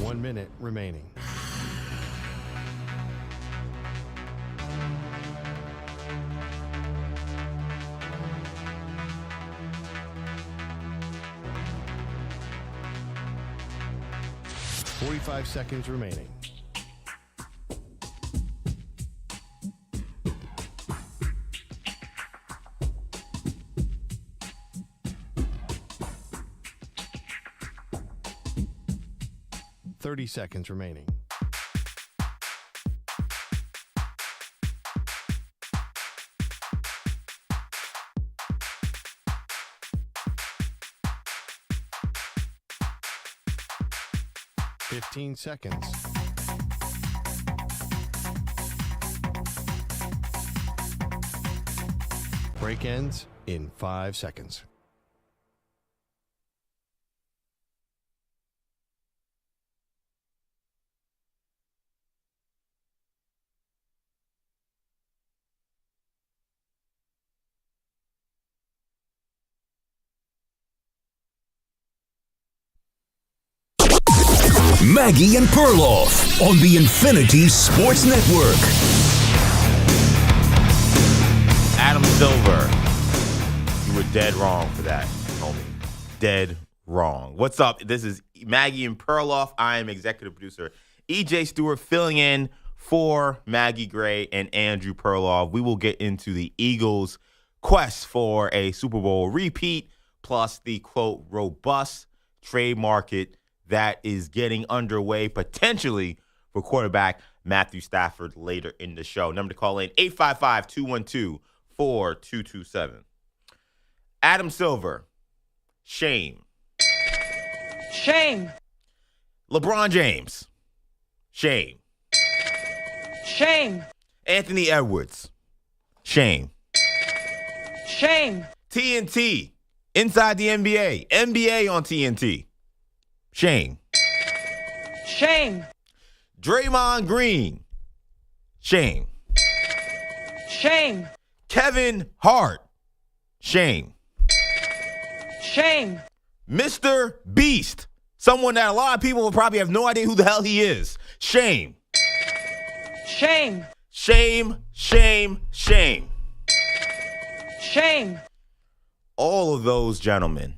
1 minute remaining. Five seconds remaining. Seconds remaining. Seconds. Break ends in 5 seconds. Maggie and Perloff on the Infinity Sports Network. Adam Silver, you were dead wrong for that, homie. Dead wrong. What's up? This is Maggie and Perloff. I am executive producer EJ Stewart, filling in for Maggie Gray and Andrew Perloff. We will get into the Eagles' quest for a Super Bowl repeat, plus the, quote, robust trade market that is getting underway potentially for quarterback Matthew Stafford later in the show. Number to call in, 855-212-4227. Adam Silver, shame. Shame. LeBron James, shame. Shame. Anthony Edwards, shame. Shame. TNT, inside the NBA, NBA on TNT. Shame. Shame. Draymond Green. Shame. Shame. Kevin Hart. Shame. Shame. Mr. Beast. Someone that a lot of people will probably have no idea who the hell he is. Shame. Shame. Shame, shame, shame. Shame. All of those gentlemen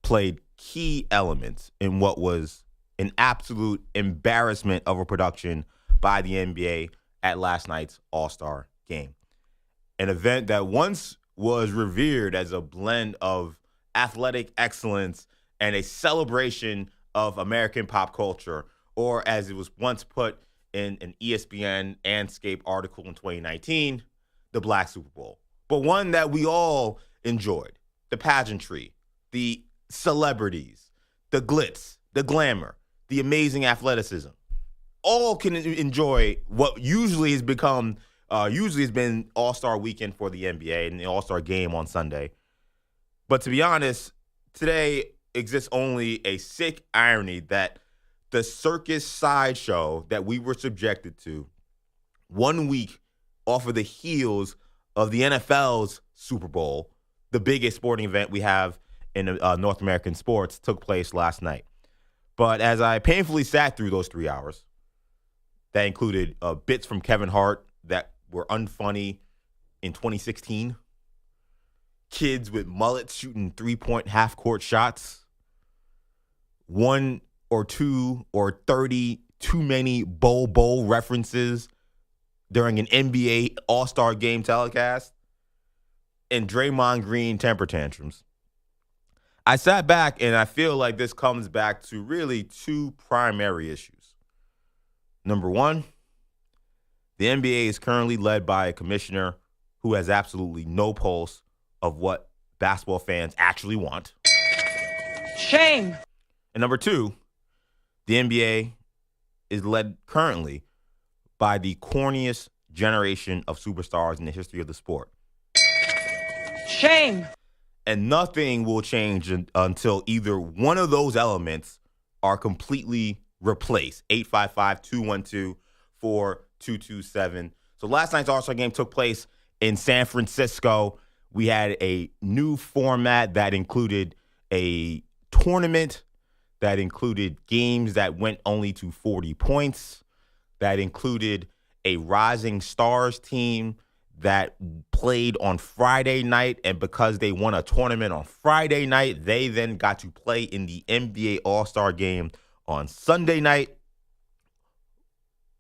played key elements in what was an absolute embarrassment of a production by the NBA at last night's All-Star game. An event that once was revered as a blend of athletic excellence and a celebration of American pop culture, or as it was once put in an ESPN Andscape article in 2019, the Black Super Bowl. But one that we all enjoyed. The pageantry, the celebrities, the glitz, the glamour, the amazing athleticism. All can enjoy what usually has been All-Star weekend for the NBA and the All-Star game on Sunday. But to be honest, today exists only a sick irony that the circus sideshow that we were subjected to 1 week off of the heels of the NFL's Super Bowl, the biggest sporting event we have in North American sports, took place last night. But as I painfully sat through those 3 hours, that included bits from Kevin Hart that were unfunny in 2016, kids with mullets shooting three-point half-court shots, 1 or 2 or 30 too many bowl references during an NBA All-Star game telecast, and Draymond Green temper tantrums. I sat back and I feel like this comes back to really two primary issues. Number one, the NBA is currently led by a commissioner who has absolutely no pulse of what basketball fans actually want. Shame. And number two, the NBA is led currently by the corniest generation of superstars in the history of the sport. Shame. And nothing will change until either one of those elements are completely replaced. 855-212-4227. So last night's All-Star game took place in San Francisco. We had a new format that included a tournament that included games that went only to 40 points, that included a Rising Stars team that played on Friday night, and because they won a tournament on Friday night, they then got to play in the NBA All-Star Game on Sunday night,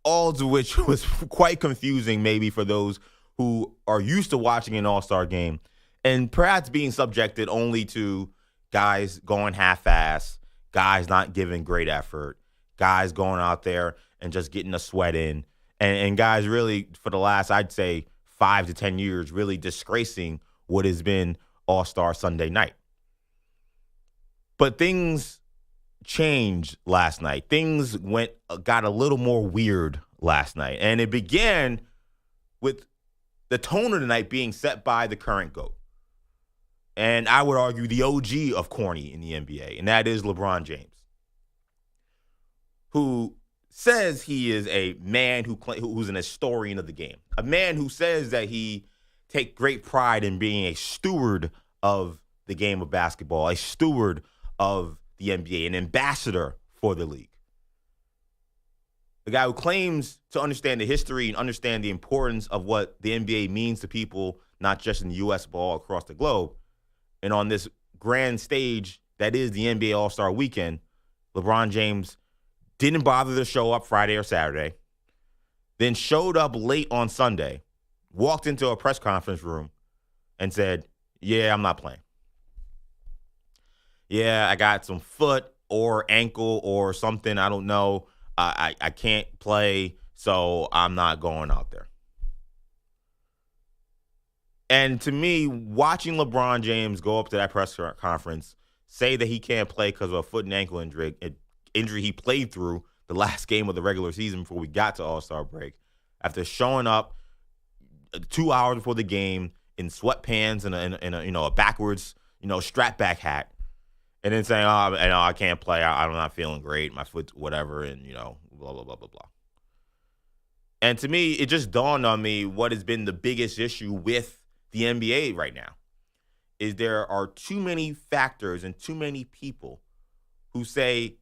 all of which was quite confusing maybe for those who are used to watching an All-Star Game, and perhaps being subjected only to guys going half-ass, guys not giving great effort, guys going out there and just getting a sweat in, and guys really, for the last, I'd say, 5 to 10 years, really disgracing what has been All-Star Sunday night. But things changed last night. Things got a little more weird last night. And it began with the tone of the night being set by the current GOAT. And I would argue the OG of corny in the NBA, and that is LeBron James, who says he is a man who's an historian of the game, a man who says that he takes great pride in being a steward of the game of basketball, a steward of the NBA, an ambassador for the league. The guy who claims to understand the history and understand the importance of what the NBA means to people, not just in the U.S., but all across the globe. And on this grand stage that is the NBA All-Star Weekend, LeBron James didn't bother to show up Friday or Saturday, then showed up late on Sunday, walked into a press conference room, and said, yeah, I'm not playing. Yeah, I got some foot or ankle or something, I don't know. I can't play, so I'm not going out there. And to me, watching LeBron James go up to that press conference, say that he can't play because of a foot and ankle injury he played through the last game of the regular season before we got to All-Star break, after showing up 2 hours before the game in sweatpants and a backwards strap back hat, and then saying, I can't play, I'm not feeling great, my foot's whatever, and blah blah blah blah blah. And to me, it just dawned on me what has been the biggest issue with the NBA right now is there are too many factors and too many people who say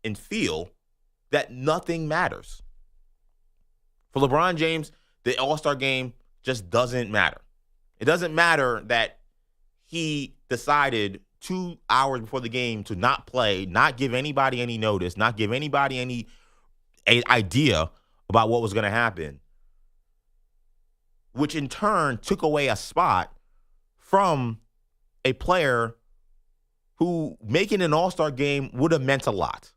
and feel that nothing matters. For LeBron James, the All-Star game just doesn't matter. It doesn't matter that he decided 2 hours before the game to not play, not give anybody any notice, not give anybody any idea about what was going to happen, which in turn took away a spot from a player who making an All-Star game would have meant a lot.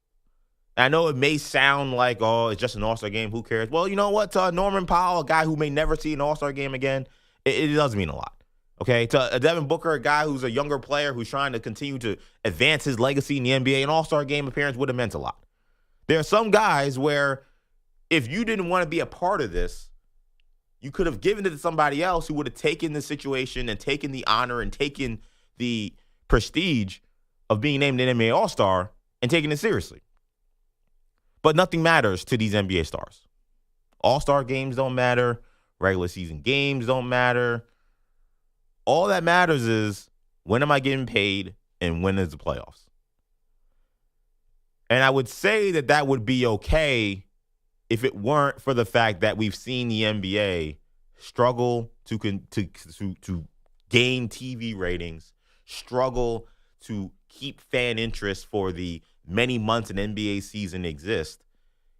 I know it may sound like, it's just an All-Star game, who cares? Well, you know what? To Norman Powell, a guy who may never see an All-Star game again, it does mean a lot. Okay? To Devin Booker, a guy who's a younger player who's trying to continue to advance his legacy in the NBA, an All-Star game appearance would have meant a lot. There are some guys where if you didn't want to be a part of this, you could have given it to somebody else who would have taken the situation and taken the honor and taken the prestige of being named an NBA All-Star and taking it seriously. But nothing matters to these NBA stars. All-Star games don't matter. Regular season games don't matter. All that matters is, when am I getting paid and when is the playoffs? And I would say that would be okay if it weren't for the fact that we've seen the NBA struggle to gain TV ratings, struggle to keep fan interest for the many months an NBA season exists.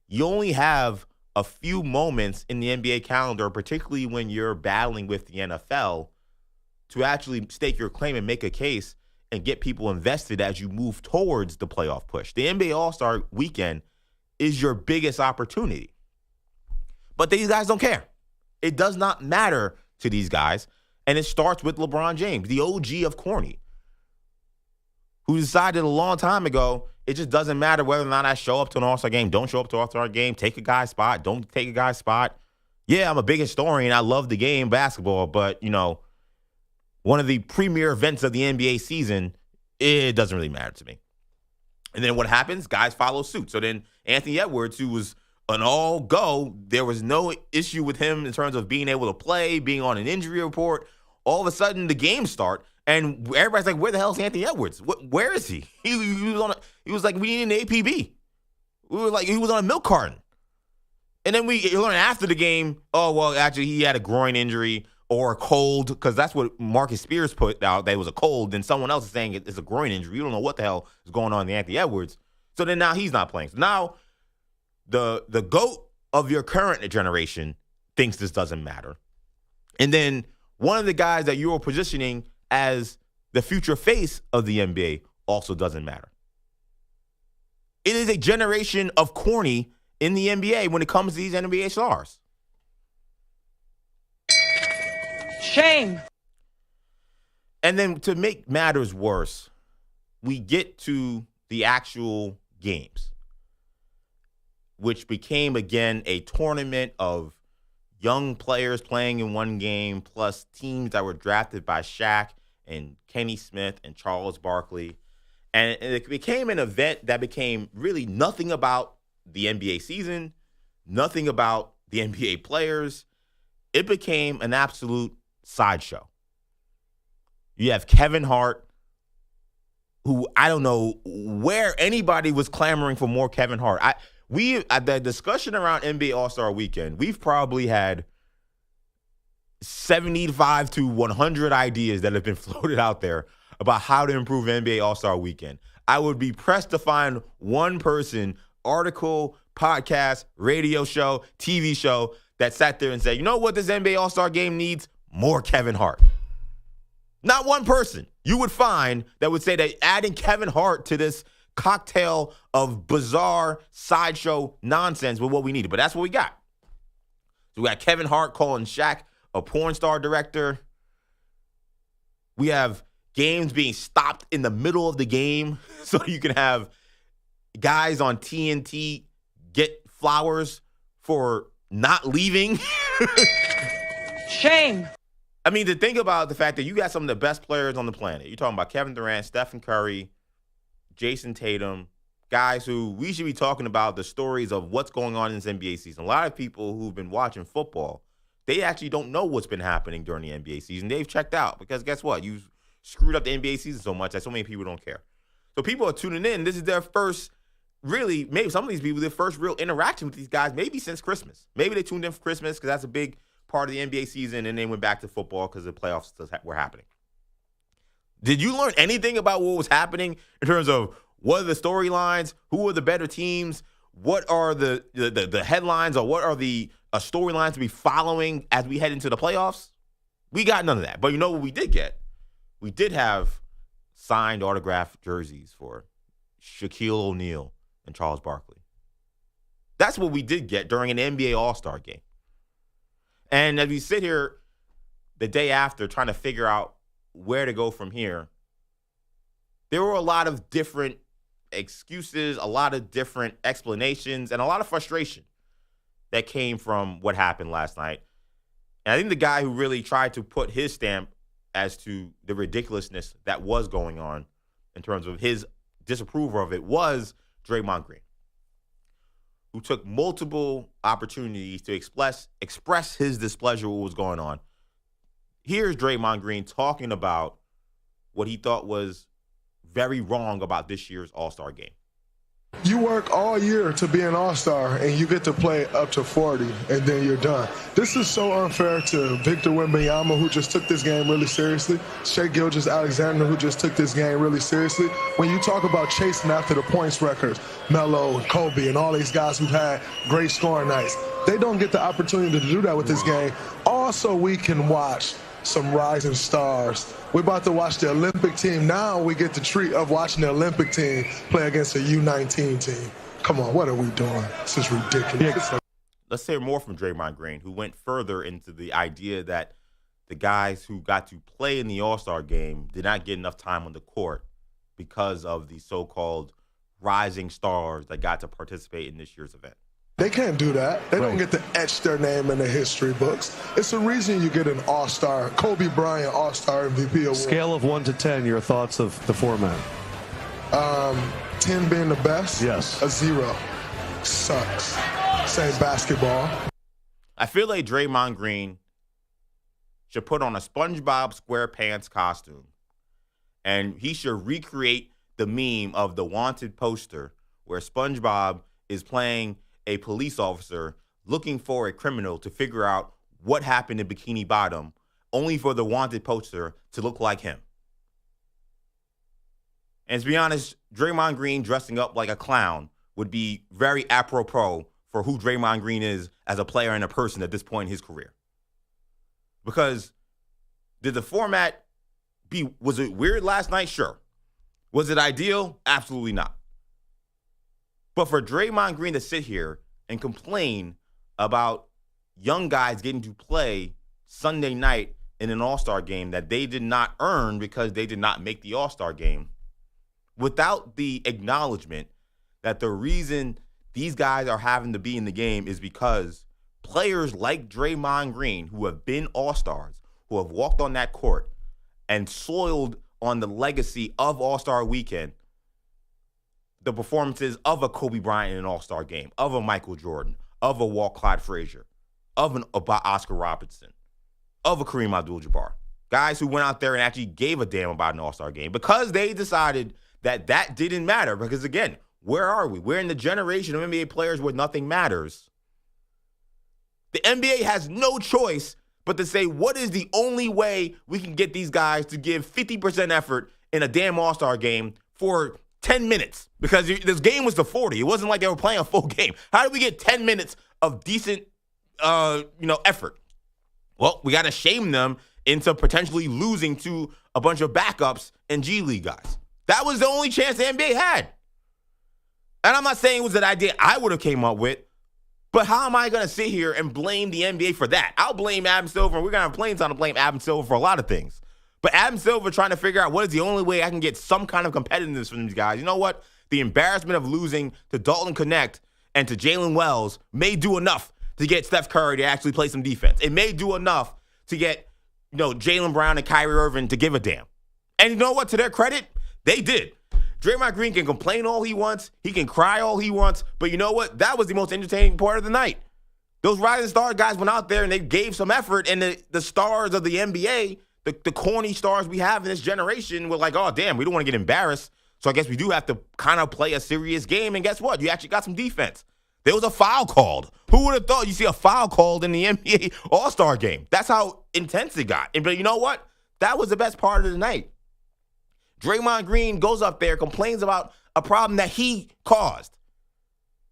You only have a few moments in the NBA calendar, particularly when you're battling with the NFL, to actually stake your claim and make a case and get people invested as you move towards the playoff push. The NBA All-Star Weekend is your biggest opportunity. But these guys don't care. It does not matter to these guys. And it starts with LeBron James, the OG of corny, who decided a long time ago, it just doesn't matter whether or not I show up to an All-Star game, don't show up to an All-Star game, take a guy's spot, don't take a guy's spot. Yeah, I'm a big historian. I love the game, basketball, but, one of the premier events of the NBA season, it doesn't really matter to me. And then what happens? Guys follow suit. So then Anthony Edwards, who was an all-go, there was no issue with him in terms of being able to play, being on an injury report. All of a sudden, the games start, And everybody's like, where the hell is Anthony Edwards? Where is he? He was like, we need an APB. We were like, he was on a milk carton. And then we learned after the game, oh, well, actually, he had a groin injury or a cold, because that's what Marcus Spears put out, that it was a cold. Then someone else is saying it's a groin injury. You don't know what the hell is going on in Anthony Edwards. So then now he's not playing. So now the GOAT of your current generation thinks this doesn't matter. And then one of the guys that you were positioning as the future face of the NBA also doesn't matter. It is a generation of corny in the NBA when it comes to these NBA stars. Shame. And then to make matters worse, we get to the actual games, which became, again, a tournament of young players playing in one game, plus teams that were drafted by Shaq and Kenny Smith and Charles Barkley. And it became an event that became really nothing about the NBA season, nothing about the NBA players. It became an absolute sideshow. You have Kevin Hart, who I don't know where anybody was clamoring for more Kevin Hart. The discussion around NBA All-Star Weekend, we've probably had 75 to 100 ideas that have been floated out there about how to improve NBA All-Star Weekend. I would be pressed to find one person, article, podcast, radio show, TV show, that sat there and said, you know what this NBA All-Star Game needs? More Kevin Hart. Not one person you would find that would say that adding Kevin Hart to this cocktail of bizarre sideshow nonsense was what we needed. But that's what we got. So we got Kevin Hart calling Shaq a porn star director. We have games being stopped in the middle of the game so you can have guys on TNT get flowers for not leaving. Shame. I mean, to think about the fact that you got some of the best players on the planet. You're talking about Kevin Durant, Stephen Curry, Jason Tatum, guys who we should be talking about the stories of what's going on in this NBA season. A lot of people who've been watching football, they actually don't know what's been happening during the NBA season. They've checked out because guess what? You screwed up the NBA season so much that so many people don't care. So people are tuning in. This is their first, really, maybe some of these people, their first real interaction with these guys, maybe since Christmas. Maybe they tuned in for Christmas because that's a big part of the NBA season, and then went back to football because the playoffs were happening. Did you learn anything about what was happening in terms of what are the storylines, who are the better teams, what are the headlines, or what are the storylines to be following as we head into the playoffs? We got none of that. But you know what we did get? We did have signed autographed jerseys for Shaquille O'Neal and Charles Barkley. That's what we did get during an NBA All-Star game. And as we sit here the day after trying to figure out where to go from here, there were a lot of different excuses, a lot of different explanations, and a lot of frustration that came from what happened last night. And I think the guy who really tried to put his stamp as to the ridiculousness that was going on in terms of his disapproval of it was Draymond Green, who took multiple opportunities to express his displeasure with what was going on. Here's Draymond Green talking about what he thought was very wrong about this year's All-Star game. You work all year to be an all-star, and you get to play up to 40, and then you're done. This is so unfair to Victor Wembanyama, who just took this game really seriously, Shai Gilgeous-Alexander, who just took this game really seriously. When you talk about chasing after the points records, Melo and Kobe and all these guys who've had great scoring nights, they don't get the opportunity to do that with this game. Also, we can watch some rising stars. We're about to watch the Olympic team. Now we get the treat of watching the Olympic team play against a U19 team. Come on, what are we doing? This is ridiculous. Let's hear more from Draymond Green, who went further into the idea that the guys who got to play in the All-Star game did not get enough time on the court because of the so-called rising stars that got to participate in this year's event. They can't do that. They don't get to etch their name in the history books. It's the reason you get an all-star, Kobe Bryant all-star MVP award. Scale of 1 to 10, your thoughts of the format? 10 being the best. Yes. A 0. Sucks. Same basketball. I feel like Draymond Green should put on a SpongeBob SquarePants costume And he should recreate the meme of the wanted poster where SpongeBob is playing a police officer looking for a criminal to figure out what happened in Bikini Bottom, only for the wanted poster to look like him. And to be honest, Draymond Green dressing up like a clown would be very apropos for who Draymond Green is as a player and a person at this point in his career. Because did the format was it weird last night? Sure. Was it ideal? Absolutely not. But for Draymond Green to sit here and complain about young guys getting to play Sunday night in an All-Star game that they did not earn because they did not make the All-Star game, without the acknowledgement that the reason these guys are having to be in the game is because players like Draymond Green, who have been All-Stars, who have walked on that court and soiled on the legacy of All-Star Weekend, the performances of a Kobe Bryant in an All-Star game, of a Michael Jordan, of a Walt Clyde Frazier, of an Oscar Robertson, of a Kareem Abdul-Jabbar. Guys who went out there and actually gave a damn about an All-Star game because they decided that that didn't matter. Because, again, where are we? We're in the generation of NBA players where nothing matters. The NBA has no choice but to say, what is the only way we can get these guys to give 50% effort in a damn All-Star game for 10 minutes? Because this game was to 40. It wasn't like they were playing a full game. How did we get 10 minutes of decent, effort? Well, we got to shame them into potentially losing to a bunch of backups and G League guys. That was the only chance the NBA had. And I'm not saying it was an idea I would have came up with, but how am I going to sit here and blame the NBA for that? I'll blame Adam Silver, and we're going to have plenty of time to blame Adam Silver for a lot of things. But Adam Silver trying to figure out what is the only way I can get some kind of competitiveness from these guys. You know what? The embarrassment of losing to Dalton Connect and to Jalen Wells may do enough to get Steph Curry to actually play some defense. It may do enough to get, Jaylen Brown and Kyrie Irving to give a damn. And you know what? To their credit, they did. Draymond Green can complain all he wants. He can cry all he wants. But you know what? That was the most entertaining part of the night. Those rising star guys went out there and they gave some effort. And the stars of the NBA, the corny stars we have in this generation, were like, oh, damn, we don't want to get embarrassed. So I guess we do have to kind of play a serious game. And guess what? You actually got some defense. There was a foul called. Who would have thought you see a foul called in the NBA All-Star game? That's how intense it got. But you know what? That was the best part of the night. Draymond Green goes up there, complains about a problem that he caused.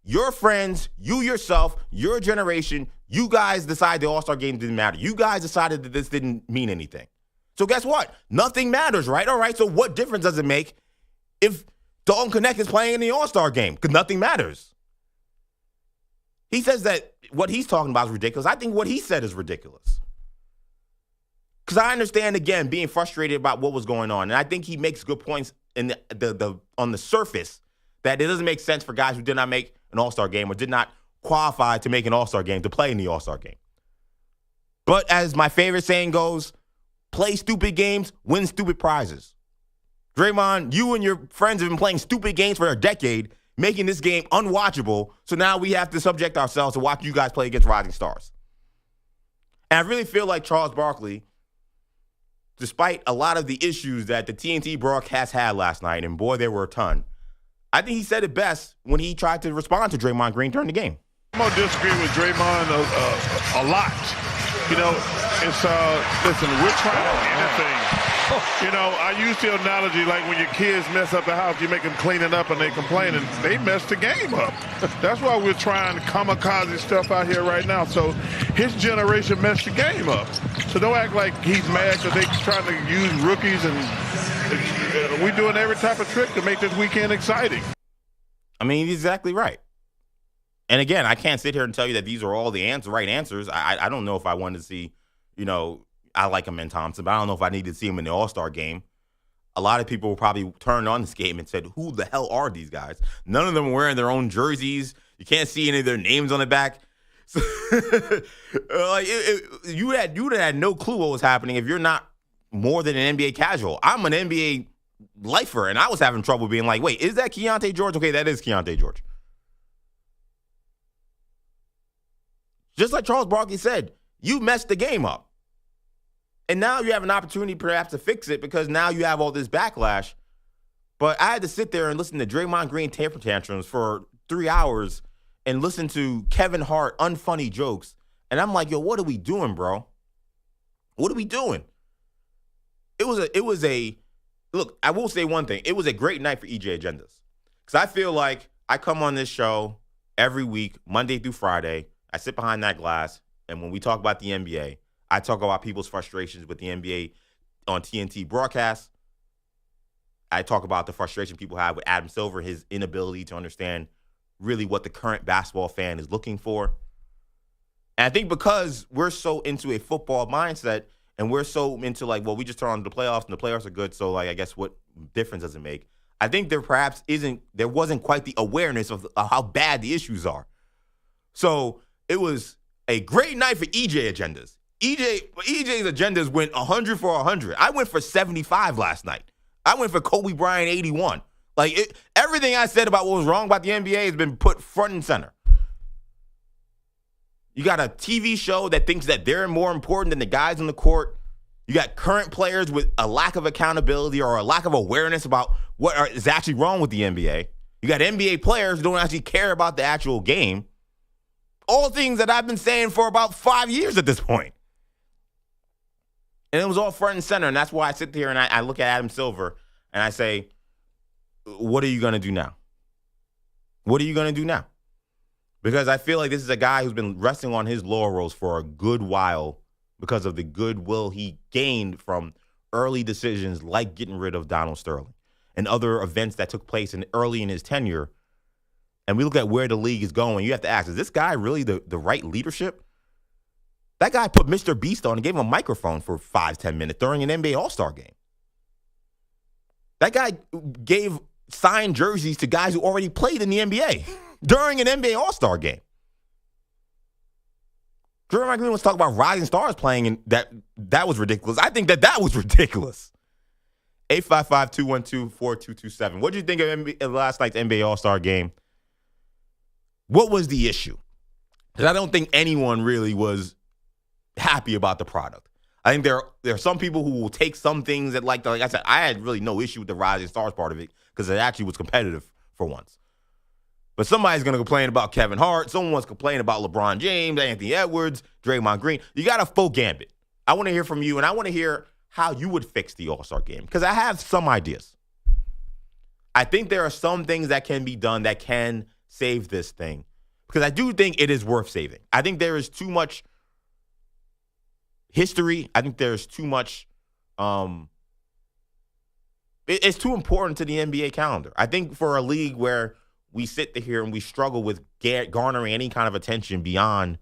Your friends, you yourself, your generation, you guys decide the All-Star game didn't matter. You guys decided that this didn't mean anything. So guess what? Nothing matters, right? All right, so what difference does it make if Dalton Connect is playing in the All-Star game? Because nothing matters. He says that what he's talking about is ridiculous. I think what he said is ridiculous. Because I understand, again, being frustrated about what was going on. And I think he makes good points in the on the surface that it doesn't make sense for guys who did not make an All-Star game or did not qualify to make an All-Star game to play in the All-Star game. But as my favorite saying goes, play stupid games, win stupid prizes. Draymond, you and your friends have been playing stupid games for a decade, making this game unwatchable. So now we have to subject ourselves to watch you guys play against rising stars. And I really feel like Charles Barkley, despite a lot of the issues that the TNT broadcast had last night, and boy, there were a ton, I think he said it best when he tried to respond to Draymond Green during the game. I'm going to disagree with Draymond a lot. Listen, we're trying anything. I use the analogy like when your kids mess up the house, you make them clean it up and they complain, and they mess the game up. That's why we're trying kamikaze stuff out here right now. So his generation messed the game up. So don't act like he's mad because they're trying to use rookies, and we're doing every type of trick to make this weekend exciting. I mean, he's exactly right. And again, I can't sit here and tell you that these are all the right answers. I don't know if I wanted to see, I like him in Thompson, but I don't know if I need to see him in the All-Star game. A lot of people probably turned on this game and said, who the hell are these guys? None of them are wearing their own jerseys. You can't see any of their names on the back. So, you would have had no clue what was happening if you're not more than an NBA casual. I'm an NBA lifer, and I was having trouble being like, wait, is that Keontae George? Okay, that is Keontae George. Just like Charles Barkley said, you messed the game up. And now you have an opportunity perhaps to fix it because now you have all this backlash. But I had to sit there and listen to Draymond Green temper tantrums for 3 hours and listen to Kevin Hart unfunny jokes. And I'm like, yo, what are we doing, bro? What are we doing? It was a look, I will say one thing. It was a great night for EJ Agendas. Because I feel like I come on this show every week, Monday through Friday. I sit behind that glass. And when we talk about the NBA, I talk about people's frustrations with the NBA on TNT broadcasts. I talk about the frustration people have with Adam Silver, his inability to understand really what the current basketball fan is looking for. And I think because we're so into a football mindset and we're so into like, well, we just turn on the playoffs and the playoffs are good, so like I guess what difference does it make? I think there wasn't quite the awareness of how bad the issues are. So it was a great night for EJ Agendas. EJ's agendas went 100 for 100. I went for 75 last night. I went for Kobe Bryant 81. Everything I said about what was wrong about the NBA has been put front and center. You got a TV show that thinks that they're more important than the guys on the court. You got current players with a lack of accountability or a lack of awareness about what is actually wrong with the NBA. You got NBA players who don't actually care about the actual game. All things that I've been saying for about 5 years at this point. And it was all front and center. And that's why I sit here and I look at Adam Silver and I say, what are you going to do now? What are you going to do now? Because I feel like this is a guy who's been resting on his laurels for a good while because of the goodwill he gained from early decisions like getting rid of Donald Sterling and other events that took place early in his tenure. And we look at where the league is going. You have to ask, is this guy really the right leadership? That guy put Mr. Beast on and gave him a microphone for 5-10 minutes during an NBA All-Star game. That guy gave signed jerseys to guys who already played in the NBA during an NBA All-Star game. Draymond Green was talking about rising stars playing, and that was ridiculous. I think that was ridiculous. 855-212-4227. What did you think of last night's NBA All-Star game? What was the issue? Because I don't think anyone really was happy about the product. I think there are some people who will take some things that, like I said, I had really no issue with the rising stars part of it because it actually was competitive for once. But somebody's going to complain about Kevin Hart. Someone's complaining about LeBron James, Anthony Edwards, Draymond Green. You got a full gambit. I want to hear from you, and I want to hear how you would fix the All-Star game because I have some ideas. I think there are some things that can be done that can save this thing because I do think it is worth saving. I think there is too much history. I think there's too much it's too important to the NBA calendar. I think for a league where we sit here and we struggle with garnering any kind of attention beyond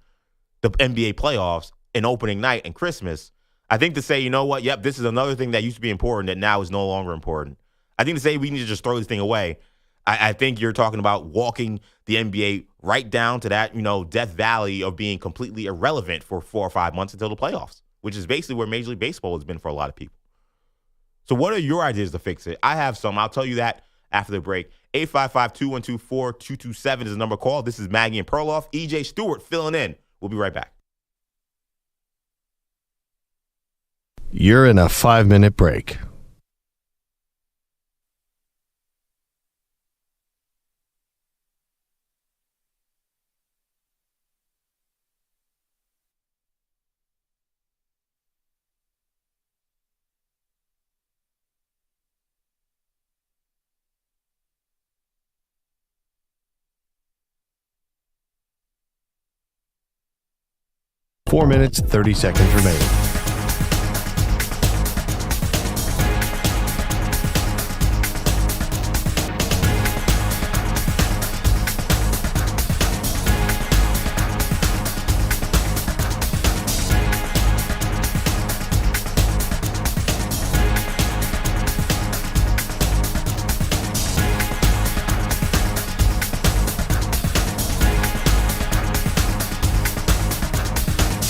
the NBA playoffs and opening night and Christmas, I think to say, you know what, yep, this is another thing that used to be important that now is no longer important. I think to say we need to just throw this thing away, I think you're talking about walking the NBA right down to that, death valley of being completely irrelevant for 4 or 5 months until the playoffs, which is basically where Major League Baseball has been for a lot of people. So what are your ideas to fix it? I have some. I'll tell you that after the break. 855-212-4227 is the number to call. This is Maggie and Perloff. EJ Stewart filling in. We'll be right back. You're in a 5-minute break. Four minutes, 30 seconds remaining.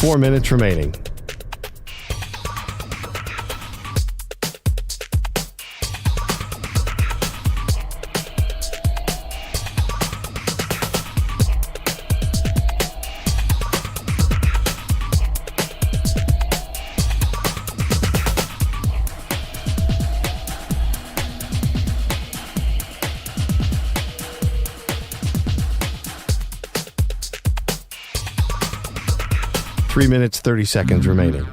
Four minutes remaining. 3 minutes, 30 seconds remaining.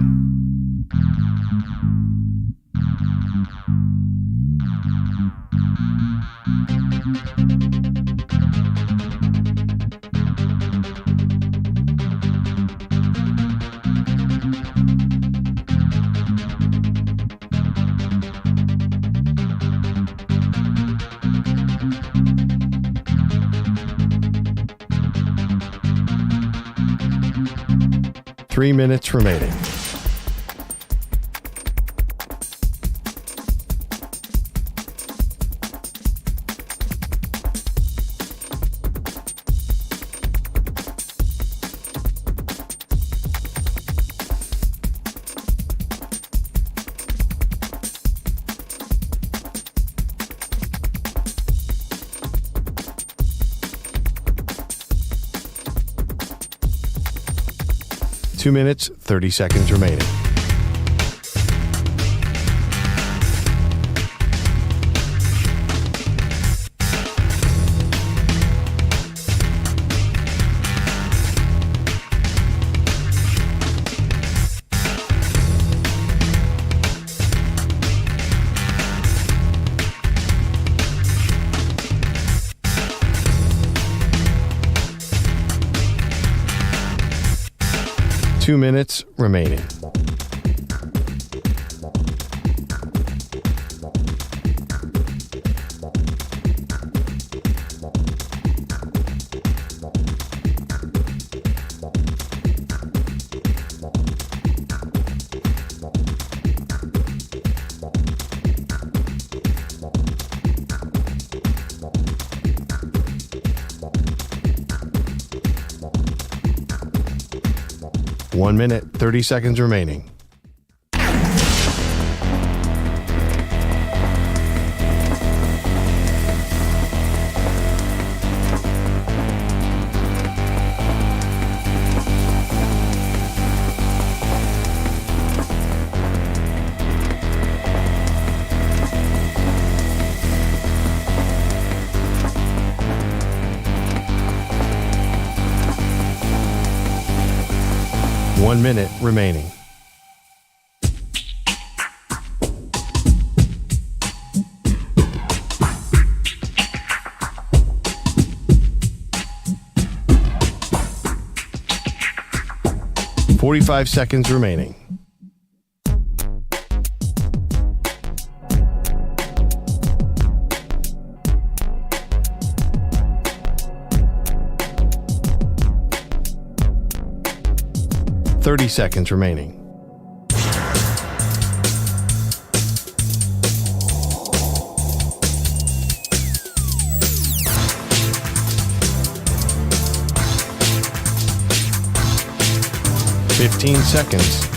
Three minutes remaining. Two minutes, 30 seconds remaining. Two minutes remaining. One minute, 30 seconds remaining. One minute remaining. .45 seconds remaining. .30 seconds remaining. .15 seconds.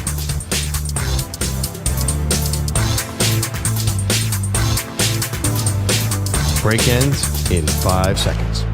Break ends in 5 seconds.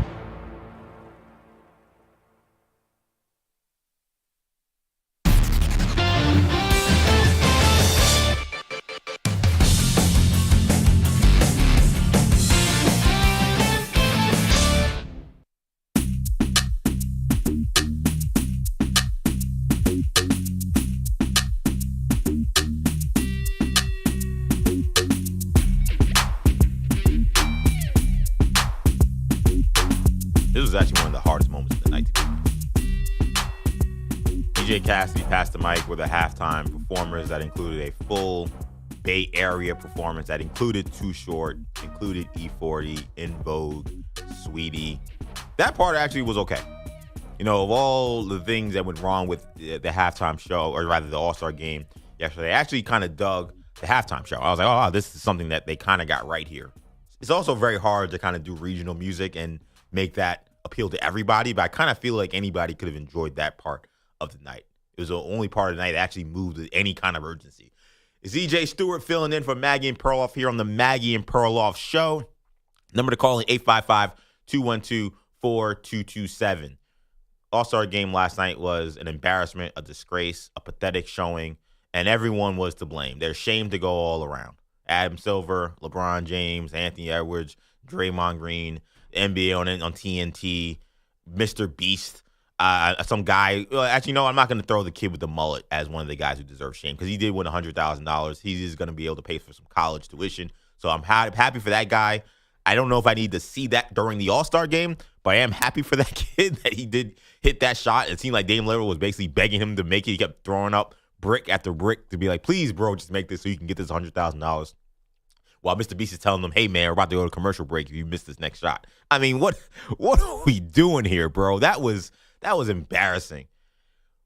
This was actually one of the hardest moments of the night to me. DJ Cassidy passed the mic with a halftime performance that included a full Bay Area performance that included Too Short, included E40, In Vogue, Sweetie. That part actually was okay. You know, of all the things that went wrong with the halftime show, or rather the All-Star game yesterday, I actually kind of dug the halftime show. I was like, oh, wow, this is something that they kind of got right here. It's also very hard to kind of do regional music and make that appeal to everybody, but I kind of feel like anybody could have enjoyed that part of the night. It was the only part of the night that actually moved with any kind of urgency. It's EJ Stewart filling in for Maggie and Perloff here on the Maggie and Perloff show. Number to call in 855-212-4227. All-Star game last night was an embarrassment, a disgrace, a pathetic showing, and everyone was to blame. There's shame to go all around. Adam Silver, LeBron James, Anthony Edwards, Draymond Green, the NBA on TNT, Mr. Beast, some guy. Well, actually, no, I'm not going to throw the kid with the mullet as one of the guys who deserves shame because he did win $100,000. He is going to be able to pay for some college tuition. So I'm happy for that guy. I don't know if I need to see that during the All-Star game, but I am happy for that kid that he did hit that shot. It seemed like Dame Lillard was basically begging him to make it. He kept throwing up brick after brick to be like, please, bro, just make this so you can get this $100,000. While Mr. Beast is telling them, hey, man, we're about to go to commercial break if you miss this next shot. I mean, what are we doing here, bro? That was embarrassing.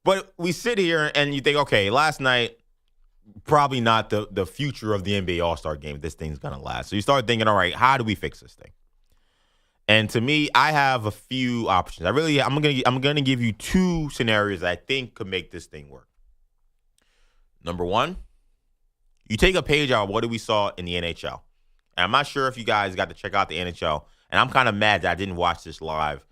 But we sit here and you think, okay, last night, probably not the future of the NBA All-Star game. This thing's going to last. So you start thinking, all right, how do we fix this thing? And to me, I have a few options. I'm going to give you two scenarios that I think could make this thing work. Number one, you take a page out of what we saw in the NHL. And I'm not sure if you guys got to check out the NHL. And I'm kind of mad that I didn't watch this live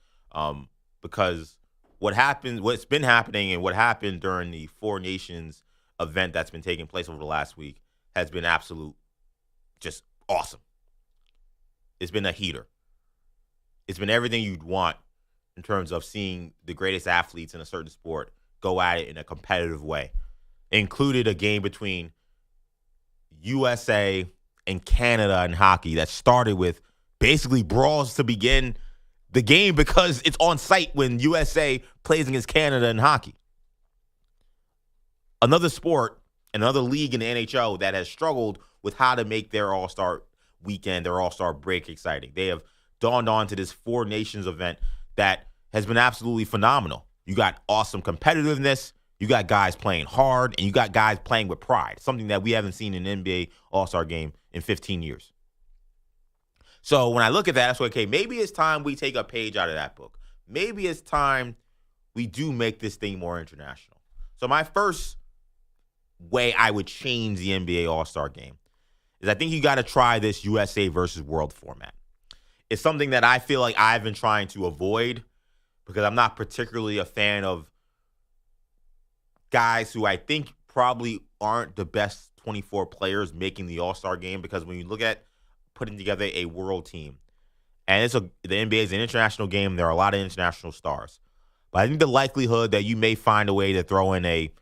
because what's been happening and what happened during the Four Nations event that's been taking place over the last week has been absolute, just awesome. It's been a heater. It's been everything you'd want in terms of seeing the greatest athletes in a certain sport go at it in a competitive way. It included a game between USA and Canada in hockey that started with basically brawls to begin the game because it's on site when USA plays against Canada in hockey. Another sport, another league in the NHL that has struggled with how to make their All-Star weekend, their All-Star break exciting. They have dawned on to this Four Nations event that has been absolutely phenomenal. You got awesome competitiveness. You got guys playing hard, and you got guys playing with pride, something that we haven't seen in an NBA All-Star game in 15 years. So when I look at that, that's okay, maybe it's time we take a page out of that book. Maybe it's time we do make this thing more international. So my first way I would change the NBA All-Star game is I think you got to try this USA versus World format. It's something that I feel like I've been trying to avoid because I'm not particularly a fan of guys who I think probably aren't the best 24 players making the All-Star game because when you look at putting together a world team, and the NBA is an international game, there are a lot of international stars. But I think the likelihood that you may find a way to throw in a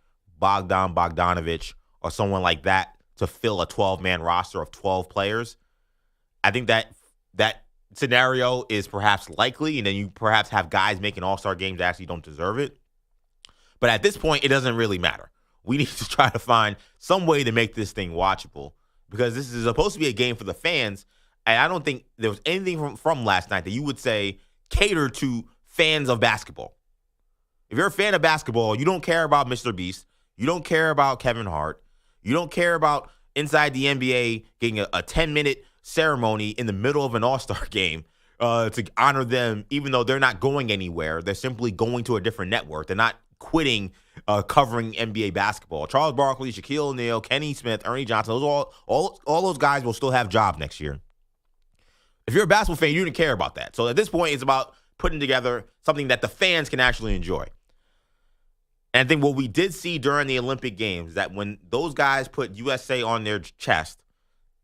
Bogdanovich or someone like that to fill a 12-man roster of 12 players, I think that scenario is perhaps likely, and then you perhaps have guys making All-Star games that actually don't deserve it. But at this point, it doesn't really matter. We need to try to find some way to make this thing watchable because this is supposed to be a game for the fans, and I don't think there was anything from last night that you would say cater to fans of basketball. If you're a fan of basketball, you don't care about Mr. Beast. You don't care about Kevin Hart. You don't care about inside the NBA getting a 10-minute ceremony in the middle of an All-Star game to honor them, even though they're not going anywhere. They're simply going to a different network. They're not quitting covering NBA basketball. Charles Barkley, Shaquille O'Neal, Kenny Smith, Ernie Johnson, all those guys will still have jobs next year. If you're a basketball fan, you didn't care about that. So at this point, it's about putting together something that the fans can actually enjoy. And I think what we did see during the Olympic Games, that when those guys put USA on their chest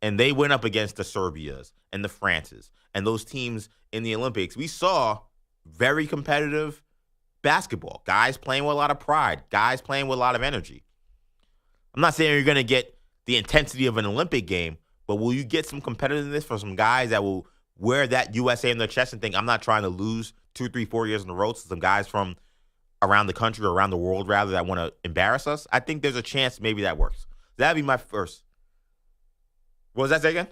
and they went up against the Serbias and the Frances and those teams in the Olympics, we saw very competitive basketball. Guys playing with a lot of pride. Guys playing with a lot of energy. I'm not saying you're going to get the intensity of an Olympic game, but will you get some competitiveness from some guys that will wear that USA in their chest and think, I'm not trying to lose 2, 3, 4 years in a row to some guys from around the country or around the world, rather, that want to embarrass us? I think there's a chance maybe that works. That'd be my first. What was that say again?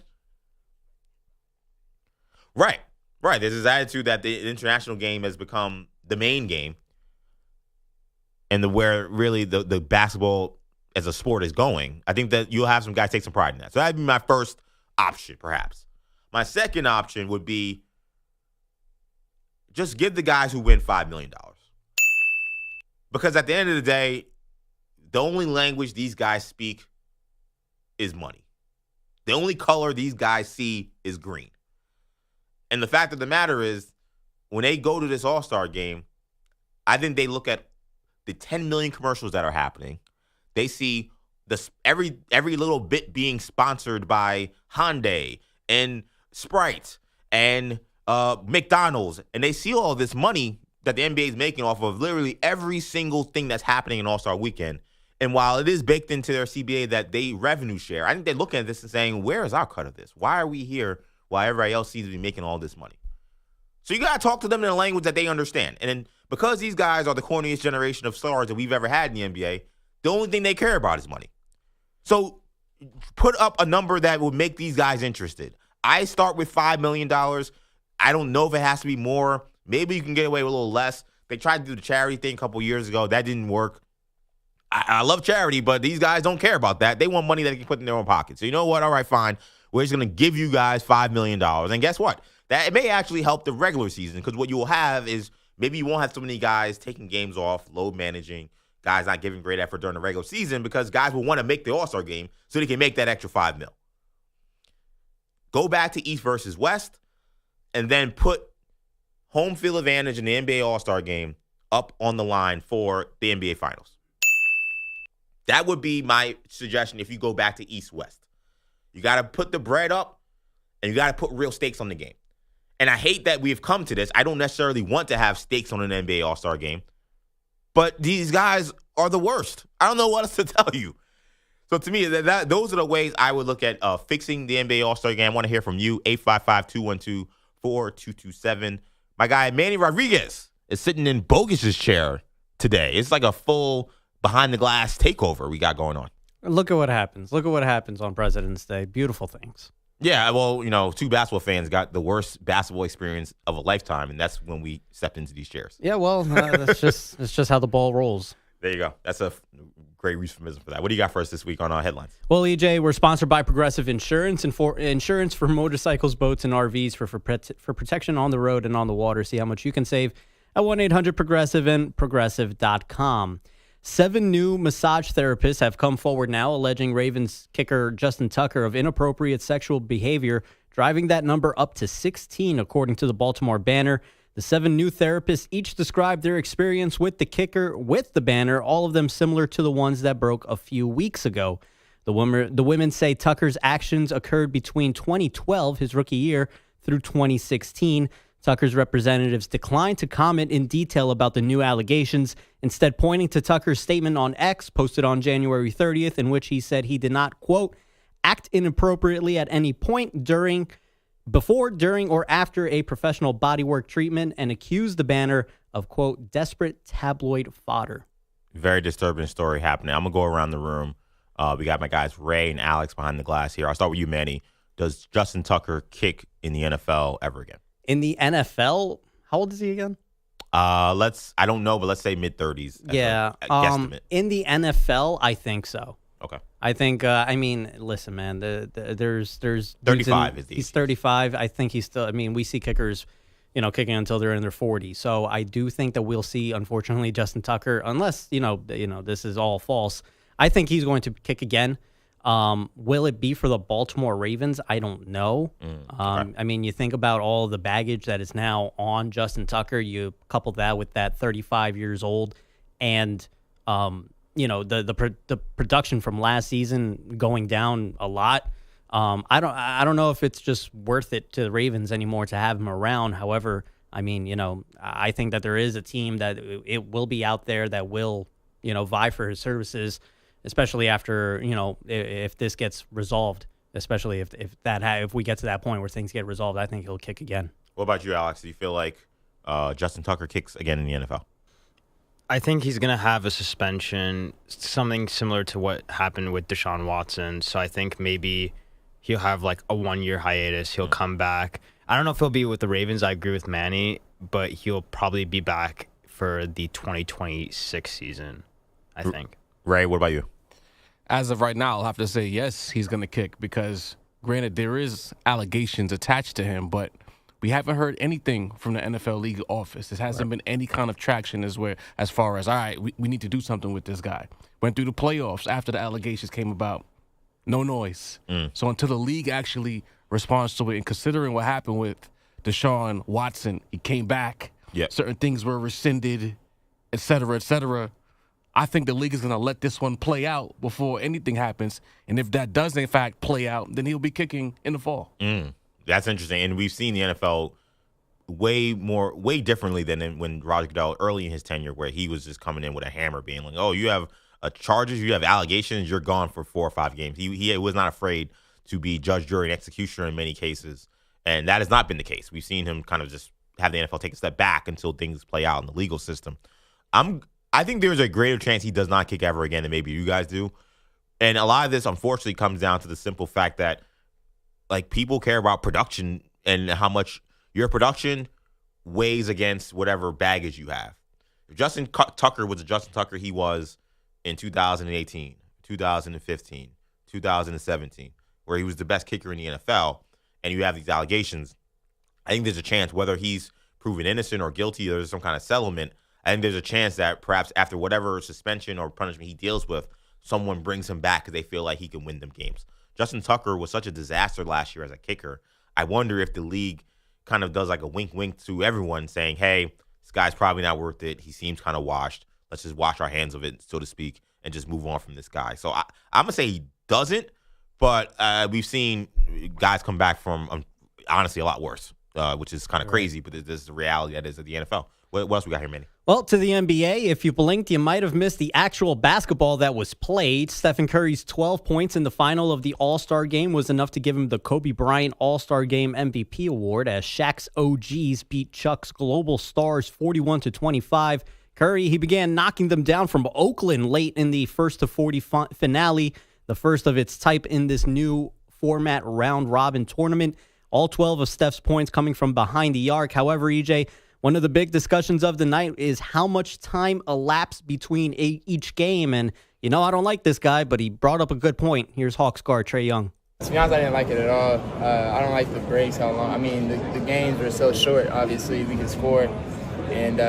Right. There's this attitude that the international game has become the main game and where really the basketball as a sport is going. I think that you'll have some guys take some pride in that. So that'd be my first option, perhaps. My second option would be just give the guys who win $5 million. Because at the end of the day, the only language these guys speak is money. The only color these guys see is green. And the fact of the matter is, when they go to this All-Star game, I think they look at the 10 million commercials that are happening. They see every little bit being sponsored by Hyundai and Sprite and McDonald's. And they see all this money that the NBA is making off of literally every single thing that's happening in All-Star Weekend. And while it is baked into their CBA that they revenue share, I think they're looking at this and saying, where is our cut of this? Why are we here while everybody else seems to be making all this money? So you got to talk to them in a language that they understand. And then because these guys are the corniest generation of stars that we've ever had in the NBA, the only thing they care about is money. So put up a number that would make these guys interested. I start with $5 million. I don't know if it has to be more. Maybe you can get away with a little less. They tried to do the charity thing a couple years ago. That didn't work. I love charity, but these guys don't care about that. They want money that they can put in their own pocket. So you know what? All right, fine. We're just going to give you guys $5 million. And guess what? That it may actually help the regular season, because what you will have is maybe you won't have so many guys taking games off, load managing, guys not giving great effort during the regular season, because guys will want to make the All-Star game so they can make that extra $5 million. Go back to East versus West, and then put home field advantage in the NBA All-Star game up on the line for the NBA Finals. That would be my suggestion if you go back to East-West. You got to put the bread up, and you got to put real stakes on the game. And I hate that we've come to this. I don't necessarily want to have stakes on an NBA All-Star game, but these guys are the worst. I don't know what else to tell you. So to me, those are the ways I would look at fixing the NBA All-Star game. I want to hear from you, 855-212-4227. My guy, Manny Rodriguez, is sitting in Bogus's chair today. It's like a full behind-the-glass takeover we got going on. Look at what happens. Look at what happens on President's Day. Beautiful things. Yeah, well, two basketball fans got the worst basketball experience of a lifetime, and that's when we stepped into these chairs. Yeah, well, that's just how the ball rolls. There you go. That's a great euphemism for that. What do you got for us this week on our headlines? Well, EJ, we're sponsored by Progressive Insurance, and for insurance for motorcycles, boats, and RVs for protection on the road and on the water. See how much you can save at 1-800-PROGRESSIVE and Progressive.com. 7 new massage therapists have come forward now alleging Ravens kicker Justin Tucker of inappropriate sexual behavior, driving that number up to 16, according to the Baltimore Banner. The 7 new therapists each described their experience with the kicker with the Banner, all of them similar to the ones that broke a few weeks ago. The women say Tucker's actions occurred between 2012, his rookie year, through 2016. Tucker's representatives declined to comment in detail about the new allegations, instead pointing to Tucker's statement on X posted on January 30th, in which he said he did not, quote, act inappropriately at any point before, during, or after a professional bodywork treatment, and accused the Banner of, quote, desperate tabloid fodder. Very disturbing story happening. I'm going to go around the room. We got my guys Ray and Alex behind the glass here. I'll start with you, Manny. Does Justin Tucker kick in the NFL ever again? In the NFL, how old is he again? I don't know, but let's say mid-30s. Yeah. A guesstimate. In the NFL, I think so. Okay. I think, listen, man, there's 35 is the He's 35. I think he's still, we see kickers, kicking until they're in their 40s. So I do think that we'll see, unfortunately, Justin Tucker, unless, this is all false. I think he's going to kick again. Will it be for the Baltimore Ravens? I don't know. Okay. You think about all the baggage that is now on Justin Tucker. You couple that with that 35 years old, and the production from last season going down a lot. I don't know if it's just worth it to the Ravens anymore to have him around. However, I think that there is a team that it will be out there that will vie for his services. Especially after, if this gets resolved, especially if we get to that point where things get resolved, I think he'll kick again. What about you, Alex? Do you feel like Justin Tucker kicks again in the NFL? I think he's going to have a suspension, something similar to what happened with Deshaun Watson. So I think maybe he'll have like a 1-year hiatus. He'll come back. I don't know if he'll be with the Ravens. I agree with Manny, but he'll probably be back for the 2026 season, I think. Ray, what about you? As of right now, I'll have to say yes, he's going to kick because, granted, there is allegations attached to him, but we haven't heard anything from the NFL league office. There hasn't been any kind of traction as far as, all right, we need to do something with this guy. Went through the playoffs after the allegations came about. No noise. So until the league actually responds to it, and considering what happened with Deshaun Watson, he came back. Yep. Certain things were rescinded, et cetera, et cetera. I think the league is going to let this one play out before anything happens. And if that does, in fact, play out, then he'll be kicking in the fall. That's interesting. And we've seen the NFL way differently than when Roger Goodell early in his tenure, where he was just coming in with a hammer, being like, "Oh, you have charges, you have allegations, you're gone for 4 or 5 games." He was not afraid to be judge, jury, and executioner in many cases, and that has not been the case. We've seen him kind of just have the NFL take a step back until things play out in the legal system. I think there's a greater chance he does not kick ever again than maybe you guys do, and a lot of this unfortunately comes down to the simple fact that like people care about production and how much your production weighs against whatever baggage you have. If Justin Tucker was the Justin Tucker he was in 2018, 2015, 2017, where he was the best kicker in the NFL, and you have these allegations, I think there's a chance, whether he's proven innocent or guilty, or there's some kind of settlement, I think there's a chance that perhaps after whatever suspension or punishment he deals with, someone brings him back because they feel like he can win them games. Justin Tucker was such a disaster last year as a kicker. I wonder if the league kind of does like a wink to everyone saying, hey, this guy's probably not worth it. He seems kind of washed. Let's just wash our hands of it, so to speak, and just move on from this guy. So I'm going to say he doesn't, but we've seen guys come back from, honestly, a lot worse, which is kind of crazy, but this is the reality that is of the NFL. What else we got here, Manny? Well, to the NBA, if you blinked, you might have missed the actual basketball that was played. Stephen Curry's 12 points in the final of the All-Star Game was enough to give him the Kobe Bryant All-Star Game MVP award as Shaq's OGs beat Chuck's Global Stars 41-25. Curry, he began knocking them down from Oakland late in the 1-40 finale, the first of its type in this new format round-robin tournament. All 12 of Steph's points coming from behind the arc. However, EJ, one of the big discussions of the night is how much time elapsed between each game. And, you know, I don't like this guy, but he brought up a good point. Here's Hawks guard Trae Young. To be honest, I didn't like it at all. I don't like the breaks, how long. I mean, the games were so short, obviously. We could score. And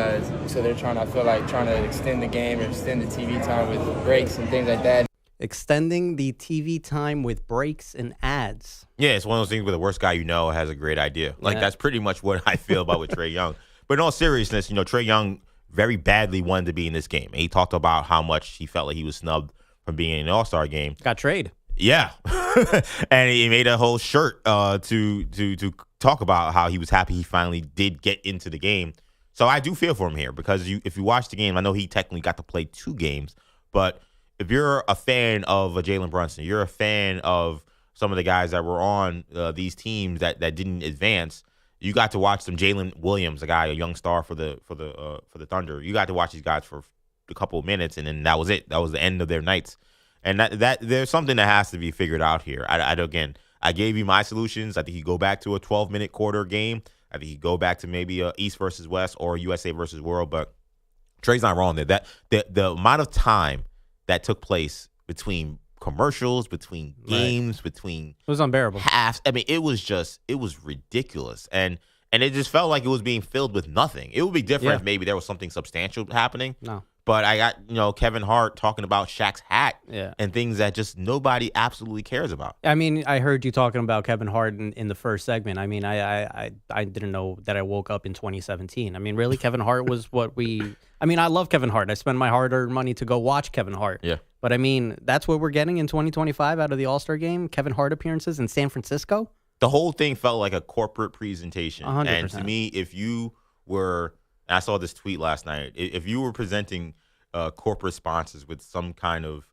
so they're trying to extend the game or extend the TV time with breaks and things like that. Extending the TV time with breaks and ads. Yeah, it's one of those things where the worst guy you know has a great idea. Like, that's pretty much what I feel about with Trae Young. But in all seriousness, you know, Trae Young very badly wanted to be in this game. And he talked about how much he felt like he was snubbed from being in an All-Star game. Got traded. Yeah. And he made a whole shirt to talk about how he was happy he finally did get into the game. So I do feel for him here because if you watch the game, I know he technically got to play 2 games, but if you're a fan of a Jalen Brunson, you're a fan of some of the guys that were on these teams that didn't advance, you got to watch some Jalen Williams, a young star for the Thunder. You got to watch these guys for a couple of minutes, and then that was it. That was the end of their nights. And that there's something that has to be figured out here. I gave you my solutions. I think you go back to a 12-minute quarter game. I think you go back to maybe a East versus West or USA versus World. But Trey's not wrong there. The amount of time that took place between commercials, between games, between it was unbearable halves. I mean, it was ridiculous, and it just felt like it was being filled with nothing. It would be different if maybe there was something substantial happening. No, but I got Kevin Hart talking about Shaq's hat and things that just nobody absolutely cares about. I mean, I heard you talking about Kevin Hart in the first segment. I mean, I didn't know that I woke up in 2017. I mean, really, Kevin Hart was what we. I mean, I love Kevin Hart. I spend my hard-earned money to go watch Kevin Hart. Yeah. But, I mean, that's what we're getting in 2025 out of the All-Star Game, Kevin Hart appearances in San Francisco. The whole thing felt like a corporate presentation. 100%. And to me, if you were – I saw this tweet last night. If you were presenting corporate sponsors with some kind of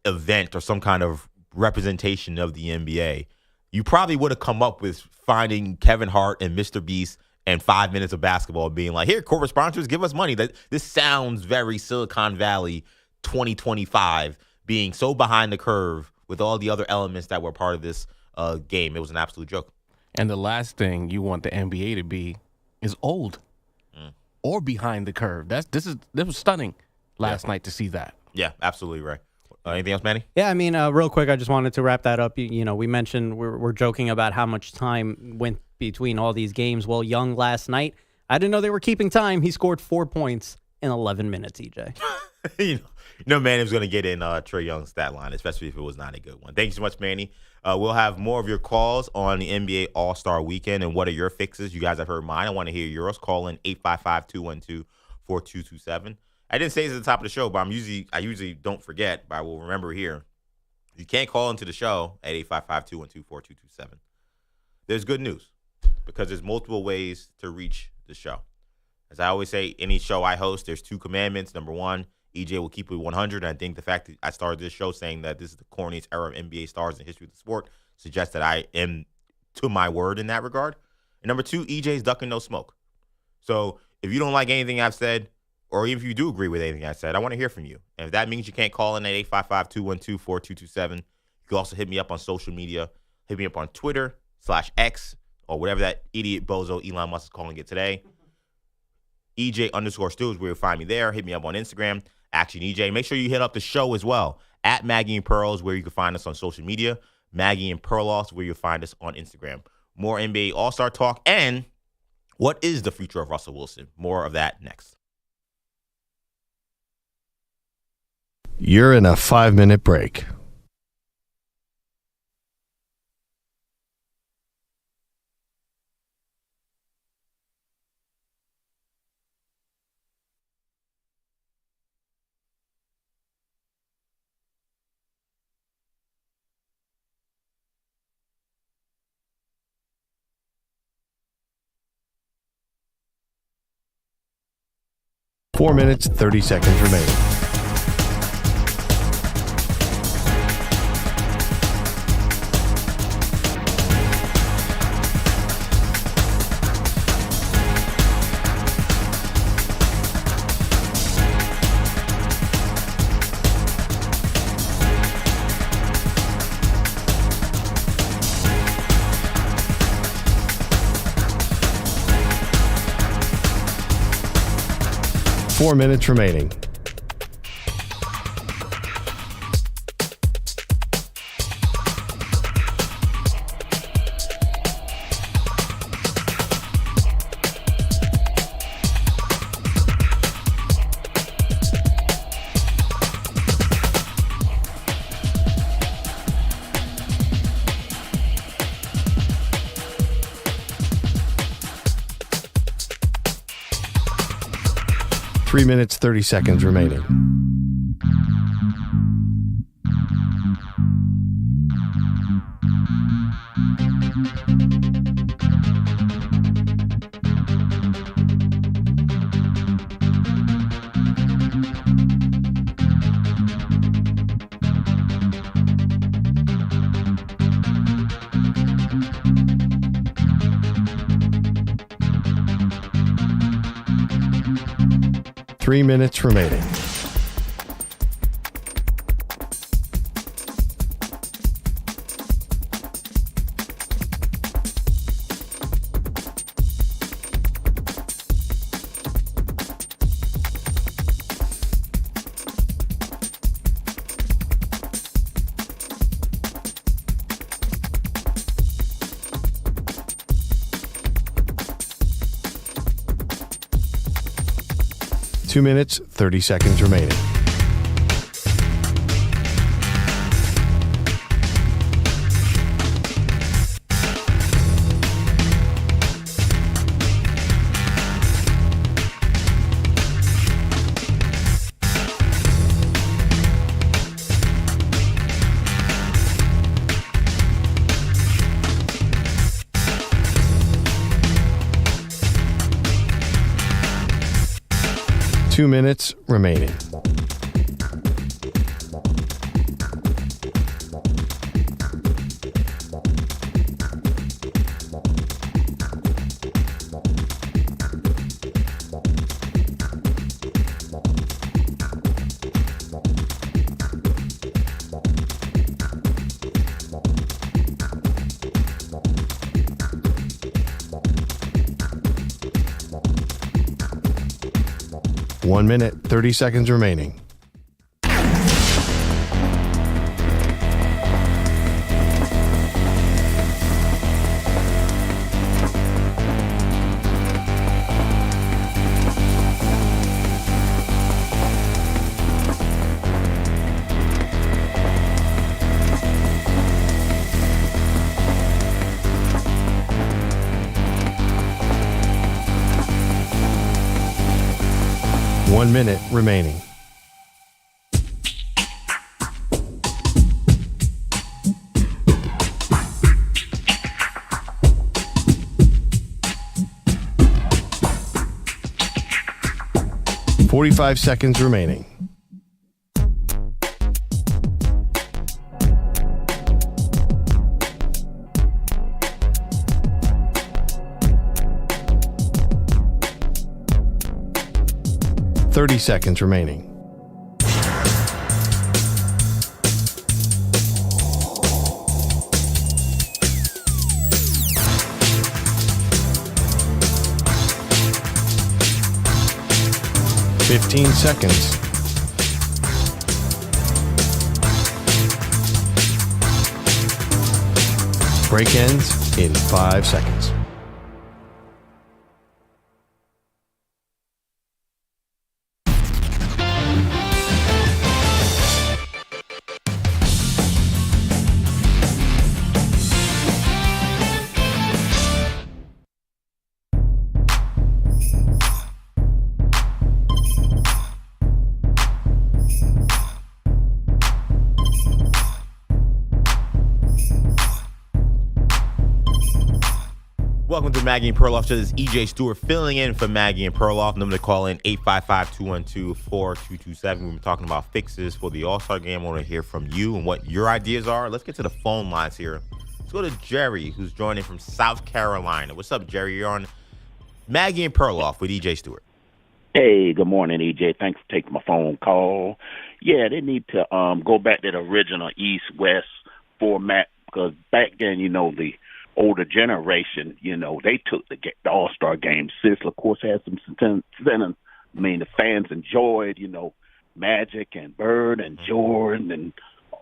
event or some kind of representation of the NBA, you probably would have come up with finding Kevin Hart and Mr. Beast and 5 minutes of basketball being like, here, corporate sponsors, give us money. This sounds very Silicon Valley 2025, being so behind the curve with all the other elements that were part of this game. It was an absolute joke. And the last thing you want the NBA to be is old or behind the curve. This was stunning last night to see that. Yeah, absolutely right. Anything else, Manny? Yeah, I mean, real quick, I just wanted to wrap that up. You know, we mentioned we're joking about how much time went between all these games. Well, Young last night, I didn't know they were keeping time. He scored 4 points in 11 minutes, EJ. Manny was going to get in Trae Young's stat line, especially if it was not a good one. Thank you so much, Manny. We'll have more of your calls on the NBA All-Star Weekend. And what are your fixes? You guys have heard mine. I want to hear yours. Call in 855-212-4227. I didn't say this at the top of the show, but I usually don't forget, but I will remember here. You can't call into the show at 855-212-4227. There's good news. because there's multiple ways to reach the show. As I always say, any show I host, there's 2 commandments. Number 1, EJ will keep it 100. And I think the fact that I started this show saying that this is the corniest era of NBA stars in the history of the sport suggests that I am to my word in that regard. And number 2, EJ's ducking no smoke. So if you don't like anything I've said, or even if you do agree with anything I said, I want to hear from you. And if that means you can't call in at 855-212-4227, you can also hit me up on social media. Hit me up on Twitter /X or whatever that idiot bozo Elon Musk is calling it today. EJ_Stu is where you'll find me there. Hit me up on Instagram, Action EJ. Make sure you hit up the show as well. At Maggie and Pearls, where you can find us on social media. Maggie and Perloff, where you'll find us on Instagram. More NBA All-Star talk. And what is the future of Russell Wilson? More of that next. You're in a 5-minute break. Four minutes, 30 seconds remaining. Four minutes remaining. Three minutes, 30 seconds remaining. Three minutes remaining. Two minutes, 30 seconds remaining. Two minutes remaining. One minute, 30 seconds remaining. One minute remaining. 45 seconds remaining. Thirty seconds remaining. 15 seconds. Break ends in 5 seconds. Welcome to Maggie and Perloff. So this is EJ Stewart filling in for Maggie and Perloff. Number to call in 855-212-4227. We've been talking about fixes for the All-Star game. I want to hear from you and what your ideas are. Let's get to the phone lines here. Let's go to Jerry, who's joining from South Carolina. What's up, Jerry? You're on Maggie and Perloff with EJ Stewart. Hey, good morning, EJ. Thanks for taking my phone call. Yeah, they need to go back to the original East-West format because back then, the older generation, they took the All-Star game seriously. Of course, had some incentives. I mean, the fans enjoyed, Magic and Bird and Jordan and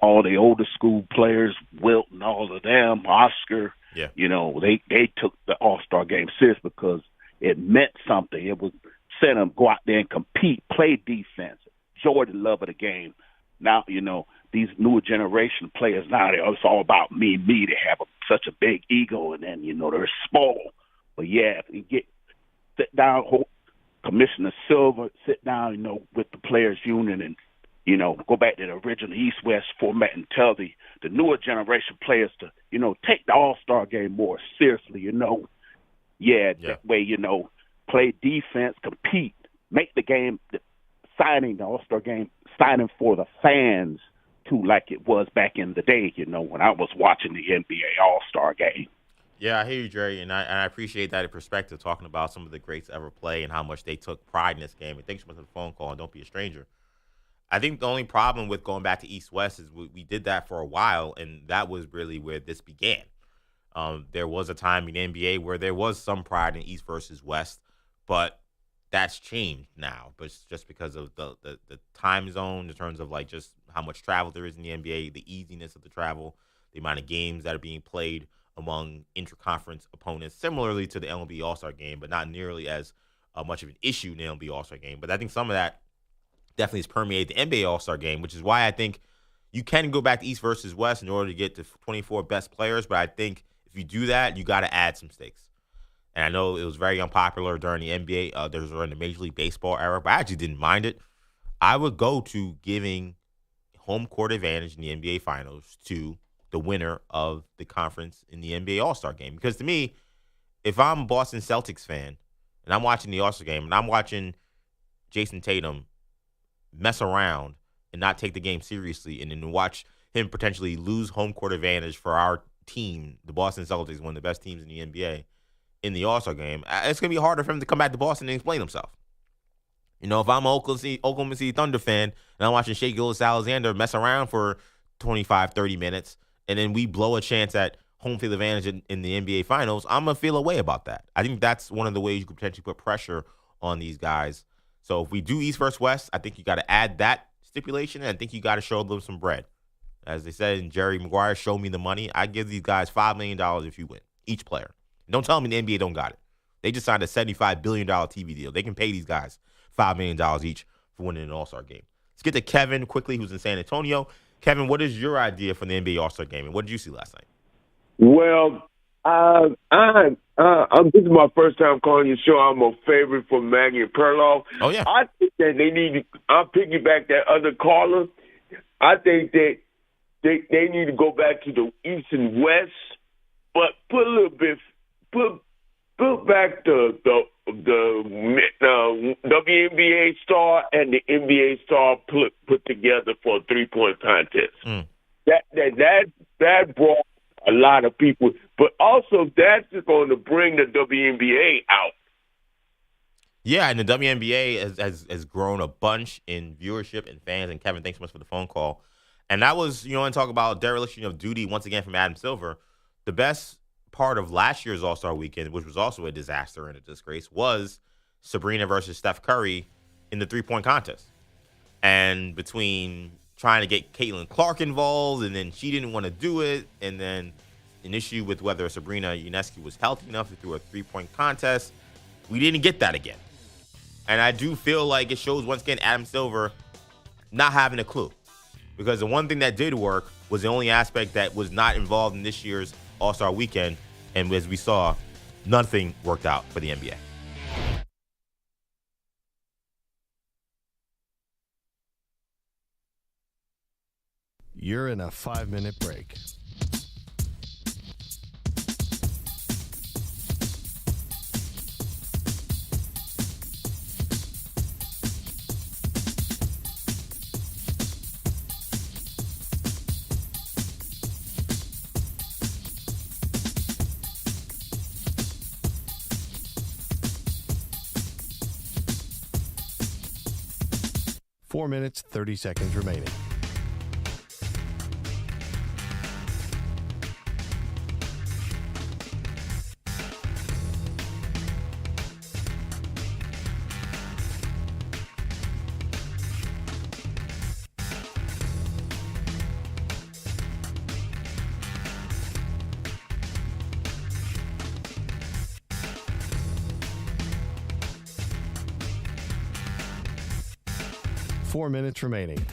all the older school players, Wilt and all of them, Oscar. Yeah. They took the All-Star game serious because it meant something. It was set them go out there and compete, play defense, enjoy the love of the game. Now, these newer generation players now, it's all about me. They have such a big ego, and then, they're spoiled. But, yeah, if you sit down, Commissioner Silver, sit down, with the Players Union and, go back to the original East-West format and tell the newer generation players to, take the All-Star game more seriously, That way, play defense, compete, make the game, the All-Star game, signing for the fans, too, like it was back in the day, when I was watching the NBA All-Star game. Yeah, I hear you, Jerry, and I appreciate that perspective, talking about some of the greats ever play and how much they took pride in this game. And thanks so much for the phone call, and don't be a stranger. I think the only problem with going back to East-West is we did that for a while, and that was really where this began. There was a time in the NBA where there was some pride in East versus West, but that's changed now, but it's just because of the time zone in terms of like just how much travel there is in the NBA, the easiness of the travel, the amount of games that are being played among interconference opponents, similarly to the MLB All-Star game, but not nearly as much of an issue in the MLB All-Star game. But I think some of that definitely has permeated the NBA All-Star game, which is why I think you can go back to East versus West in order to get to 24 best players. But I think if you do that, you got to add some stakes. And I know it was very unpopular during the NBA, during the Major League Baseball era, but I actually didn't mind it. I would go to giving home court advantage in the NBA Finals to the winner of the conference in the NBA All-Star game. Because to me, if I'm a Boston Celtics fan and I'm watching the All-Star game and I'm watching Jason Tatum mess around and not take the game seriously and then watch him potentially lose home court advantage for our team, the Boston Celtics, one of the best teams in the NBA, in the All-Star game, it's going to be harder for him to come back to Boston and explain himself. If I'm an Oklahoma City Thunder fan and I'm watching Shea Gilgeous-Alexander mess around for 25, 30 minutes, and then we blow a chance at home field advantage in the NBA Finals, I'm going to feel a way about that. I think that's one of the ways you could potentially put pressure on these guys. So if we do East versus West, I think you got to add that stipulation, and I think you got to show them some bread. As they said in Jerry Maguire, show me the money. I give these guys $5 million if you win, each player. Don't tell me the NBA don't got it. They just signed a $75 billion TV deal. They can pay these guys $5 million each for winning an All-Star game. Let's get to Kevin quickly, who's in San Antonio. Kevin, what is your idea for the NBA All-Star game, and what did you see last night? Well, this is my first time calling your show. I'm a favorite for Maggie and Perloff. Oh, yeah. I think that they need to – I'll piggyback that other caller. I think that they need to go back to the East and West, but put a little bit – put back the WNBA star and the NBA star put together for a 3-point contest. That brought a lot of people, but also that's going to bring the WNBA out. Yeah, and the WNBA has grown a bunch in viewership and fans. And Kevin, thanks so much for the phone call. And that was, and talk about dereliction of duty once again from Adam Silver. The best part of last year's All-Star Weekend, which was also a disaster and a disgrace, was Sabrina versus Steph Curry in the 3-point contest. And between trying to get Caitlin Clark involved, and then she didn't want to do it, and then an issue with whether Sabrina Ionescu was healthy enough to do a 3-point contest, we didn't get that again. And I do feel like it shows, once again, Adam Silver not having a clue. Because the one thing that did work was the only aspect that was not involved in this year's All-Star Weekend. And as we saw, nothing worked out for the NBA. You're in a 5-minute break. Four minutes, 30 seconds remaining. Four minutes remaining.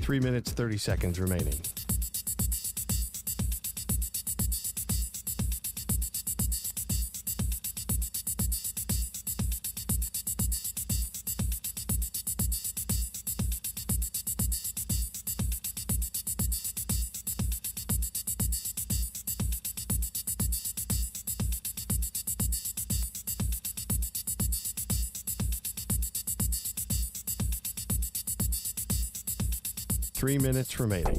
Three minutes, 30 seconds remaining. Three minutes remaining.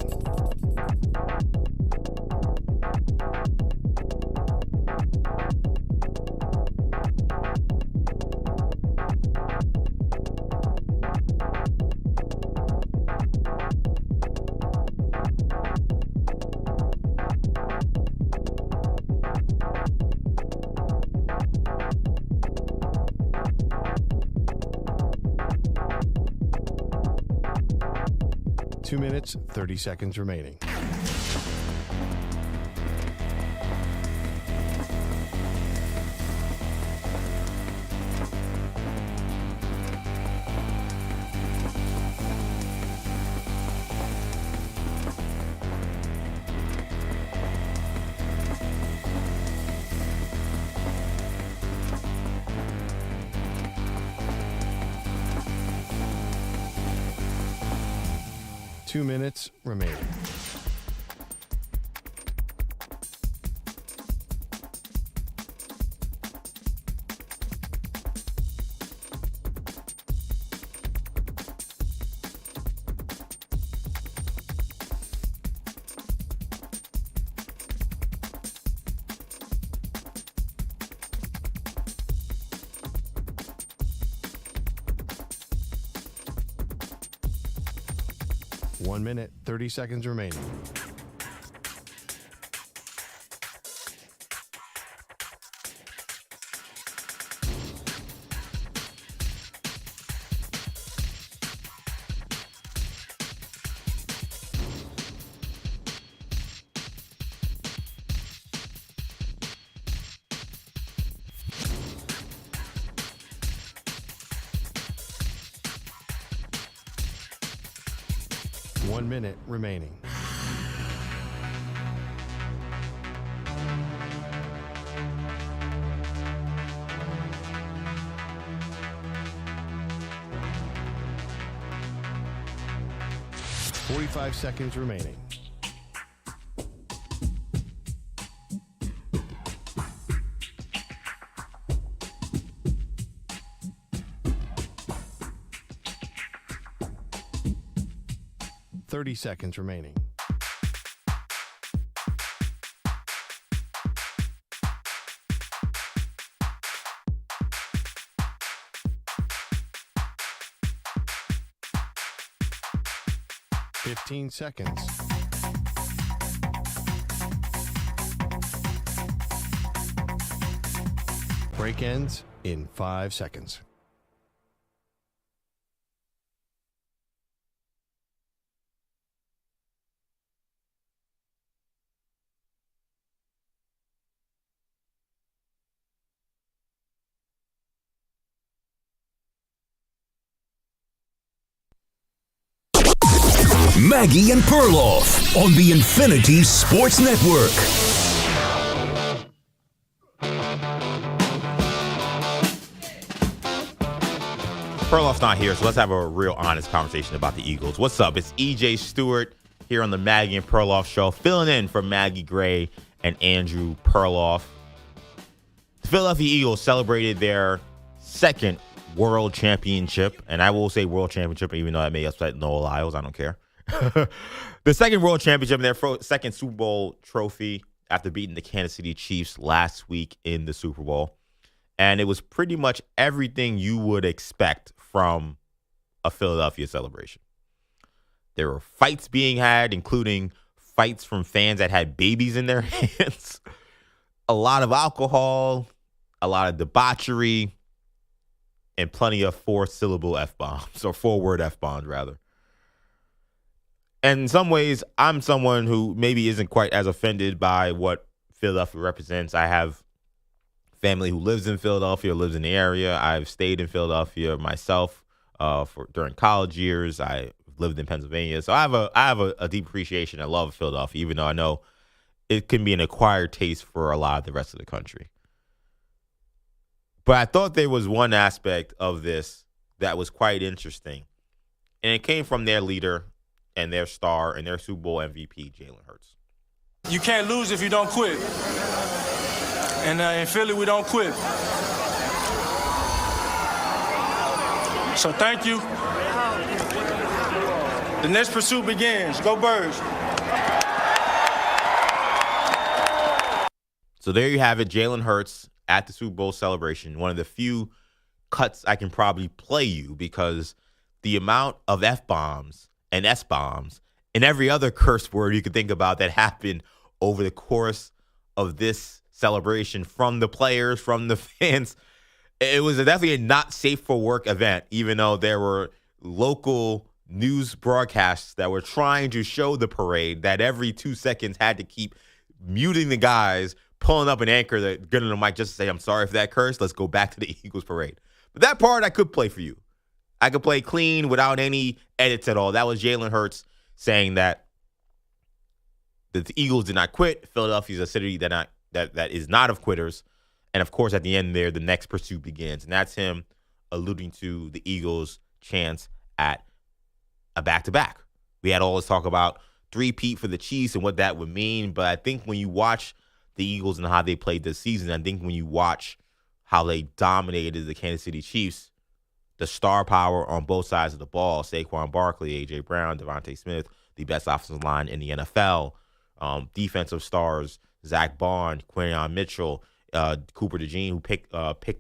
Two minutes, 30 seconds remaining. Two minutes remaining. One minute, 30 seconds remaining. 1 minute remaining. Forty-five seconds remaining. Seconds remaining. Fifteen seconds. Break ends in 5 seconds. Maggie and Perloff on the Infinity Sports Network. Perloff's not here, so let's have a real honest conversation about the Eagles. What's up? It's EJ Stewart here on the Maggie and Perloff show, filling in for Maggie Gray and Andrew Perloff. The Philadelphia Eagles celebrated their second world championship, and I will say world championship, even though that may upset Noah Lyles. I don't care. The second world championship and their second Super Bowl trophy after beating the Kansas City Chiefs last week in the Super Bowl. And it was pretty much everything you would expect from a Philadelphia celebration. There were fights being had, including fights from fans that had babies in their hands, a lot of alcohol, a lot of debauchery, and plenty of 4-syllable F-bombs, or 4-word F-bombs, rather. And in some ways, I'm someone who maybe isn't quite as offended by what Philadelphia represents. I have family who lives in Philadelphia, lives in the area. I've stayed in Philadelphia myself during college years. I lived in Pennsylvania. So I have a deep appreciation and love of Philadelphia, even though I know it can be an acquired taste for a lot of the rest of the country. But I thought there was one aspect of this that was quite interesting. And it came from their leader and their star and their Super Bowl MVP, Jalen Hurts. You can't lose if you don't quit. And in Philly, we don't quit. So thank you. The next pursuit begins. Go Birds. So there you have it, Jalen Hurts at the Super Bowl celebration. One of the few cuts I can probably play you because the amount of F-bombs and S-bombs and every other curse word you could think about that happened over the course of this celebration from the players, from the fans. It was definitely a not safe for work event, even though there were local news broadcasts that were trying to show the parade that every 2 seconds had to keep muting the guys, pulling up an anchor that getting the mic just to say, I'm sorry for that curse. Let's go back to the Eagles parade. But that part I could play for you. I could play clean without any edits at all. That was Jalen Hurts saying that the Eagles did not quit. Philadelphia is a city that is not of quitters. And, of course, at the end there, the next pursuit begins. And that's him alluding to the Eagles' chance at a back-to-back. We had all this talk about three-peat for the Chiefs and what that would mean. But I think when you watch the Eagles and how they played this season, I think when you watch how they dominated the Kansas City Chiefs, the star power on both sides of the ball, Saquon Barkley, A.J. Brown, Devontae Smith, the best offensive line in the NFL, defensive stars, Zach Bond, Quinyon Mitchell, Cooper DeJean, who picked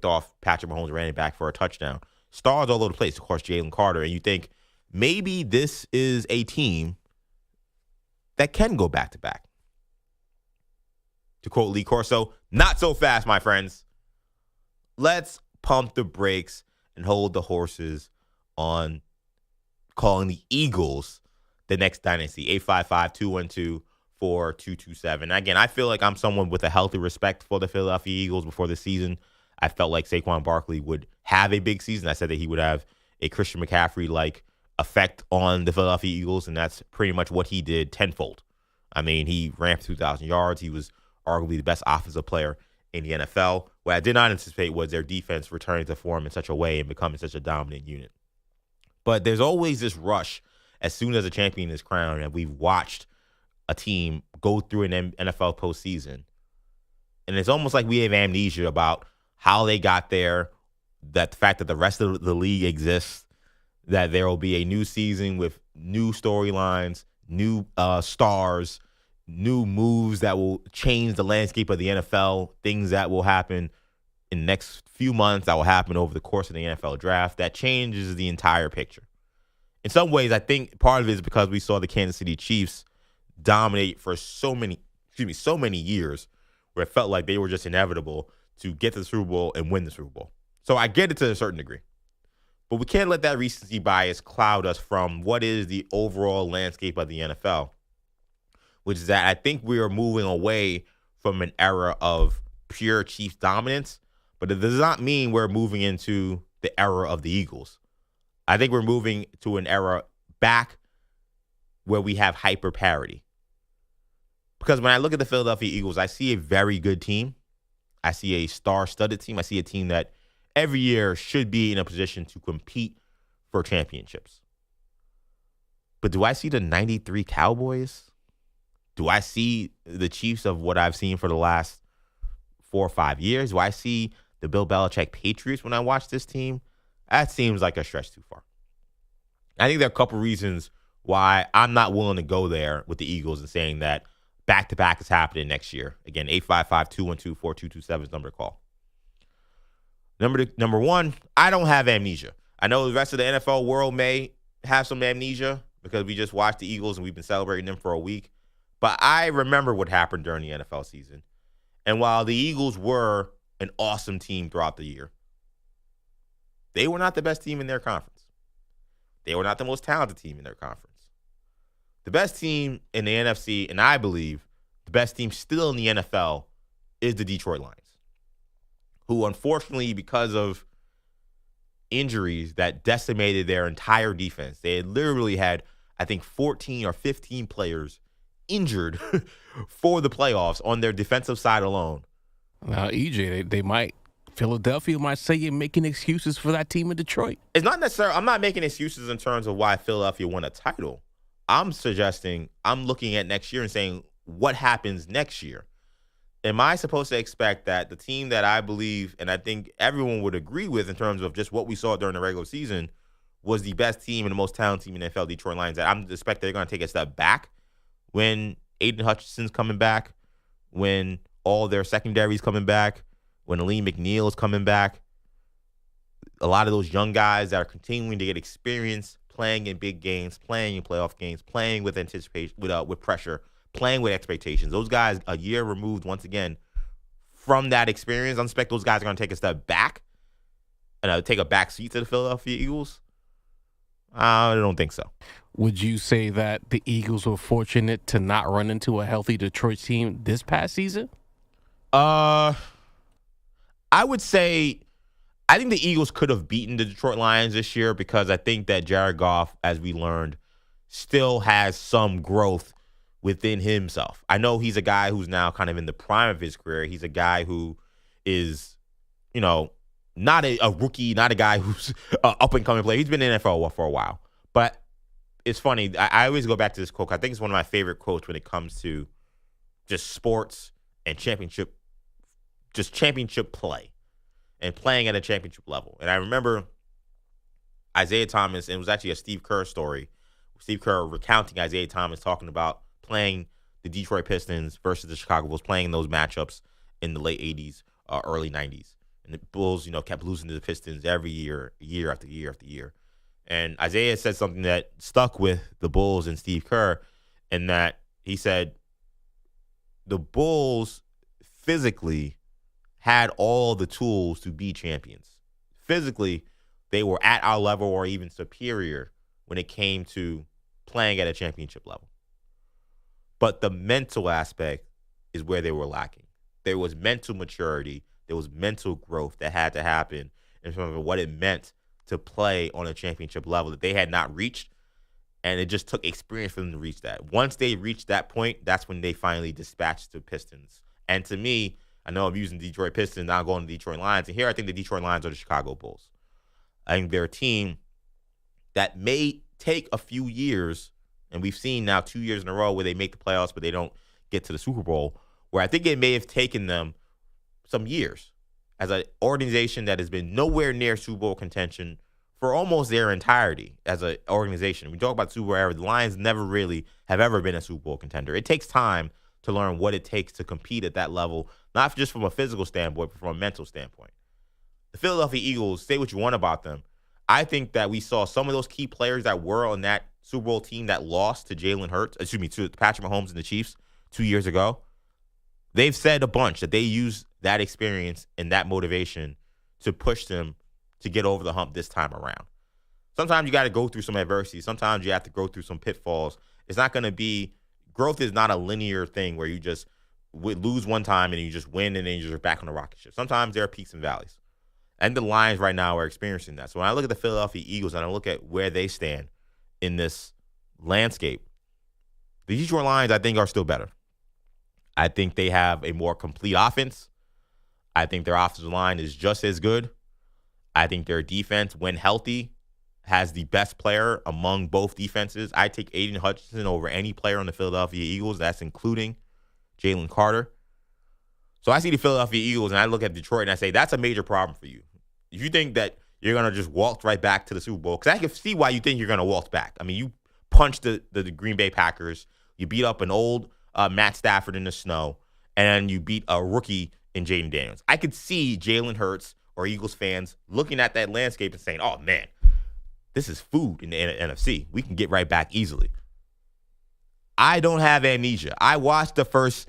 off Patrick Mahomes, ran it back for a touchdown. Stars all over the place, of course, Jalen Carter. And you think maybe this is a team that can go back-to-back. To quote Lee Corso, not so fast, my friends. Let's pump the brakes and hold the horses on calling the Eagles the next dynasty. 855-212-4227. Again, I feel like I'm someone with a healthy respect for the Philadelphia Eagles before the season. I felt like Saquon Barkley would have a big season. I said that he would have a Christian McCaffrey-like effect on the Philadelphia Eagles, and that's pretty much what he did tenfold. I mean, he ran for 2,000 yards. He was arguably the best offensive player in the NFL. What I did not anticipate was their defense returning to form in such a way and becoming such a dominant unit. But there's always this rush as soon as a champion is crowned, and we've watched a team go through an NFL postseason. And it's almost like we have amnesia about how they got there, that the fact that the rest of the league exists, that there will be a new season with new storylines, new stars, new moves that will change the landscape of the NFL, things that will happen in the next few months, that will happen over the course of the NFL draft, that changes the entire picture. In some ways, I think part of it is because we saw the Kansas City Chiefs dominate for so many years, where it felt like they were just inevitable to get to the Super Bowl and win the Super Bowl. So I get it to a certain degree. But we can't let that recency bias cloud us from what is the overall landscape of the NFL, which is that I think we are moving away from an era of pure Chiefs dominance, but it does not mean we're moving into the era of the Eagles. I think we're moving to an era back where we have hyper parity. Because when I look at the Philadelphia Eagles, I see a very good team. I see a star-studded team. I see a team that every year should be in a position to compete for championships. But do I see the 93 Cowboys? Do I see the Chiefs of what I've seen for the last 4 or 5 years? Do I see the Bill Belichick Patriots when I watch this team? That seems like a stretch too far. I think there are a couple reasons why I'm not willing to go there with the Eagles and saying that back-to-back is happening next year. Again, 855-212-4227 is number to call. Number one, I don't have amnesia. I know the rest of the NFL world may have some amnesia because we just watched the Eagles and we've been celebrating them for a week. But I remember what happened during the NFL season. And while the Eagles were an awesome team throughout the year, they were not the best team in their conference. They were not the most talented team in their conference. The best team in the NFC, and I believe the best team still in the NFL, is the Detroit Lions, who unfortunately, because of injuries that decimated their entire defense, they had literally had, I think, 14 or 15 players injured for the playoffs on their defensive side alone. Now, EJ, Philadelphia might say you're making excuses for that team in Detroit. It's not necessarily, I'm not making excuses in terms of why Philadelphia won a title. I'm looking at next year and saying, what happens next year? Am I supposed to expect that the team that I believe, and I think everyone would agree with in terms of just what we saw during the regular season, was the best team and the most talented team in the NFL, Detroit Lions, that I'm expecting they're going to take a step back when Aiden Hutchinson's coming back, when all their secondary's coming back, when Aleem McNeil is coming back? A lot of those young guys that are continuing to get experience playing in big games, playing in playoff games, playing with anticipation, with pressure, playing with expectations. Those guys, a year removed once again from that experience, I expect those guys are going to take a step back and take a back seat to the Philadelphia Eagles. I don't think so. Would you say that the Eagles were fortunate to not run into a healthy Detroit team this past season? I would say I think the Eagles could have beaten the Detroit Lions this year because I think that Jared Goff, as we learned, still has some growth within himself. I know he's a guy who's now kind of in the prime of his career. He's a guy who is, not a rookie, not a guy who's an up-and-coming player. He's been in the NFL for a while. But it's funny. I always go back to this quote. I think it's one of my favorite quotes when it comes to just sports and championship play and playing at a championship level. And I remember Isaiah Thomas, and it was actually a Steve Kerr story. Steve Kerr recounting Isaiah Thomas talking about playing the Detroit Pistons versus the Chicago Bulls, playing those matchups in the late 80s, early 90s. And the Bulls, kept losing to the Pistons every year, year after year after year. And Isaiah said something that stuck with the Bulls and Steve Kerr, in that he said the Bulls physically had all the tools to be champions. Physically, they were at our level or even superior when it came to playing at a championship level. But the mental aspect is where they were lacking. There was mental maturity. There was mental growth that had to happen in terms of what it meant to play on a championship level that they had not reached, and it just took experience for them to reach that. Once they reached that point, that's when they finally dispatched the Pistons. And to me, I know I'm using Detroit Pistons, now I'm going to Detroit Lions, and here I think the Detroit Lions are the Chicago Bulls. I think they're a team that may take a few years, and we've seen now 2 years in a row where they make the playoffs but they don't get to the Super Bowl, where I think it may have taken them some years as an organization that has been nowhere near Super Bowl contention for almost their entirety as an organization. We talk about the Super Bowl era. The Lions never really have ever been a Super Bowl contender. It takes time to learn what it takes to compete at that level, not just from a physical standpoint, but from a mental standpoint. The Philadelphia Eagles, say what you want about them, I think that we saw some of those key players that were on that Super Bowl team that lost to to Patrick Mahomes and the Chiefs 2 years ago. They've said a bunch that they use that experience and that motivation to push them to get over the hump this time around. Sometimes you got to go through some adversity. Sometimes you have to go through some pitfalls. It's not going to be, growth is not a linear thing where you just lose one time and you just win and then you're just back on the rocket ship. Sometimes there are peaks and valleys. And the Lions right now are experiencing that. So when I look at the Philadelphia Eagles and I look at where they stand in this landscape, the Detroit Lions, I think, are still better. I think they have a more complete offense. I think their offensive line is just as good. I think their defense, when healthy, has the best player among both defenses. I take Aiden Hutchinson over any player on the Philadelphia Eagles. That's including Jalen Carter. So I see the Philadelphia Eagles, and I look at Detroit, and I say, that's a major problem for you. If you think that you're going to just walk right back to the Super Bowl, because I can see why you think you're going to walk back. I mean, you punched the Green Bay Packers. You beat up an old Matt Stafford in the snow, and you beat a rookie in Jaden Daniels. I could see Jalen Hurts or Eagles fans looking at that landscape and saying, oh, man, this is food in the NFC. We can get right back easily. I don't have amnesia. I watched the first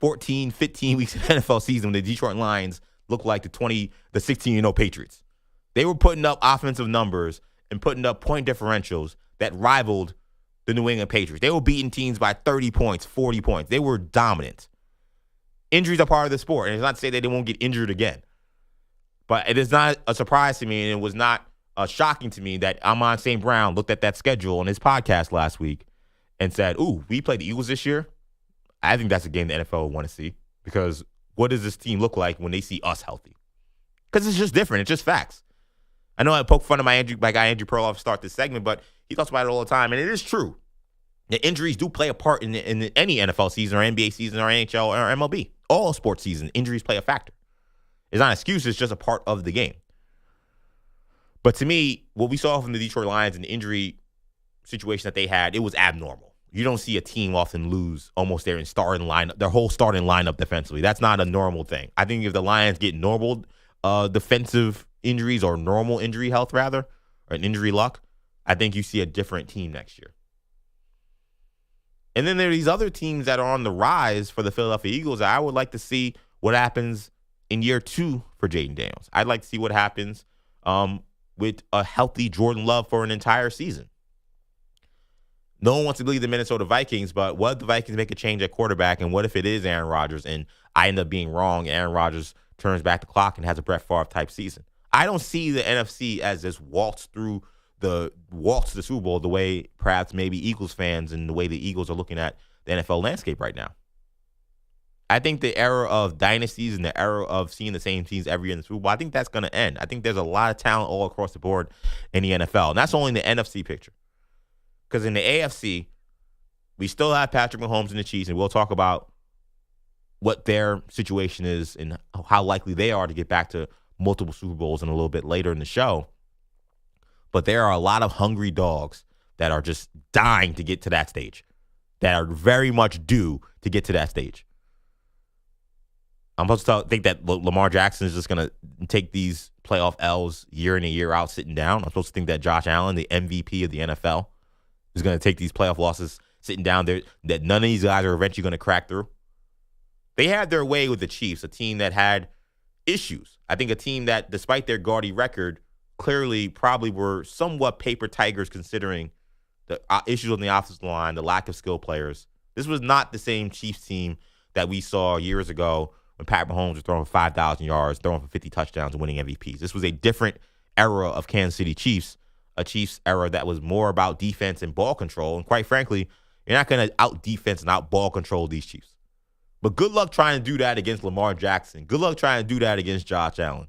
14, 15 weeks of the NFL season when the Detroit Lions looked like the 16-0 Patriots. They were putting up offensive numbers and putting up point differentials that rivaled the New England Patriots. They were beating teams by 30 points, 40 points. They were dominant. Injuries are part of the sport, and it's not to say that they won't get injured again. But it is not a surprise to me, and it was not shocking to me that Amon St. Brown looked at that schedule on his podcast last week and said, ooh, we play the Eagles this year? I think that's a game the NFL would want to see, because what does this team look like when they see us healthy? Because it's just different. It's just facts. I know I poke fun of my guy Andrew Perloff to start this segment, but he talks about it all the time, and it is true. The injuries do play a part in any NFL season or NBA season or NHL or MLB. All sports seasons, injuries play a factor. It's not an excuse. It's just a part of the game. But to me, what we saw from the Detroit Lions and the injury situation that they had, it was abnormal. You don't see a team often lose almost their starting lineup, their whole starting lineup defensively. That's not a normal thing. I think if the Lions get normal defensive injuries or normal injury health, rather, or an injury luck, I think you see a different team next year. And then there are these other teams that are on the rise for the Philadelphia Eagles. I would like to see what happens in year 2 for Jaden Daniels. I'd like to see what happens with a healthy Jordan Love for an entire season. No one wants to believe the Minnesota Vikings, but what if the Vikings make a change at quarterback, and what if it is Aaron Rodgers and I end up being wrong, Aaron Rodgers turns back the clock and has a Brett Favre type season? I don't see the NFC as this waltz to the Super Bowl the way perhaps maybe Eagles fans and the way the Eagles are looking at the NFL landscape right now. I think the era of dynasties and the era of seeing the same teams every year in the Super Bowl, I think that's going to end. I think there's a lot of talent all across the board in the NFL, and that's only in the NFC picture. Because in the AFC, we still have Patrick Mahomes and the Chiefs, and we'll talk about what their situation is and how likely they are to get back to multiple Super Bowls in a little bit later in the show. But there are a lot of hungry dogs that are just dying to get to that stage, that are very much due to get to that stage. I'm supposed to think that Lamar Jackson is just going to take these playoff L's year in and year out sitting down. I'm supposed to think that Josh Allen, the MVP of the NFL, is going to take these playoff losses sitting down there, that none of these guys are eventually going to crack through. They had their way with the Chiefs, a team that had issues. I think a team that, despite their gaudy record, clearly probably were somewhat paper tigers considering the issues on the offensive line, the lack of skill players. This was not the same Chiefs team that we saw years ago when Pat Mahomes was throwing 5,000 yards, throwing for 50 touchdowns and winning MVPs. This was a different era of Kansas City Chiefs, a Chiefs era that was more about defense and ball control. And quite frankly, you're not going to out-defense and out-ball control these Chiefs. But good luck trying to do that against Lamar Jackson. Good luck trying to do that against Josh Allen.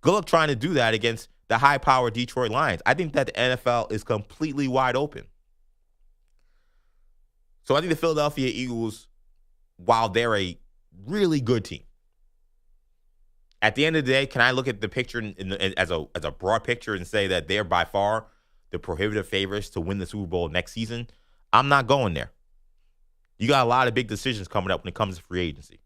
Good luck trying to do that against the high-powered Detroit Lions. I think that the NFL is completely wide open. So I think the Philadelphia Eagles, while they're a really good team, at the end of the day, can I look at the picture as a broad picture and say that they're by far the prohibitive favorites to win the Super Bowl next season? I'm not going there. You got a lot of big decisions coming up when it comes to free agency.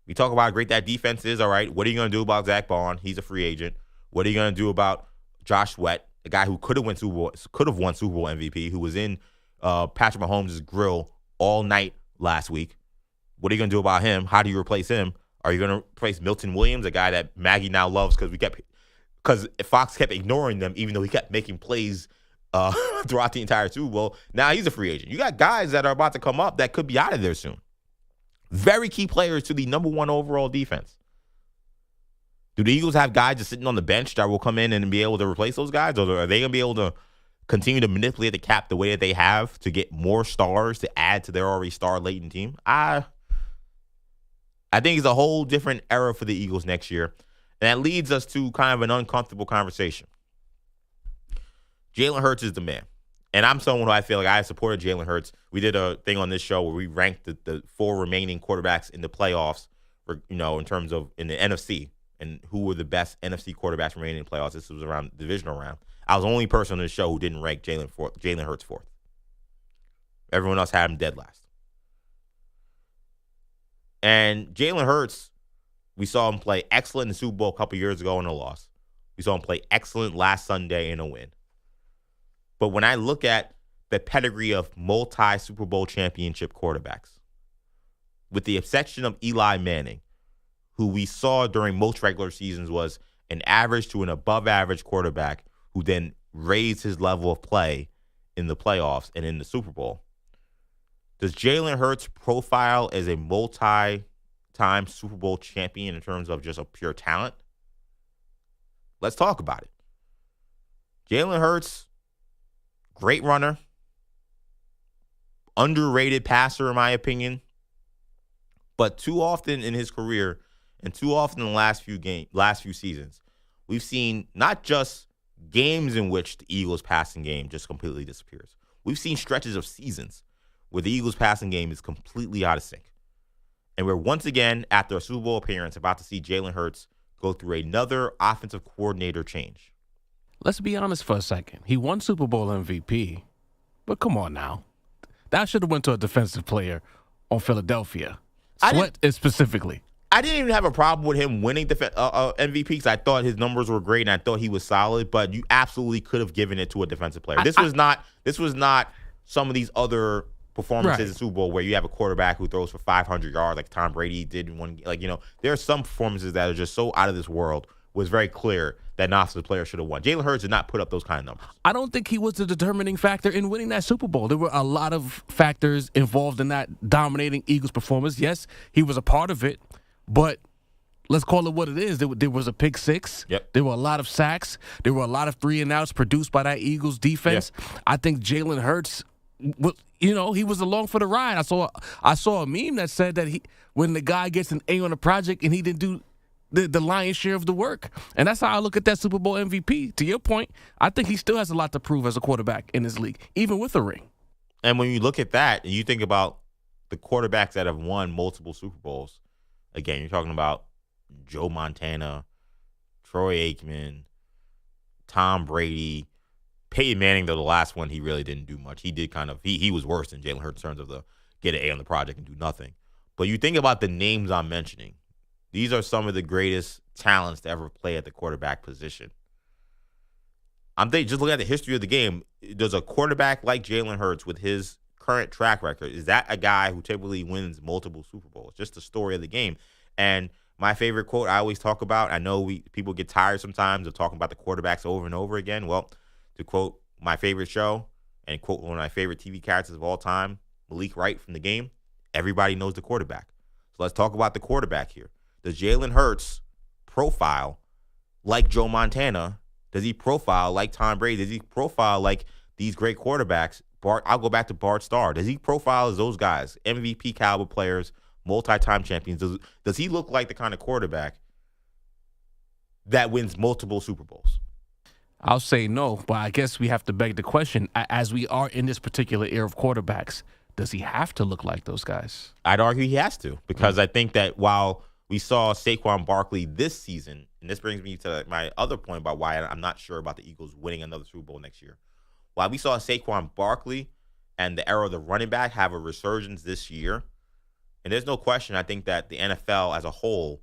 We talk about how great that defense is, all right. What are you going to do about Zach Bond? He's a free agent. What are you going to do about Josh Sweat, a guy who could have won Super Bowl MVP, who was in Patrick Mahomes' grill all night last week? What are you going to do about him? How do you replace him? Are you going to replace Milton Williams, a guy that Maggie now loves because Fox kept ignoring them, even though he kept making plays throughout the entire Super Bowl? Now he's a free agent. You got guys that are about to come up that could be out of there soon. Very key players to the number one overall defense. Do the Eagles have guys just sitting on the bench that will come in and be able to replace those guys? Or are they going to be able to continue to manipulate the cap the way that they have to get more stars to add to their already star-laden team? I think it's a whole different era for the Eagles next year. And that leads us to kind of an uncomfortable conversation. Jalen Hurts is the man. And I'm someone who I feel like I supported Jalen Hurts. We did a thing on this show where we ranked the four remaining quarterbacks in the playoffs, in terms of in the NFC, and who were the best NFC quarterbacks remaining in the playoffs. This was around the divisional round. I was the only person on the show who didn't rank Jalen Hurts fourth. Everyone else had him dead last. And Jalen Hurts, we saw him play excellent in the Super Bowl a couple years ago in a loss. We saw him play excellent last Sunday in a win. But when I look at the pedigree of multi-Super Bowl championship quarterbacks, with the exception of Eli Manning, who we saw during most regular seasons was an average to an above-average quarterback who then raised his level of play in the playoffs and in the Super Bowl, does Jalen Hurts profile as a multi-time Super Bowl champion in terms of just a pure talent? Let's talk about it. Jalen Hurts, great runner, underrated passer in my opinion, but too often in his career and too often in the last few seasons, we've seen not just games in which the Eagles' passing game just completely disappears. We've seen stretches of seasons where the Eagles' passing game is completely out of sync. And we're once again, after a Super Bowl appearance, about to see Jalen Hurts go through another offensive coordinator change. Let's be honest for a second. He won Super Bowl MVP, but come on now. That should have went to a defensive player on Philadelphia. Sweat specifically. I didn't even have a problem with him winning MVP because I thought his numbers were great and I thought he was solid, but you absolutely could have given it to a defensive player. This was not some of these other performances in the Super Bowl where you have a quarterback who throws for 500 yards like Tom Brady did in one. There are some performances that are just so out of this world. Was very clear that an offensive player should have won. Jalen Hurts did not put up those kind of numbers. I don't think he was the determining factor in winning that Super Bowl. There were a lot of factors involved in that dominating Eagles performance. Yes, he was a part of it, but let's call it what it is. There was a pick six. Yep. There were a lot of sacks. There were a lot of 3-and-outs produced by that Eagles defense. Yep. I think Jalen Hurts, he was along for the ride. I saw a meme that said that when the guy gets an A on a project and he didn't do the lion's share of the work. And that's how I look at that Super Bowl MVP. To your point, I think he still has a lot to prove as a quarterback in this league, even with a ring. And when you look at that and you think about the quarterbacks that have won multiple Super Bowls, again, you're talking about Joe Montana, Troy Aikman, Tom Brady, Peyton Manning, though the last one, he really didn't do much. He did he was worse than Jalen Hurts in terms of the get an A on the project and do nothing. But you think about the names I'm mentioning. These are some of the greatest talents to ever play at the quarterback position. I'm thinking, just looking at the history of the game, does a quarterback like Jalen Hurts with his current track record, is that a guy who typically wins multiple Super Bowls? Just the story of the game. And my favorite quote I always talk about, I know people get tired sometimes of talking about the quarterbacks over and over again. Well, to quote my favorite show and quote one of my favorite TV characters of all time, Malik Wright from The Game, everybody knows the quarterback. So let's talk about the quarterback here. Does Jalen Hurts profile like Joe Montana? Does he profile like Tom Brady? Does he profile like these great quarterbacks? I'll go back to Bart Starr. Does he profile as those guys, MVP caliber players, multi-time champions? Does he look like the kind of quarterback that wins multiple Super Bowls? I'll say no, but I guess we have to beg the question, as we are in this particular era of quarterbacks, does he have to look like those guys? I'd argue he has to, because I think that while we saw Saquon Barkley this season, and this brings me to my other point about why I'm not sure about the Eagles winning another Super Bowl next year. While we saw Saquon Barkley and the era of the running back have a resurgence this year, and there's no question, I think that the NFL as a whole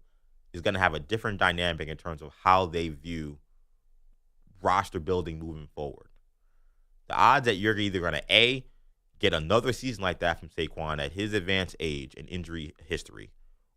is going to have a different dynamic in terms of how they view roster building moving forward. The odds that you're either going to, A, get another season like that from Saquon at his advanced age and injury history,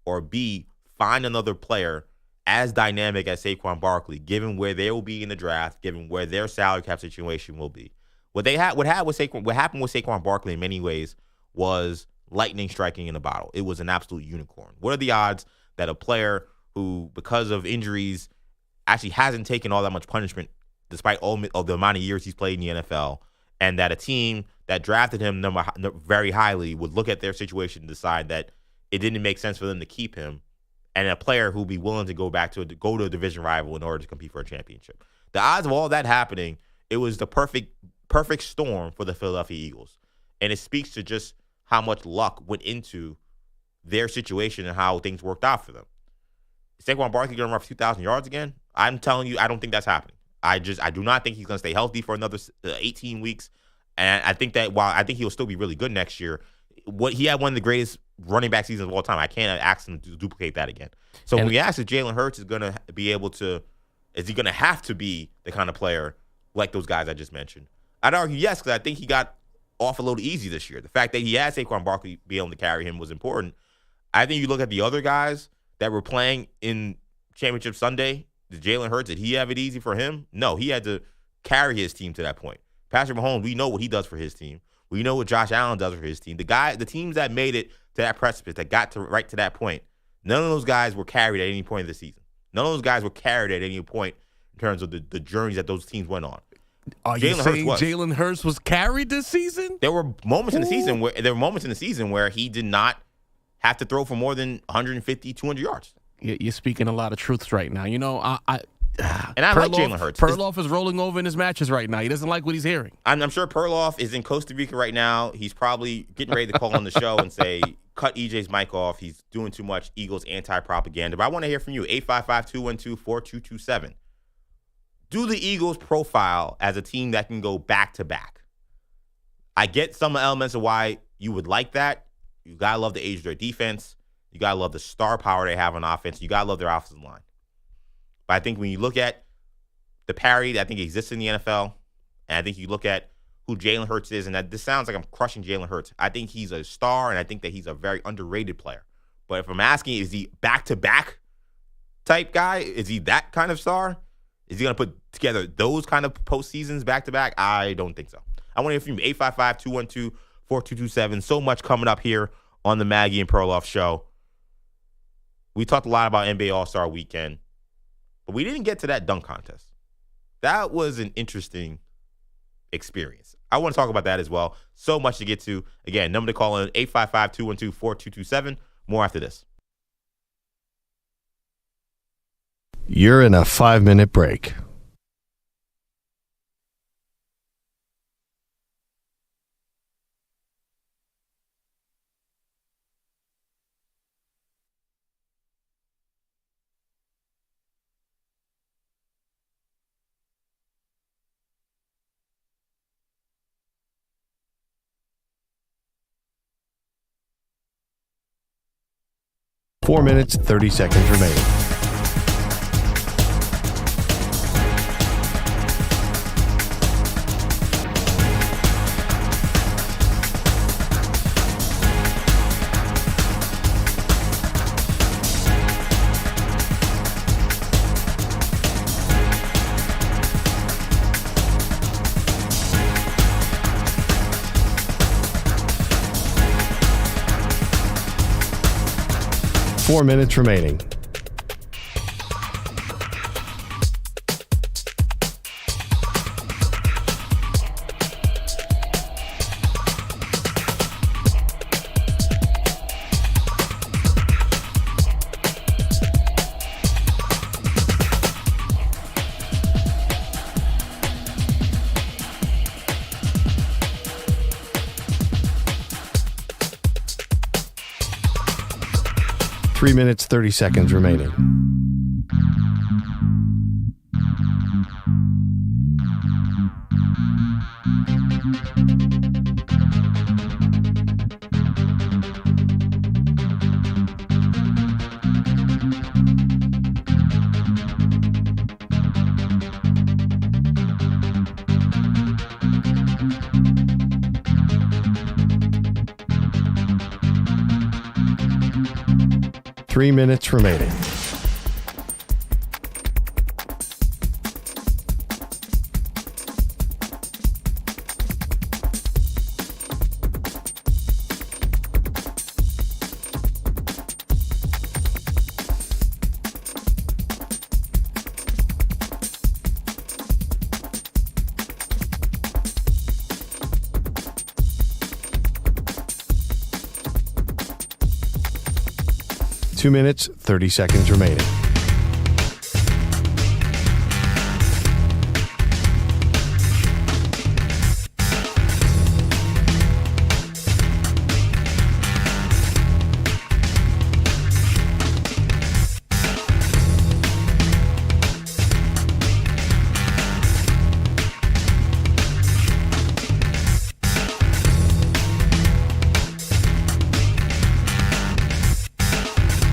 or B, find another player as dynamic as Saquon Barkley, given where they will be in the draft, given where their salary cap situation will be. What happened with Saquon Barkley in many ways was lightning striking in a bottle. It was an absolute unicorn. What are the odds that a player who, because of injuries, actually hasn't taken all that much punishment despite all of the amount of years he's played in the NFL, and that a team that drafted him very highly would look at their situation and decide that it didn't make sense for them to keep him, and a player who'd be willing to go to a division rival in order to compete for a championship? The odds of all that happening, it was the perfect storm for the Philadelphia Eagles. And it speaks to just how much luck went into their situation and how things worked out for them. Is Saquon Barkley going to run for 2,000 yards again? I'm telling you, I don't think that's happening. I do not think he's going to stay healthy for another 18 weeks. And I think that while I think he'll still be really good next year, he had one of the greatest running back seasons of all time. I can't ask him to duplicate that again. So when we ask if Jalen Hurts is going to be able to, is he going to have to be the kind of player like those guys I just mentioned? I'd argue yes, because I think he got off a little easy this year. The fact that he had Saquon Barkley be able to carry him was important. I think you look at the other guys that were playing in Championship Sunday, did Jalen Hurts, did he have it easy for him? No, he had to carry his team to that point. Patrick Mahomes, we know what he does for his team. We know what Josh Allen does for his team. The teams that made it to that precipice, that got to right to that point, none of those guys were carried at any point of the season. None of those guys were carried at any point in terms of the journeys that those teams went on. Are you saying Jalen Hurts was carried this season? There were moments in the season where he did not have to throw for more than 150, 200 yards. You're speaking a lot of truths right now. You know, I like Jalen Hurts. Perloff is rolling over in his matches right now. He doesn't like what he's hearing. I'm sure Perloff is in Costa Rica right now. He's probably getting ready to call on the show and say, cut EJ's mic off. He's doing too much Eagles anti-propaganda. But I want to hear from you. 855-212-4227. Do the Eagles profile as a team that can go back-to-back? I get some elements of why you would like that. You got to love the age of their defense. You got to love the star power they have on offense. You got to love their offensive line. But I think when you look at the parity that I think exists in the NFL, and I think you look at who Jalen Hurts is, and this sounds like I'm crushing Jalen Hurts. I think he's a star, and I think that he's a very underrated player. But if I'm asking, is he back-to-back type guy? Is he that kind of star? Is he going to put together those kind of postseasons back-to-back? I don't think so. I want to hear from you. 855-212-4227. So much coming up here on the Maggie and Perloff show. We talked a lot about NBA All-Star Weekend, but we didn't get to that dunk contest. That was an interesting experience. I want to talk about that as well. So much to get to. Again, number to call in, 855-212-4227. More after this. You're in a 5-minute break. Four minutes, 30 seconds remaining. Four minutes remaining. 3 minutes, 30 seconds remaining. Three minutes remaining. Two minutes, 30 seconds remaining.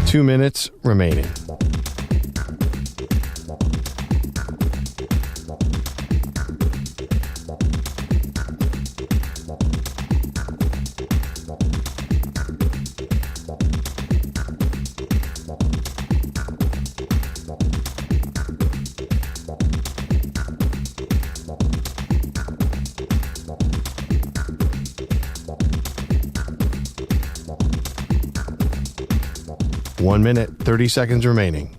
Two minutes remaining. One minute, 30 seconds remaining.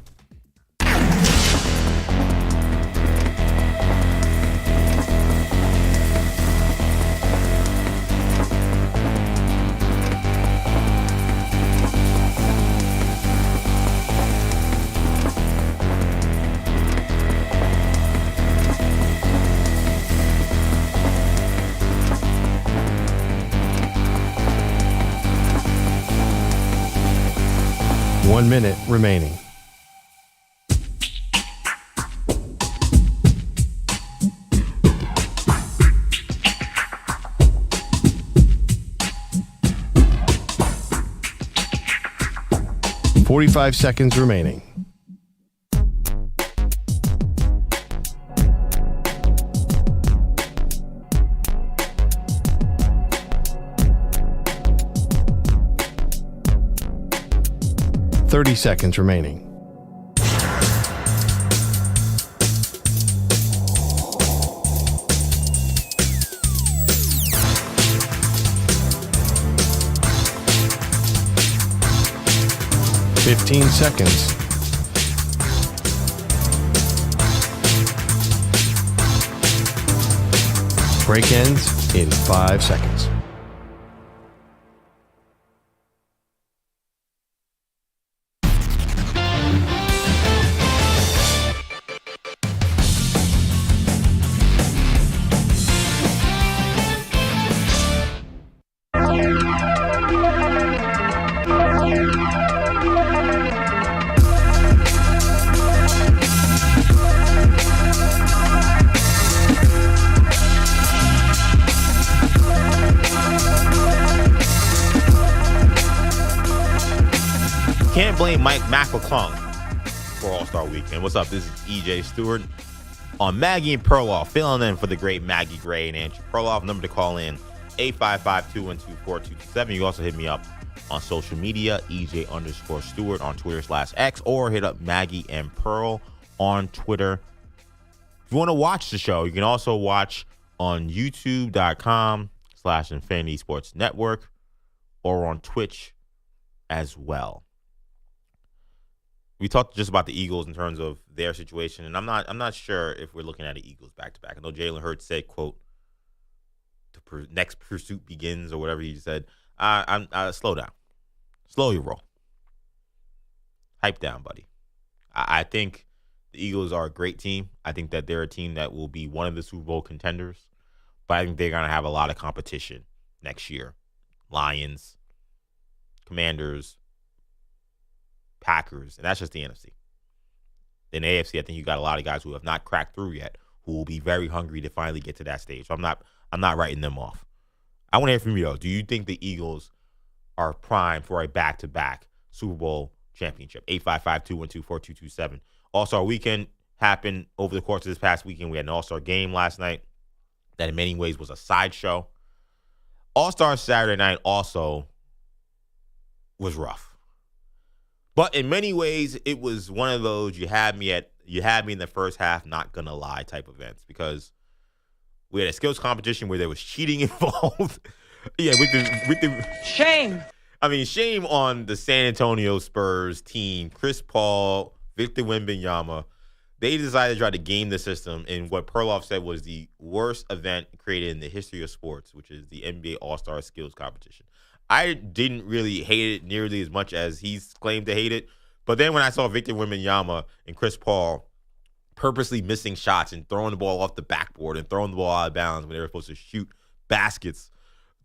One minute remaining. .45 seconds remaining. .30 seconds remaining. .15 seconds. Break ends in 5 seconds. Can't blame McClung for All-Star Weekend. What's up? This is EJ Stewart on Maggie and Perloff, filling in for the great Maggie Gray and Andrew Perloff. Number to call in, 855-212-4227. You also hit me up on social media, EJ_Stewart on Twitter/X, or hit up Maggie and Pearl on Twitter. If you want to watch the show, you can also watch on youtube.com/Infinity Sports Network or on Twitch as well. We talked just about the Eagles in terms of their situation, and I'm not sure if we're looking at the Eagles back-to-back. I know Jalen Hurts said, quote, the next pursuit begins, or whatever he said. Slow down. Slow your roll. Hype down, buddy. I think the Eagles are a great team. I think that they're a team that will be one of the Super Bowl contenders, but I think they're going to have a lot of competition next year. Lions, Commanders, Packers, and that's just the NFC. In the AFC, I think you got a lot of guys who have not cracked through yet, who will be very hungry to finally get to that stage. So I'm not writing them off. I want to hear from you though. Do you think the Eagles are primed for a back-to-back Super Bowl championship? 855-212-4227. All-Star Weekend happened over the course of this past weekend. We had an All-Star game last night that in many ways was a sideshow. All-Star Saturday night also was rough. But in many ways, it was one of those you had me in the first half, not gonna lie type events, because we had a skills competition where there was cheating involved. Yeah, with the Shame. I mean, shame on the San Antonio Spurs team, Chris Paul, Victor Wembanyama. They decided to try to game the system in what Perloff said was the worst event created in the history of sports, which is the NBA All-Star Skills Competition. I didn't really hate it nearly as much as he's claimed to hate it. But then when I saw Victor Wembanyama and Chris Paul purposely missing shots and throwing the ball off the backboard and throwing the ball out of bounds when they were supposed to shoot baskets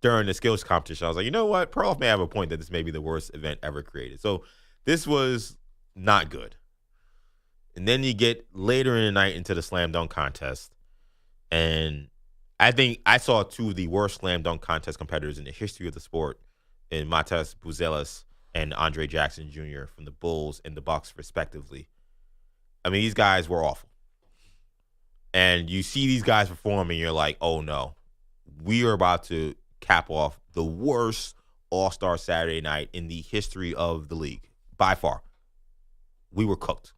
during the skills competition, I was like, you know what? Perloff may have a point that this may be the worst event ever created. So this was not good. And then you get later in the night into the slam dunk contest. And I think I saw two of the worst slam dunk contest competitors in the history of the sport in Matas Buzelis and Andre Jackson Jr. from the Bulls and the Bucks, respectively. I mean, these guys were awful. And you see these guys perform and you're like, oh no, we are about to cap off the worst All-Star Saturday night in the history of the league, by far. We were cooked.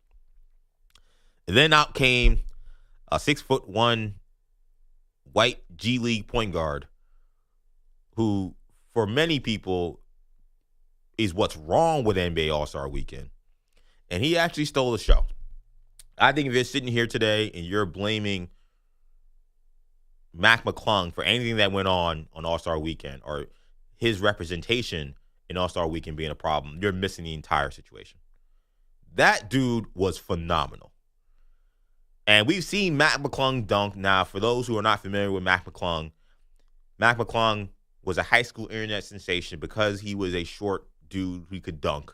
And then out came a 6'1" white G League point guard who, for many people, is what's wrong with NBA All-Star Weekend. And he actually stole the show. I think if you're sitting here today and you're blaming McClung for anything that went on All-Star Weekend or his representation in All-Star Weekend being a problem, you're missing the entire situation. That dude was phenomenal. And we've seen McClung dunk. Now, for those who are not familiar with McClung was a high school internet sensation because he was a short dude who could dunk.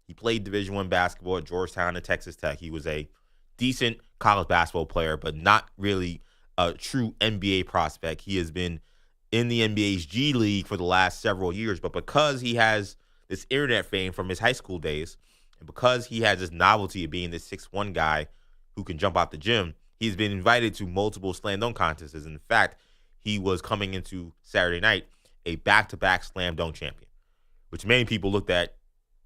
He played Division I basketball at Georgetown and Texas Tech. He was a decent college basketball player, but not really a true NBA prospect. He has been in the NBA's G League for the last several years, but because he has this internet fame from his high school days, and because he has this novelty of being this 6'1" guy who can jump out the gym, he's been invited to multiple slam dunk contests. In fact, he was coming into Saturday night a back-to-back slam dunk champion, which many people looked at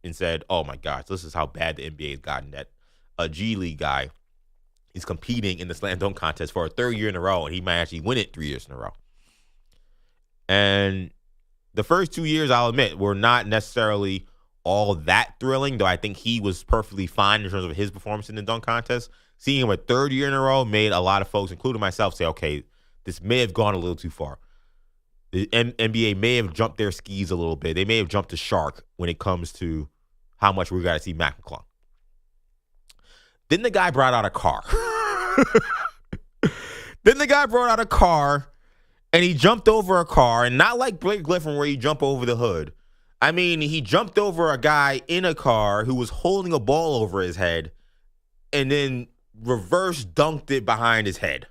and said, oh my gosh, this is how bad the NBA has gotten, that a G League guy is competing in the slam dunk contest for a third year in a row, and he might actually win it 3 years in a row. And the first 2 years, I'll admit, were not necessarily all that thrilling, though I think he was perfectly fine in terms of his performance in the dunk contest. Seeing him a third year in a row made a lot of folks, including myself, say, okay, this may have gone a little too far. The NBA may have jumped their skis a little bit. They may have jumped the shark when it comes to how much we got to see McClung. Then the guy brought out a car. And he jumped over a car, and not like Blake Griffin where you jump over the hood. I mean, he jumped over a guy in a car who was holding a ball over his head and then reverse dunked it behind his head.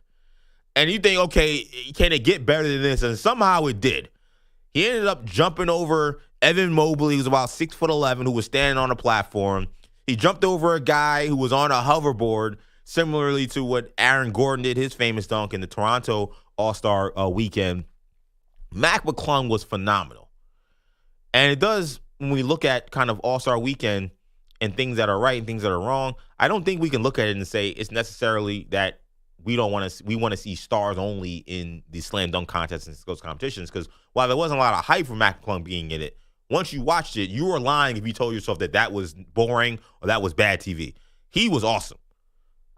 And you think, okay, can it get better than this? And somehow it did. He ended up jumping over Evan Mobley, who's about 6'11", who was standing on a platform. He jumped over a guy who was on a hoverboard, similarly to what Aaron Gordon did, his famous dunk in the Toronto All-Star Weekend. McClung was phenomenal. And it does, when we look at kind of All-Star Weekend and things that are right and things that are wrong, I don't think we can look at it and say it's necessarily that we want to see stars only in the slam dunk contests and skills competitions, because while there wasn't a lot of hype for McClung being in it, once you watched it, you were lying if you told yourself that was boring or that was bad TV. He was awesome.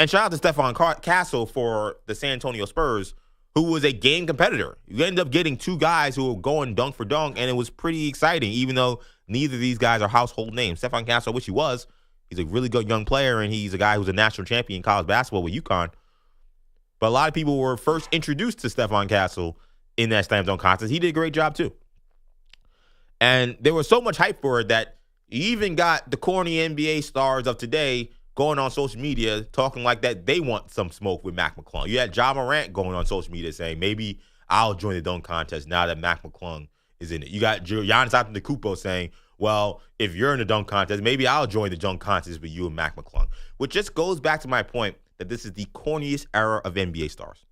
And shout out to Stephon Castle for the San Antonio Spurs, who was a game competitor. You ended up getting two guys who were going dunk for dunk, and it was pretty exciting, even though neither of these guys are household names. Stephon Castle, which he was, he's a really good young player, and he's a guy who's a national champion in college basketball with UConn. But a lot of people were first introduced to Stephon Castle in that slam dunk contest. He did a great job, too. And there was so much hype for it that You even got the corny NBA stars of today going on social media talking like that they want some smoke with Mac McClung. You had Ja Morant going on social media saying, maybe I'll join the dunk contest now that Mac McClung is in it. You got Giannis Antetokounmpo saying, well, if you're in the dunk contest, maybe I'll join the dunk contest with you and Mac McClung. Which just goes back to my point that this is the corniest era of NBA stars.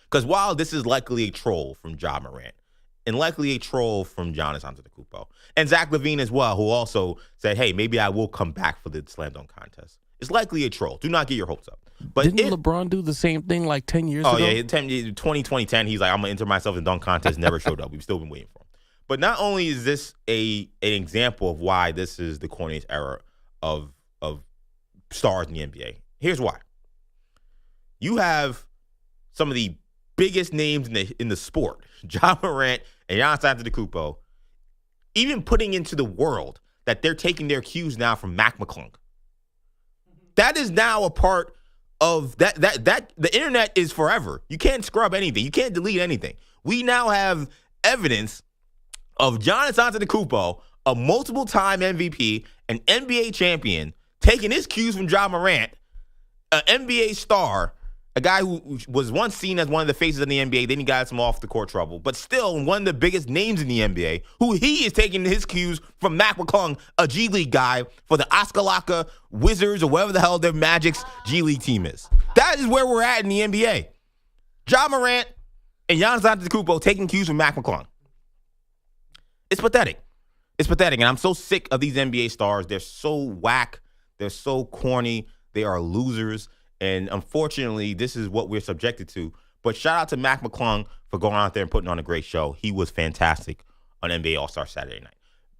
Because while this is likely a troll from Ja Morant, and likely a troll from Giannis Antetokounmpo, and Zach LaVine as well, who also said, hey, maybe I will come back for the slam dunk contest. It's likely a troll. Do not get your hopes up. But didn't LeBron do the same thing like 10 years ago? Oh, yeah. 2010, he's like, I'm going to enter myself in dunk contest. Never showed up. We've still been waiting for him. But not only is this an example of why this is the corniest era of stars in the NBA. Here's why. You have some of the biggest names in the sport, Ja Morant and Giannis Antetokounmpo, even putting into the world that they're taking their cues now from Mac McClung. That is now a part of that the internet is forever. You can't scrub anything. You can't delete anything. We now have evidence of Giannis Antetokounmpo, a multiple-time MVP, an NBA champion, taking his cues from Ja Morant, an NBA star, a guy who was once seen as one of the faces of the NBA, then he got some off-the-court trouble, but still one of the biggest names in the NBA, who he is taking his cues from Mac McClung, a G League guy for the Oskalaka Wizards or whatever the hell their Magic's G League team is. That is where we're at in the NBA. Ja Morant and Giannis Antetokounmpo taking cues from Mac McClung. It's pathetic. It's pathetic, and I'm so sick of these NBA stars. They're so whack. They're so corny. They are losers. And unfortunately, this is what we're subjected to. But shout out to Mac McClung for going out there and putting on a great show. He was fantastic on NBA All-Star Saturday night.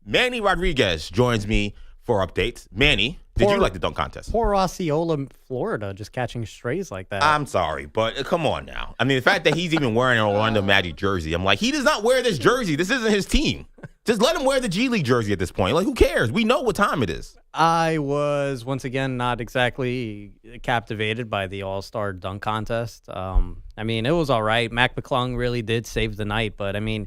Manny Rodriguez joins me for updates. Manny, did you like the dunk contest? Poor Osceola, Florida, just catching strays like that. I'm sorry, but come on now. I mean, the fact that he's even wearing an Orlando Magic jersey, I'm like, he does not wear this jersey. This isn't his team. Just let him wear the G League jersey at this point. Like, who cares? We know what time it is. I was, once again, not exactly captivated by the All-Star dunk contest. I mean, it was all right. Mac McClung really did save the night. But, I mean,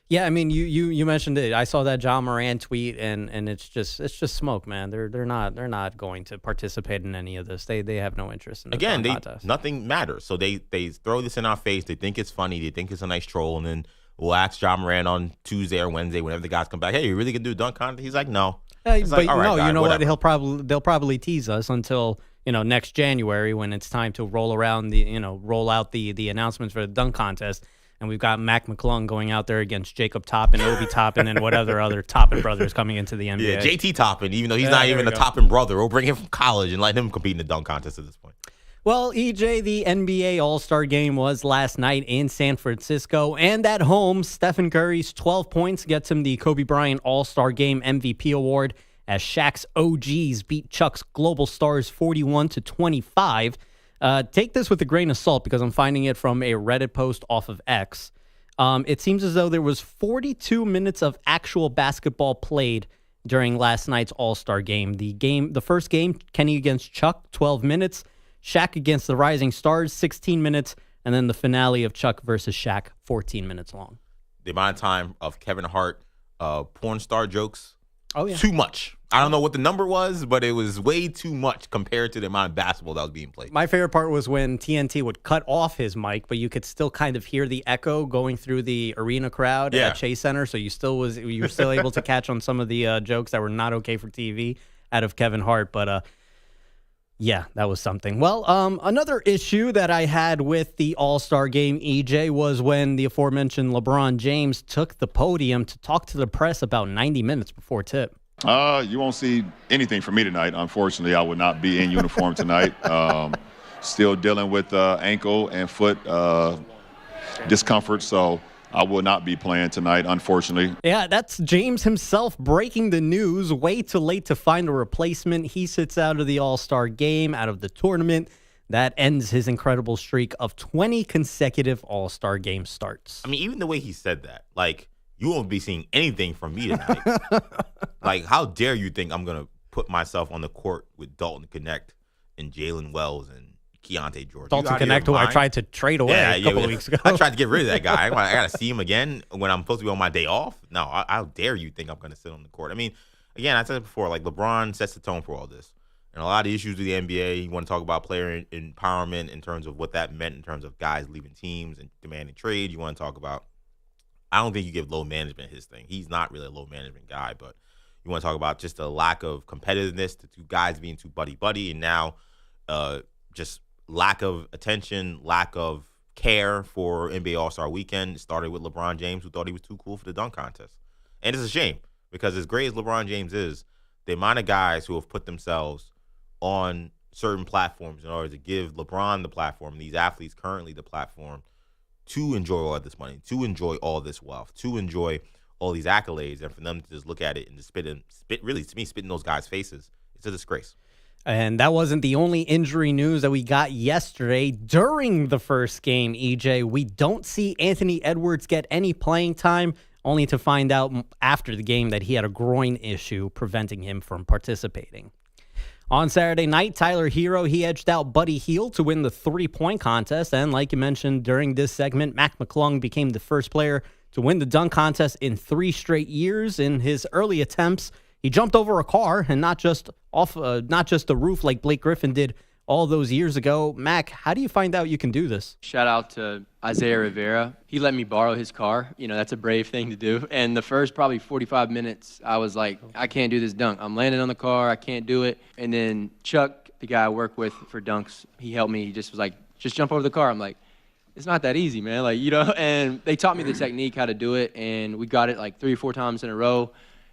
yeah, I mean, you mentioned it. I saw that Ja Morant tweet, and it's just smoke, man. They're not going to participate in any of this. They have no interest in the dunk contest. Nothing matters. So they throw this in our face. They think it's funny. They think it's a nice troll, and then we'll ask Ja Morant on Tuesday or Wednesday whenever the guys come back, hey, you really gonna do a dunk contest? He's like, no. But like, all right, no, guys, you know whatever. what? They'll probably tease us until next January when it's time to roll out the announcements for the dunk contest, and we've got Mac McClung going out there against Jacob Toppin, Obi Toppin, and whatever other Toppin brothers coming into the NBA. Yeah, JT Toppin, even though he's not even a Toppin brother, we'll bring him from college and let him compete in the dunk contest at this point. Well, EJ, the NBA All-Star Game was last night in San Francisco, and at home, Stephen Curry's 12 points gets him the Kobe Bryant All-Star Game MVP award as Shaq's OGs beat Chuck's Global Stars 41-25. Take this with a grain of salt because I'm finding it from a Reddit post off of X. It seems as though there was 42 minutes of actual basketball played during last night's All-Star Game. The first game, Kenny against Chuck, 12 minutes. Shaq against the Rising Stars, 16 minutes, and then the finale of Chuck versus Shaq, 14 minutes long. The amount of time of Kevin Hart porn star jokes, yeah. Too much. I don't know what the number was, but it was way too much compared to the amount of basketball that was being played. My favorite part was when TNT would cut off his mic, but you could still kind of hear the echo going through the arena crowd at Chase Center, so you were still able to catch on some of the jokes that were not okay for TV out of Kevin Hart, but yeah, that was something. Well, another issue that I had with the All-Star Game, EJ, was when the aforementioned LeBron James took the podium to talk to the press about 90 minutes before tip. You won't see anything from me tonight. Unfortunately, I will not be in uniform tonight. Still dealing with ankle and foot discomfort, so I will not be playing tonight, unfortunately. Yeah, that's James himself breaking the news. Way too late to find a replacement. He sits out of the All-Star Game, out of the tournament. That ends his incredible streak of 20 consecutive All-Star Game starts. I mean, even the way he said that, like, you won't be seeing anything from me tonight. Like, how dare you think I'm going to put myself on the court with Dalton Connect and Jalen Wells and Keontae George. Dalton Connect, who I tried to trade away a couple of weeks ago. I tried to get rid of that guy. I got to see him again when I'm supposed to be on my day off. No, how dare you think I'm going to sit on the court? I mean, again, I said it before, like LeBron sets the tone for all this. And a lot of issues with the NBA, you want to talk about player empowerment in terms of what that meant in terms of guys leaving teams and demanding trade. You want to talk about, I don't think you give load management his thing. He's not really a load management guy, but you want to talk about just a lack of competitiveness, the two guys being too buddy-buddy, and now just lack of attention, lack of care for NBA All-Star Weekend. It started with LeBron James, who thought he was too cool for the dunk contest. And it's a shame, because as great as LeBron James is, the amount of guys who have put themselves on certain platforms in order to give LeBron the platform, these athletes currently the platform, to enjoy all this money, to enjoy all this wealth, to enjoy all these accolades, and for them to just look at it and just spit in those guys' faces, it's a disgrace. And that wasn't the only injury news that we got yesterday. During the first game, EJ, we don't see Anthony Edwards get any playing time, only to find out after the game that he had a groin issue preventing him from participating. On Saturday night, Tyler Hero, he edged out Buddy Hield to win the three-point contest. And like you mentioned during this segment, McClung became the first player to win the dunk contest in 3 straight years. In his early attempts, he jumped over a car and not just the roof like Blake Griffin did all those years ago. Mac, how do you find out you can do this? Shout out to Isaiah Rivera. He let me borrow his car. You know, that's a brave thing to do. And the first probably 45 minutes, I was like, I can't do this dunk. I'm landing on the car. I can't do it. And then Chuck, the guy I work with for dunks, he helped me. He just was like, just jump over the car. I'm like, it's not that easy, man. Like, you know, and they taught me the technique, how to do it. And we got it like 3 or 4 times in a row.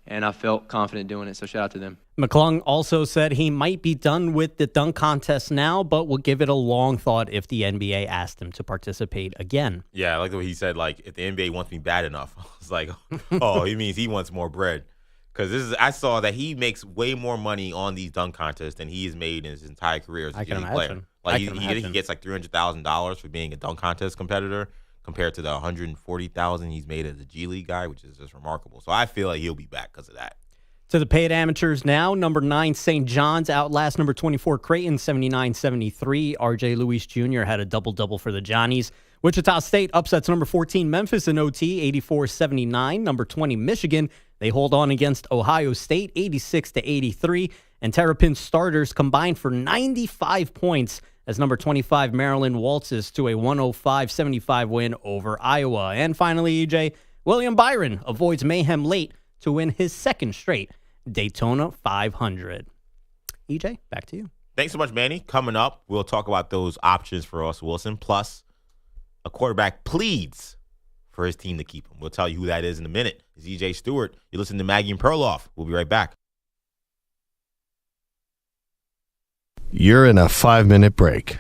And I felt confident doing it, so shout out to them. McClung also said he might be done with the dunk contest now, but will give it a long thought if the NBA asked him to participate again. Yeah, I like the way he said, like, if the NBA wants me bad enough. I was like, oh, he means he wants more bread. Because I saw that he makes way more money on these dunk contests than he has made in his entire career as a G League player. Like, he gets like $300,000 for being a dunk contest competitor, compared to the $140,000 he's made as a G League guy, which is just remarkable. So I feel like he'll be back because of that. To the paid amateurs now, number 9 St. John's outlast number 24 Creighton 79-73. RJ Luis Jr. had a double-double for the Johnnies. Wichita State upsets number 14 Memphis in OT 84-79. Number 20 Michigan, they hold on against Ohio State 86-83. And Terrapin starters combined for 95 points as number 25 Maryland waltzes to a 105-75 win over Iowa. And finally, EJ, William Byron avoids mayhem late to win his second straight Daytona 500. EJ, back to you. Thanks so much, Manny. Coming up, we'll talk about those options for Russ Wilson, plus a quarterback pleads for his team to keep him. We'll tell you who that is in a minute. It's EJ Stewart. You're listening to Maggie and Perloff. We'll be right back. You're in a 5-minute break.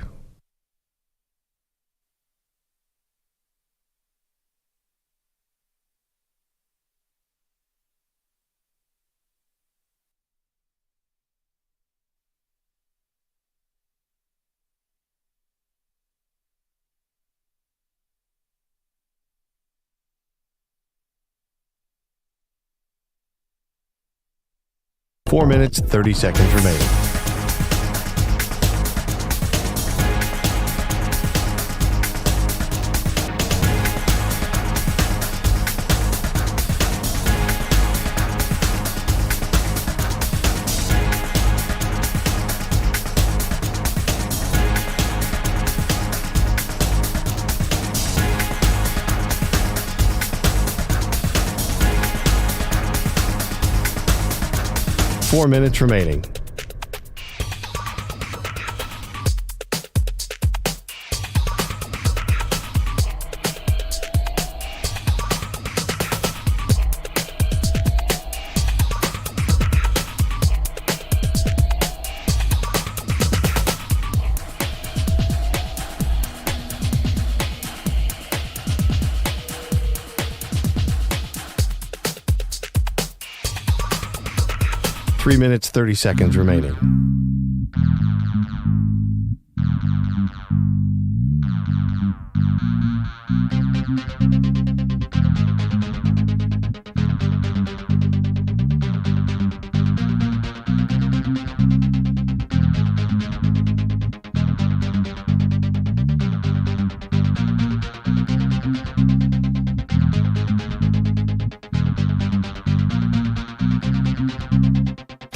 Four minutes, 30 seconds remaining. Four minutes remaining. Three minutes, 30 seconds remaining.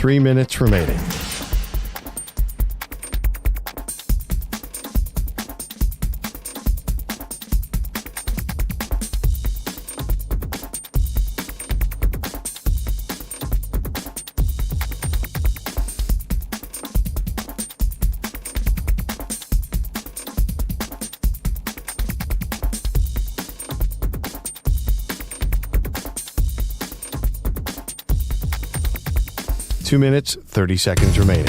3 minutes remaining. Two minutes, 30 seconds remaining.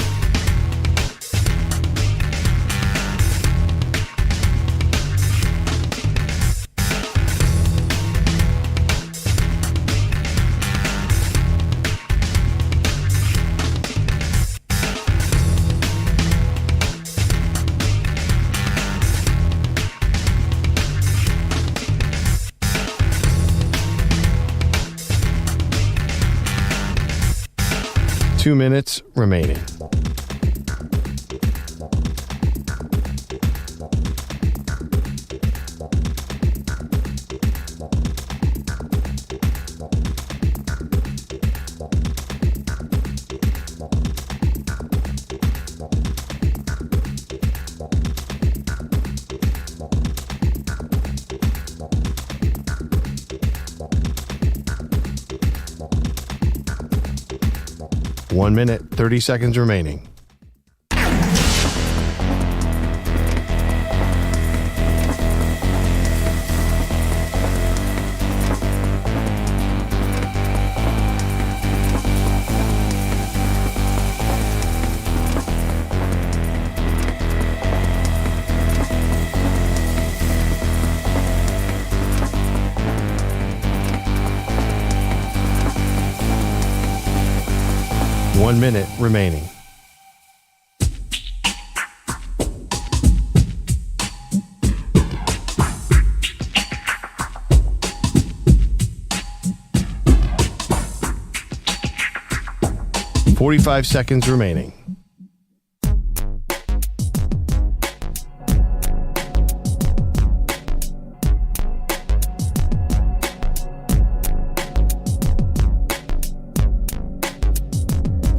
Two minutes remaining. One minute, 30 seconds remaining. One minute remaining. .45 seconds remaining.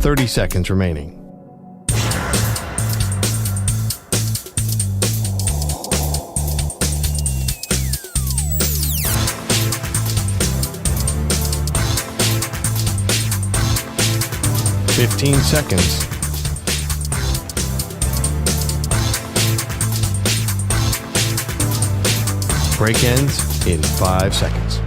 .30 seconds remaining. .15 seconds. Break ends in 5 seconds.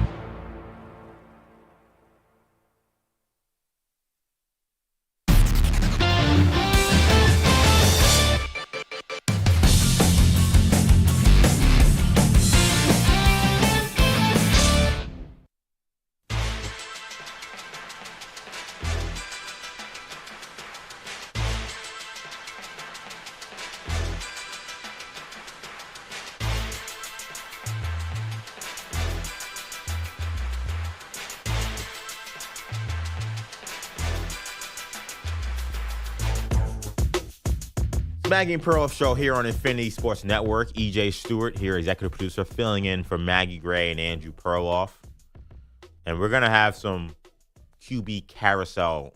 Maggie and Perloff show here on Infinity Sports Network. EJ Stewart here, executive producer, filling in for Maggie Gray and Andrew Perloff. And we're going to have some QB carousel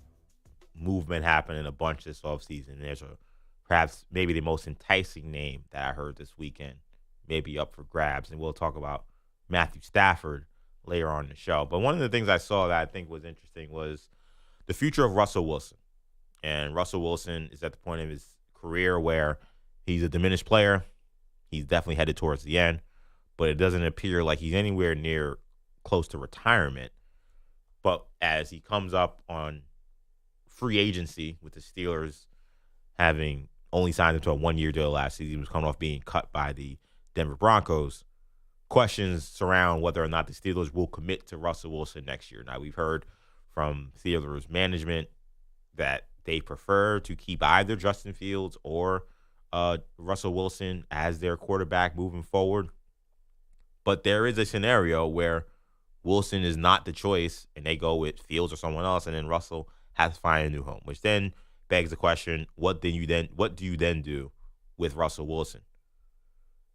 movement happening a bunch this offseason. There's perhaps maybe the most enticing name that I heard this weekend, maybe up for grabs. And we'll talk about Matthew Stafford later on in the show. But one of the things I saw that I think was interesting was the future of Russell Wilson. And Russell Wilson is at the point of his career where he's a diminished player. He's definitely headed towards the end, but it doesn't appear like he's anywhere near close to retirement. But as he comes up on free agency with the Steelers having only signed him to a one-year deal last season, he was coming off being cut by the Denver Broncos. Questions surround whether or not the Steelers will commit to Russell Wilson next year. Now, we've heard from Steelers management that they prefer to keep either Justin Fields or Russell Wilson as their quarterback moving forward. But there is a scenario where Wilson is not the choice and they go with Fields or someone else, and then Russell has to find a new home, which then begs the question, what do you then do with Russell Wilson?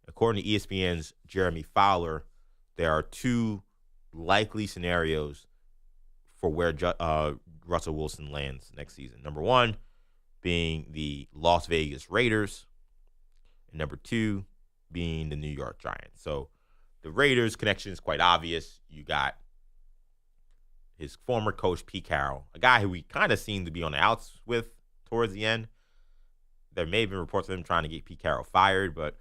According to ESPN's Jeremy Fowler, there are two likely scenarios for where Russell Wilson lands next season. Number one being the Las Vegas Raiders, and number two being the New York Giants. So the Raiders connection is quite obvious. You got his former coach, Pete Carroll, a guy who we kind of seemed to be on the outs with towards the end. There may have been reports of him trying to get Pete Carroll fired, but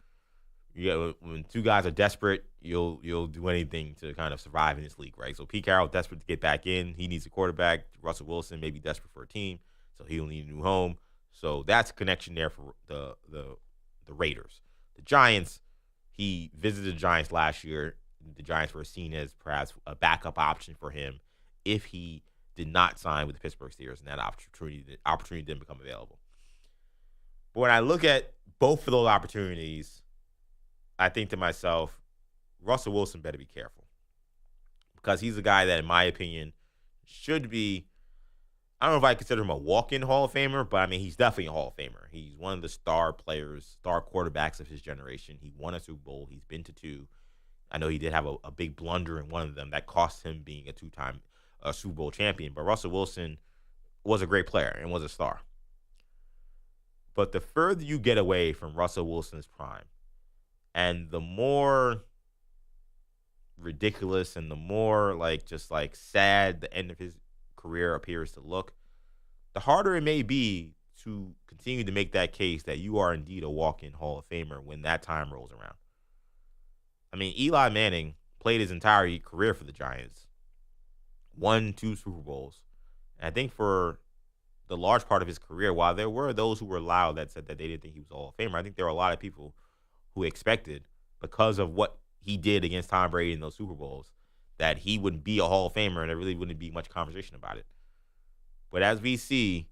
when two guys are desperate, you'll do anything to kind of survive in this league, right? So Pete Carroll desperate to get back in. He needs a quarterback. Russell Wilson may be desperate for a team, so he'll need a new home. So that's a connection there for the Raiders. The Giants, he visited the Giants last year. The Giants were seen as perhaps a backup option for him if he did not sign with the Pittsburgh Steelers, and that opportunity didn't become available. But when I look at both of those opportunities, I think to myself, Russell Wilson better be careful, because he's a guy that, in my opinion, should be, I don't know if I consider him a walk-in Hall of Famer, but I mean, he's definitely a Hall of Famer. He's one of the star players, star quarterbacks of his generation. He won a Super Bowl. He's been to two. I know he did have a big blunder in one of them that cost him being a two-time Super Bowl champion, but Russell Wilson was a great player and was a star. But the further you get away from Russell Wilson's prime, and the more ridiculous and the more just sad the end of his career appears to look, the harder it may be to continue to make that case that you are indeed a walk-in Hall of Famer when that time rolls around. I mean, Eli Manning played his entire career for the Giants, won 2 Super Bowls. And I think for the large part of his career, while there were those who were loud that said that they didn't think he was a Hall of Famer, I think there were a lot of people who expected, because of what he did against Tom Brady in those Super Bowls, that he wouldn't be a Hall of Famer and there really wouldn't be much conversation about it. But as we see,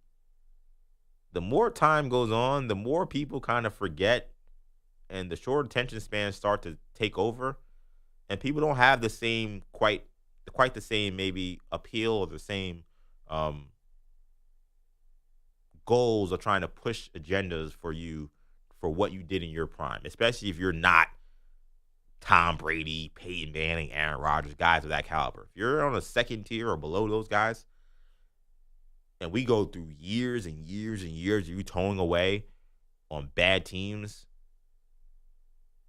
the more time goes on, the more people kind of forget, and the short attention spans start to take over, and people don't have the same quite the same maybe appeal or the same goals of trying to push agendas for you for what you did in your prime, especially if you're not Tom Brady, Peyton Manning, Aaron Rodgers, guys of that caliber. If you're on a second tier or below those guys, and we go through years and years and years of you towing away on bad teams,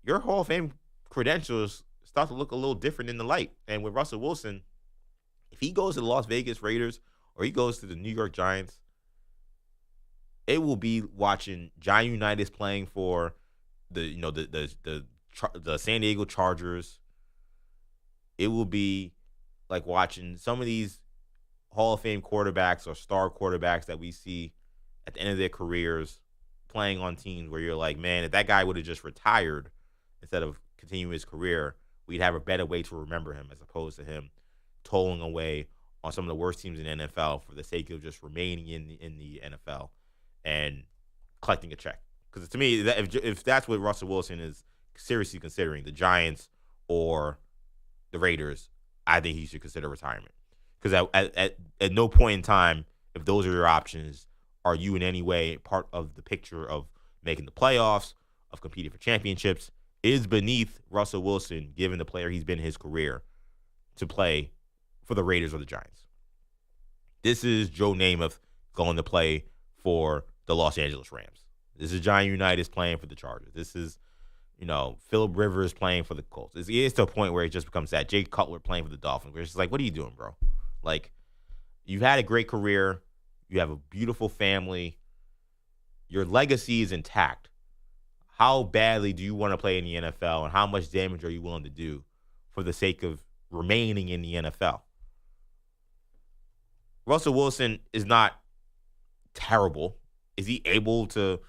your Hall of Fame credentials start to look a little different in the light. And with Russell Wilson, if he goes to the Las Vegas Raiders or he goes to the New York Giants, it will be watching Giant Unitas playing for the San Diego Chargers. It will be like watching some of these Hall of Fame quarterbacks or star quarterbacks that we see at the end of their careers playing on teams where you're like, man, if that guy would have just retired instead of continuing his career, we'd have a better way to remember him, as opposed to him tolling away on some of the worst teams in the NFL for the sake of just remaining in the NFL and collecting a check. Because to me, if that's what Russell Wilson is seriously considering, the Giants or the Raiders, I think he should consider retirement. Because at no point in time, if those are your options, are you in any way part of the picture of making the playoffs, of competing for championships? It is beneath Russell Wilson, given the player he's been in his career, to play for the Raiders or the Giants. This is Joe Namath going to play for the Los Angeles Rams. This is Giant Unitas playing for the Chargers. This is, Phillip Rivers playing for the Colts. It is to a point where it just becomes that. Jay Cutler playing for the Dolphins, where it's just like, what are you doing, bro? Like, you've had a great career. You have a beautiful family. Your legacy is intact. How badly do you want to play in the NFL, and how much damage are you willing to do for the sake of remaining in the NFL? Russell Wilson is not terrible. Is he able to,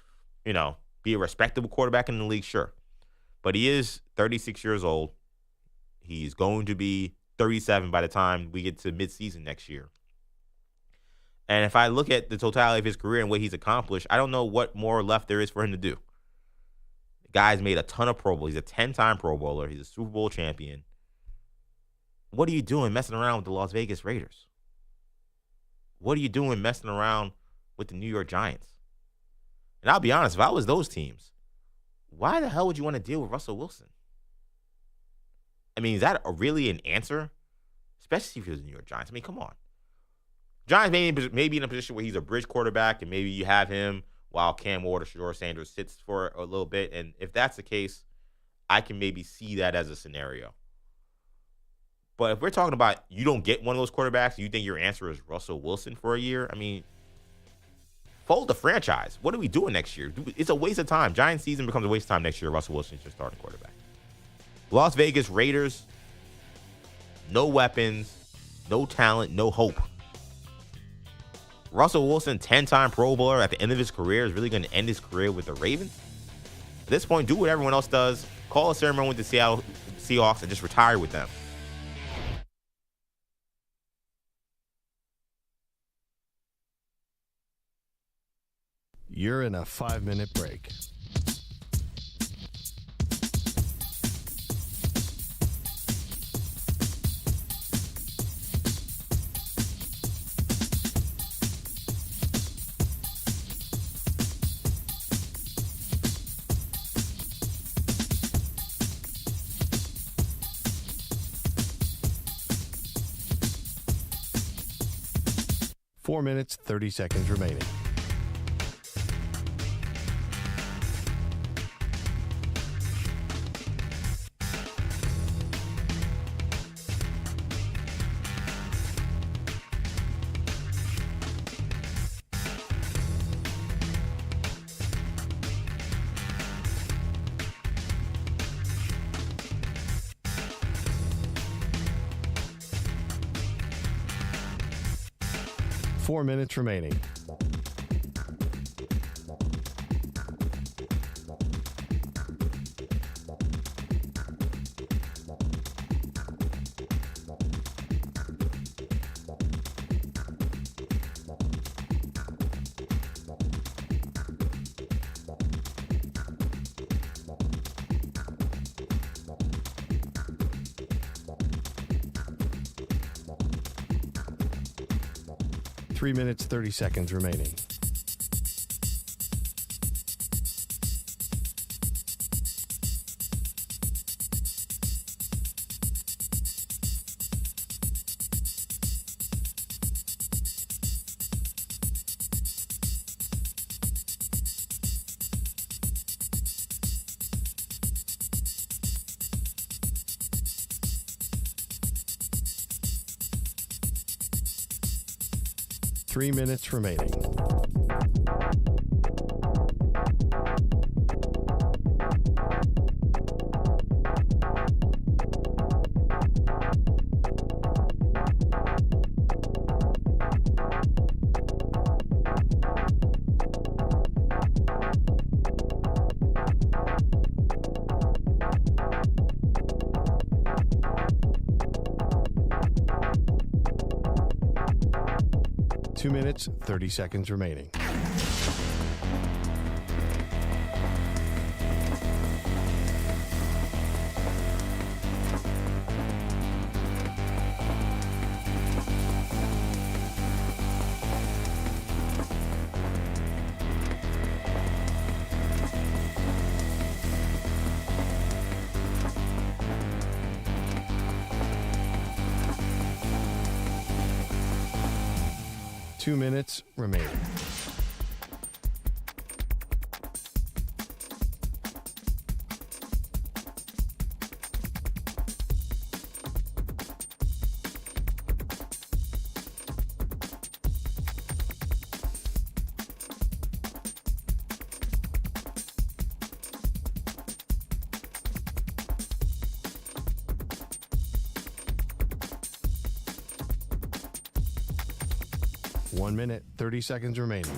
be a respectable quarterback in the league? Sure. But he is 36 years old. He's going to be 37 by the time we get to midseason next year. And if I look at the totality of his career and what he's accomplished, I don't know what more left there is for him to do. The guy's made a ton of Pro Bowls. He's a 10-time Pro Bowler. He's a Super Bowl champion. What are you doing messing around with the Las Vegas Raiders? What are you doing messing around with the New York Giants? And I'll be honest, if I was those teams, why the hell would you want to deal with Russell Wilson? I mean, is that really an answer? Especially if he was the New York Giants. I mean, come on. Giants maybe in a position where he's a bridge quarterback, and maybe you have him while Cam Ward or Shedeur Sanders sits for a little bit. And if that's the case, I can maybe see that as a scenario. But if we're talking about you don't get one of those quarterbacks, and you think your answer is Russell Wilson for a year, I mean, fold the franchise. What are we doing next year? It's a waste of time. Giants season becomes a waste of time next year. Russell Wilson is your starting quarterback. Las Vegas Raiders, no weapons, no talent, no hope. Russell Wilson, 10-time Pro Bowler at the end of his career, is really going to end his career with the Ravens? At this point, do what everyone else does. Call a ceremony with the Seattle Seahawks and just retire with them. You're in a 5-minute break. Four minutes, 30 seconds remaining. Four minutes remaining. Three minutes, 30 seconds remaining. Three minutes remaining. Two minutes, 30 seconds remaining. Two minutes remaining. One minute, 30 seconds remaining.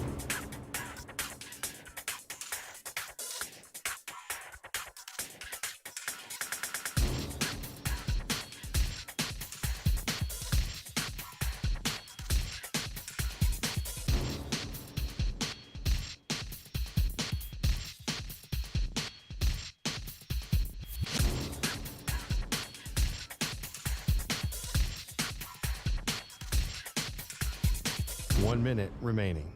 One minute remaining.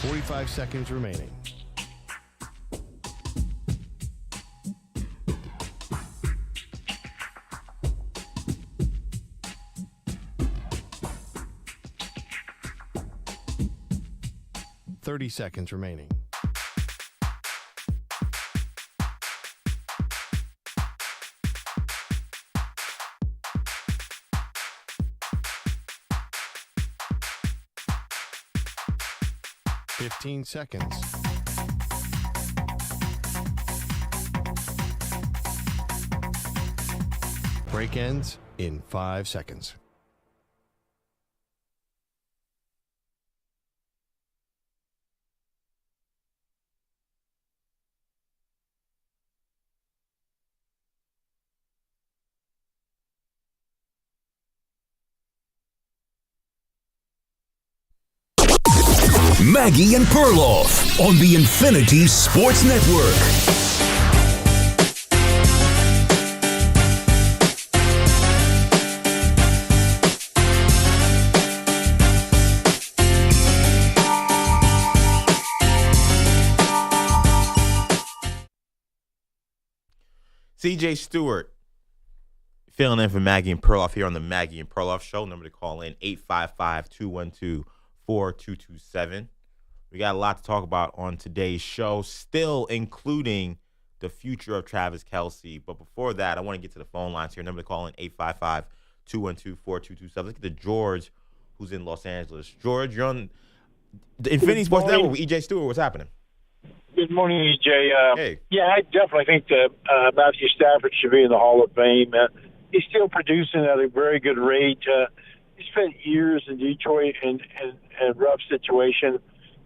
45 seconds remaining. Seconds remaining. Fifteen seconds. Break ends in 5 seconds. Maggie and Perloff on the Infinity Sports Network. CJ Stewart filling in for Maggie and Perloff here on the Maggie and Perloff Show. Number to call in, 855-212-4227. We got a lot to talk about on today's show, still including the future of Travis Kelce. But before that, I want to get to the phone lines here. Number to call in, 855-212-4227. Let's get to George, who's in Los Angeles. George, you're on the Infinity Sports Network with EJ Stewart. What's happening? Good morning, EJ. Hey. Yeah, I definitely think that Matthew Stafford should be in the Hall of Fame. He's still producing at a very good rate. He spent years in Detroit in a rough situation.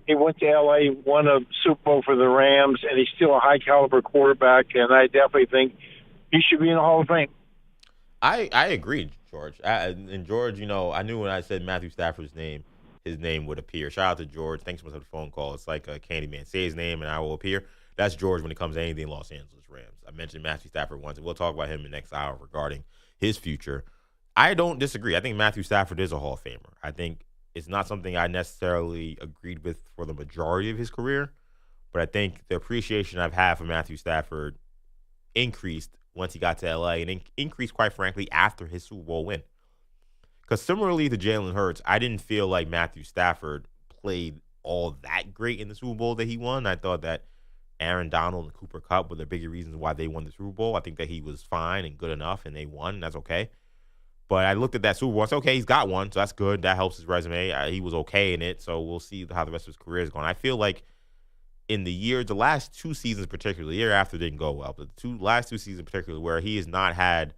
He went to L.A., won a Super Bowl for the Rams, and he's still a high-caliber quarterback, and I definitely think he should be in the Hall of Fame. I agree, George. And George, you know, I knew when I said Matthew Stafford's name, his name would appear. Shout out to George. Thanks so much for the phone call. It's like a Candyman. Say his name and I will appear. That's George when it comes to anything Los Angeles Rams. I mentioned Matthew Stafford once, and we'll talk about him in the next hour regarding his future. I don't disagree. I think Matthew Stafford is a Hall of Famer. I think it's not something I necessarily agreed with for the majority of his career, but I think the appreciation I've had for Matthew Stafford increased once he got to L.A. and increased, quite frankly, after his Super Bowl win. Because similarly to Jalen Hurts, I didn't feel like Matthew Stafford played all that great in the Super Bowl that he won. I thought that Aaron Donald and Cooper Kupp were the bigger reasons why they won the Super Bowl. I think that he was fine and good enough, and they won, and that's okay. But I looked at that Super Bowl and said, okay, he's got one, so that's good. That helps his resume. He was okay in it, so we'll see how the rest of his career is going. I feel like in the last 2 seasons particularly, the year after didn't go well, but the last 2 seasons particularly, where he has not had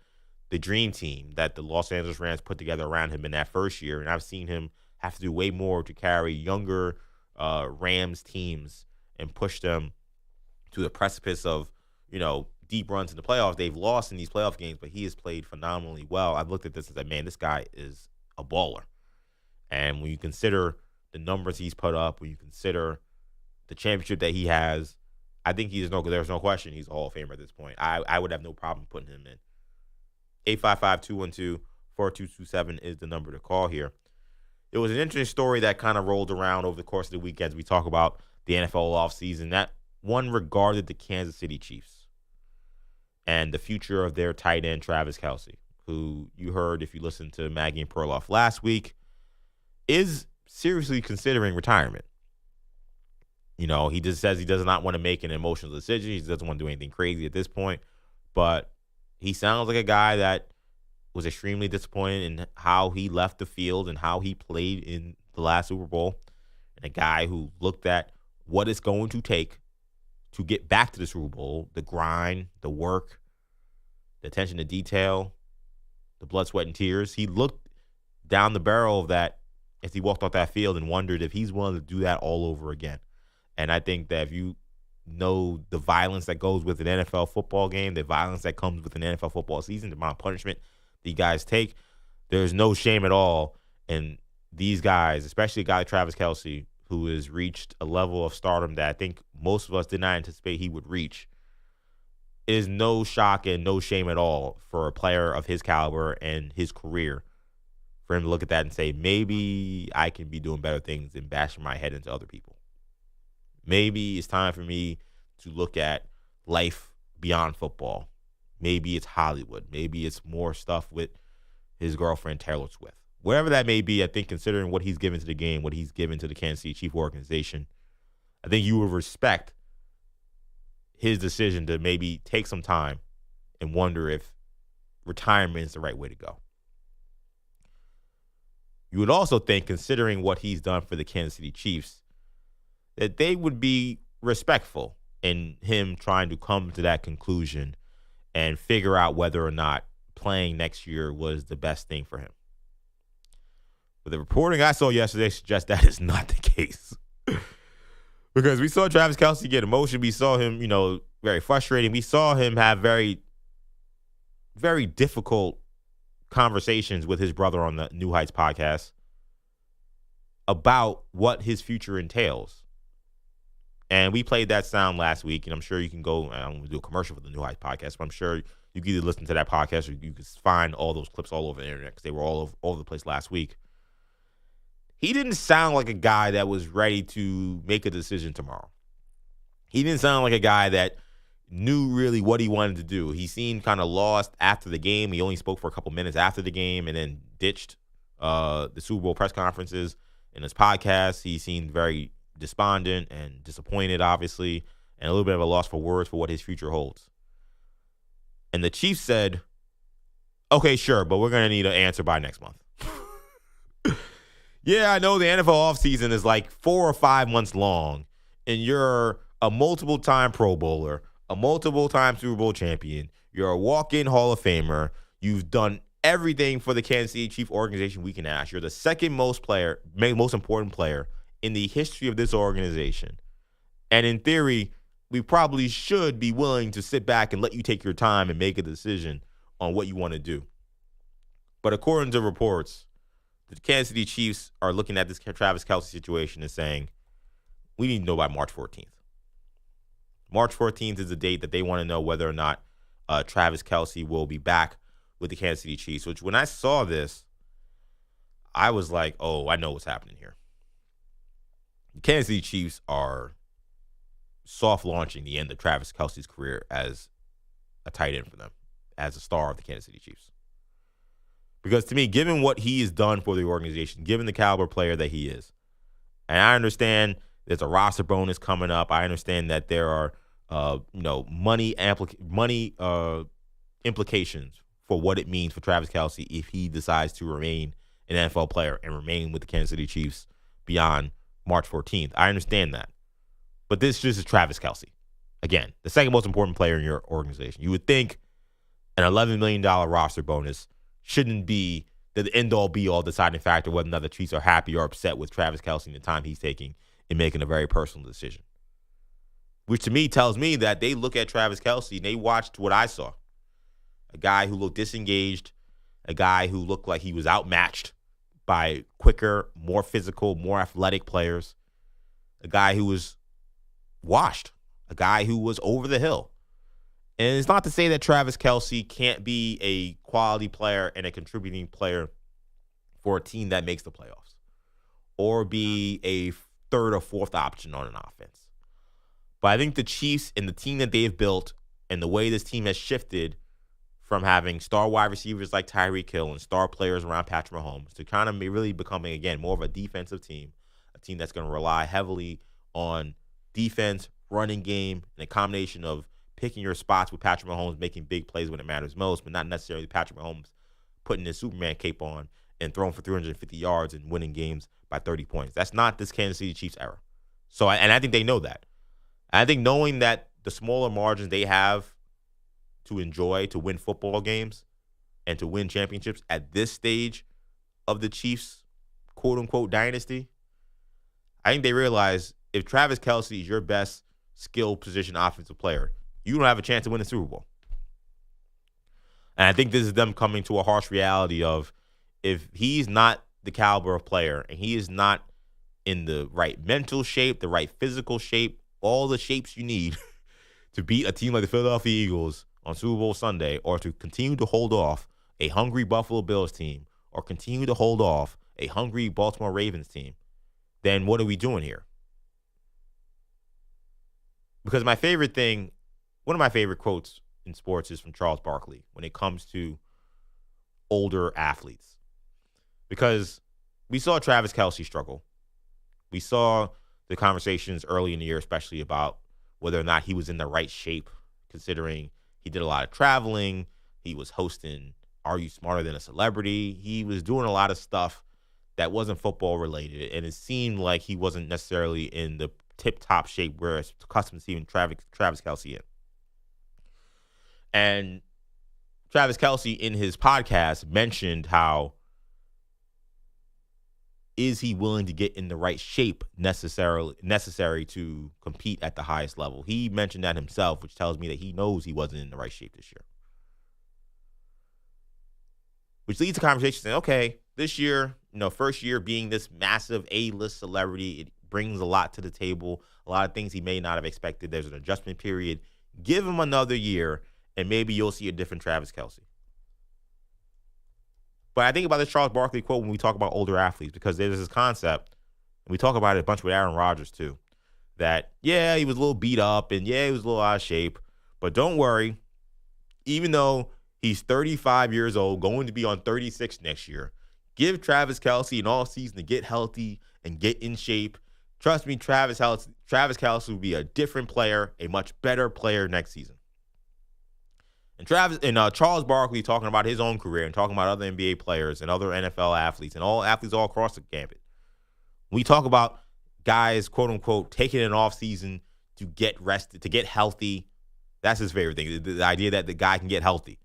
the dream team that the Los Angeles Rams put together around him in that first year, and I've seen him have to do way more to carry younger Rams teams and push them to the precipice of, you know, deep runs in the playoffs. They've lost in these playoff games, but he has played phenomenally well. I've looked at this and said, man, this guy is a baller. And when you consider the numbers he's put up, when you consider the championship that he has, I think there's no question he's a Hall of Famer at this point. I would have no problem putting him in. 855-212-4227 is the number to call here. It was an interesting story that kind of rolled around over the course of the weekend as we talk about the NFL offseason. That one regarded the Kansas City Chiefs and the future of their tight end, Travis Kelce, who you heard if you listened to Maggie and Perloff last week, is seriously considering retirement. You know, he just says he does not want to make an emotional decision. He doesn't want to do anything crazy at this point. But he sounds like a guy that was extremely disappointed in how he left the field and how he played in the last Super Bowl. And a guy who looked at what it's going to take to get back to the Super Bowl, the grind, the work, the attention to detail, the blood, sweat, and tears. He looked down the barrel of that as he walked off that field and wondered if he's willing to do that all over again. And I think that if you know the violence that goes with an NFL football game, the violence that comes with an NFL football season, the amount of punishment these guys take, there's no shame at all in these guys, especially a guy like Travis Kelce, who has reached a level of stardom that I think most of us did not anticipate he would reach. It is no shock and no shame at all for a player of his caliber and his career for him to look at that and say, maybe I can be doing better things than bashing my head into other people. Maybe it's time for me to look at life beyond football. Maybe it's Hollywood. Maybe it's more stuff with his girlfriend Taylor Swift. Whatever that may be, I think considering what he's given to the game, what he's given to the Kansas City Chiefs organization, I think you would respect his decision to maybe take some time and wonder if retirement is the right way to go. You would also think, considering what he's done for the Kansas City Chiefs, that they would be respectful in him trying to come to that conclusion and figure out whether or not playing next year was the best thing for him. But the reporting I saw yesterday suggests that is not the case. Because we saw Travis Kelce get emotional. We saw him, very frustrating. We saw him have very, very difficult conversations with his brother on the New Heights podcast about what his future entails. And we played that sound last week, and I'm sure you can go, I'm going to do a commercial for the New Heights podcast, but I'm sure you can either listen to that podcast or you can find all those clips all over the internet because they were all over the place last week. He didn't sound like a guy that was ready to make a decision tomorrow. He didn't sound like a guy that knew really what he wanted to do. He seemed kind of lost after the game. He only spoke for a couple minutes after the game and then ditched the Super Bowl press conferences and his podcast. He seemed very despondent and disappointed, obviously, and a little bit of a loss for words for what his future holds. And the Chiefs said, okay, sure, but we're going to need an answer by next month. Yeah, I know the NFL offseason is like 4 or 5 months long, and you're a multiple-time Pro Bowler, a multiple-time Super Bowl champion. You're a walk-in Hall of Famer. You've done everything for the Kansas City Chiefs organization we can ask. You're the second most important player in the history of this organization. And in theory, we probably should be willing to sit back and let you take your time and make a decision on what you want to do. But according to reports, the Kansas City Chiefs are looking at this Travis Kelce situation and saying, we need to know by March 14th. March 14th is the date that they want to know whether or not Travis Kelce will be back with the Kansas City Chiefs, which when I saw this, I was like, oh, I know what's happening here. The Kansas City Chiefs are soft launching the end of Travis Kelce's career as a tight end for them, as a star of the Kansas City Chiefs. Because to me, given what he has done for the organization, given the caliber player that he is, and I understand there's a roster bonus coming up. I understand that there are, money implications for what it means for Travis Kelce if he decides to remain an NFL player and remain with the Kansas City Chiefs beyond March 14th. I understand that. But this just is Travis Kelce. Again, the second most important player in your organization. You would think an $11 million roster bonus shouldn't be the end-all, be-all deciding factor whether or not the Chiefs are happy or upset with Travis Kelce and the time he's taking in making a very personal decision. Which to me tells me that they look at Travis Kelce and they watched what I saw. A guy who looked disengaged, a guy who looked like he was outmatched by quicker, more physical, more athletic players, a guy who was washed, a guy who was over the hill. And it's not to say that Travis Kelce can't be a quality player and a contributing player for a team that makes the playoffs or be a third or fourth option on an offense. But I think the Chiefs and the team that they've built and the way this team has shifted from having star wide receivers like Tyreek Hill and star players around Patrick Mahomes to kind of really becoming, again, more of a defensive team, a team that's going to rely heavily on defense, running game, and a combination of picking your spots with Patrick Mahomes, making big plays when it matters most, but not necessarily Patrick Mahomes putting his Superman cape on and throwing for 350 yards and winning games by 30 points. That's not this Kansas City Chiefs era. So, I think they know that. And I think knowing that the smaller margins they have to enjoy, to win football games and to win championships at this stage of the Chiefs' quote-unquote dynasty, I think they realize if Travis Kelce is your best skill position offensive player, you don't have a chance to win the Super Bowl. And I think this is them coming to a harsh reality of if he's not the caliber of player and he is not in the right mental shape, the right physical shape, all the shapes you need to beat a team like the Philadelphia Eagles on Super Bowl Sunday, or to continue to hold off a hungry Buffalo Bills team, or continue to hold off a hungry Baltimore Ravens team, then what are we doing here? Because one of my favorite quotes in sports is from Charles Barkley when it comes to older athletes. Because we saw Travis Kelce struggle. We saw the conversations early in the year, especially about whether or not he was in the right shape, considering he did a lot of traveling. He was hosting Are You Smarter Than a Celebrity? He was doing a lot of stuff that wasn't football related, and it seemed like he wasn't necessarily in the tip-top shape where it's accustomed to seeing Travis Kelce in. And Travis Kelce, in his podcast, mentioned how is he willing to get in the right shape necessary to compete at the highest level. He mentioned that himself, which tells me that he knows he wasn't in the right shape this year. Which leads to conversations saying, okay, this year, first year being this massive A-list celebrity, it brings a lot to the table, a lot of things he may not have expected. There's an adjustment period. Give him another year, and maybe you'll see a different Travis Kelce. But I think about this Charles Barkley quote when we talk about older athletes, because there's this concept, and we talk about it a bunch with Aaron Rodgers too, that, yeah, he was a little beat up, and yeah, he was a little out of shape, but don't worry, even though he's 35 years old, going to be on 36 next year, give Travis Kelce an off season to get healthy and get in shape. Trust me, Travis Kelce will be a different player, a much better player next season. And Charles Barkley talking about his own career and talking about other NBA players and other NFL athletes and all athletes all across the gambit. We talk about guys, quote unquote, taking an off season to get rested, to get healthy. That's his favorite thing. The idea that the guy can get healthy,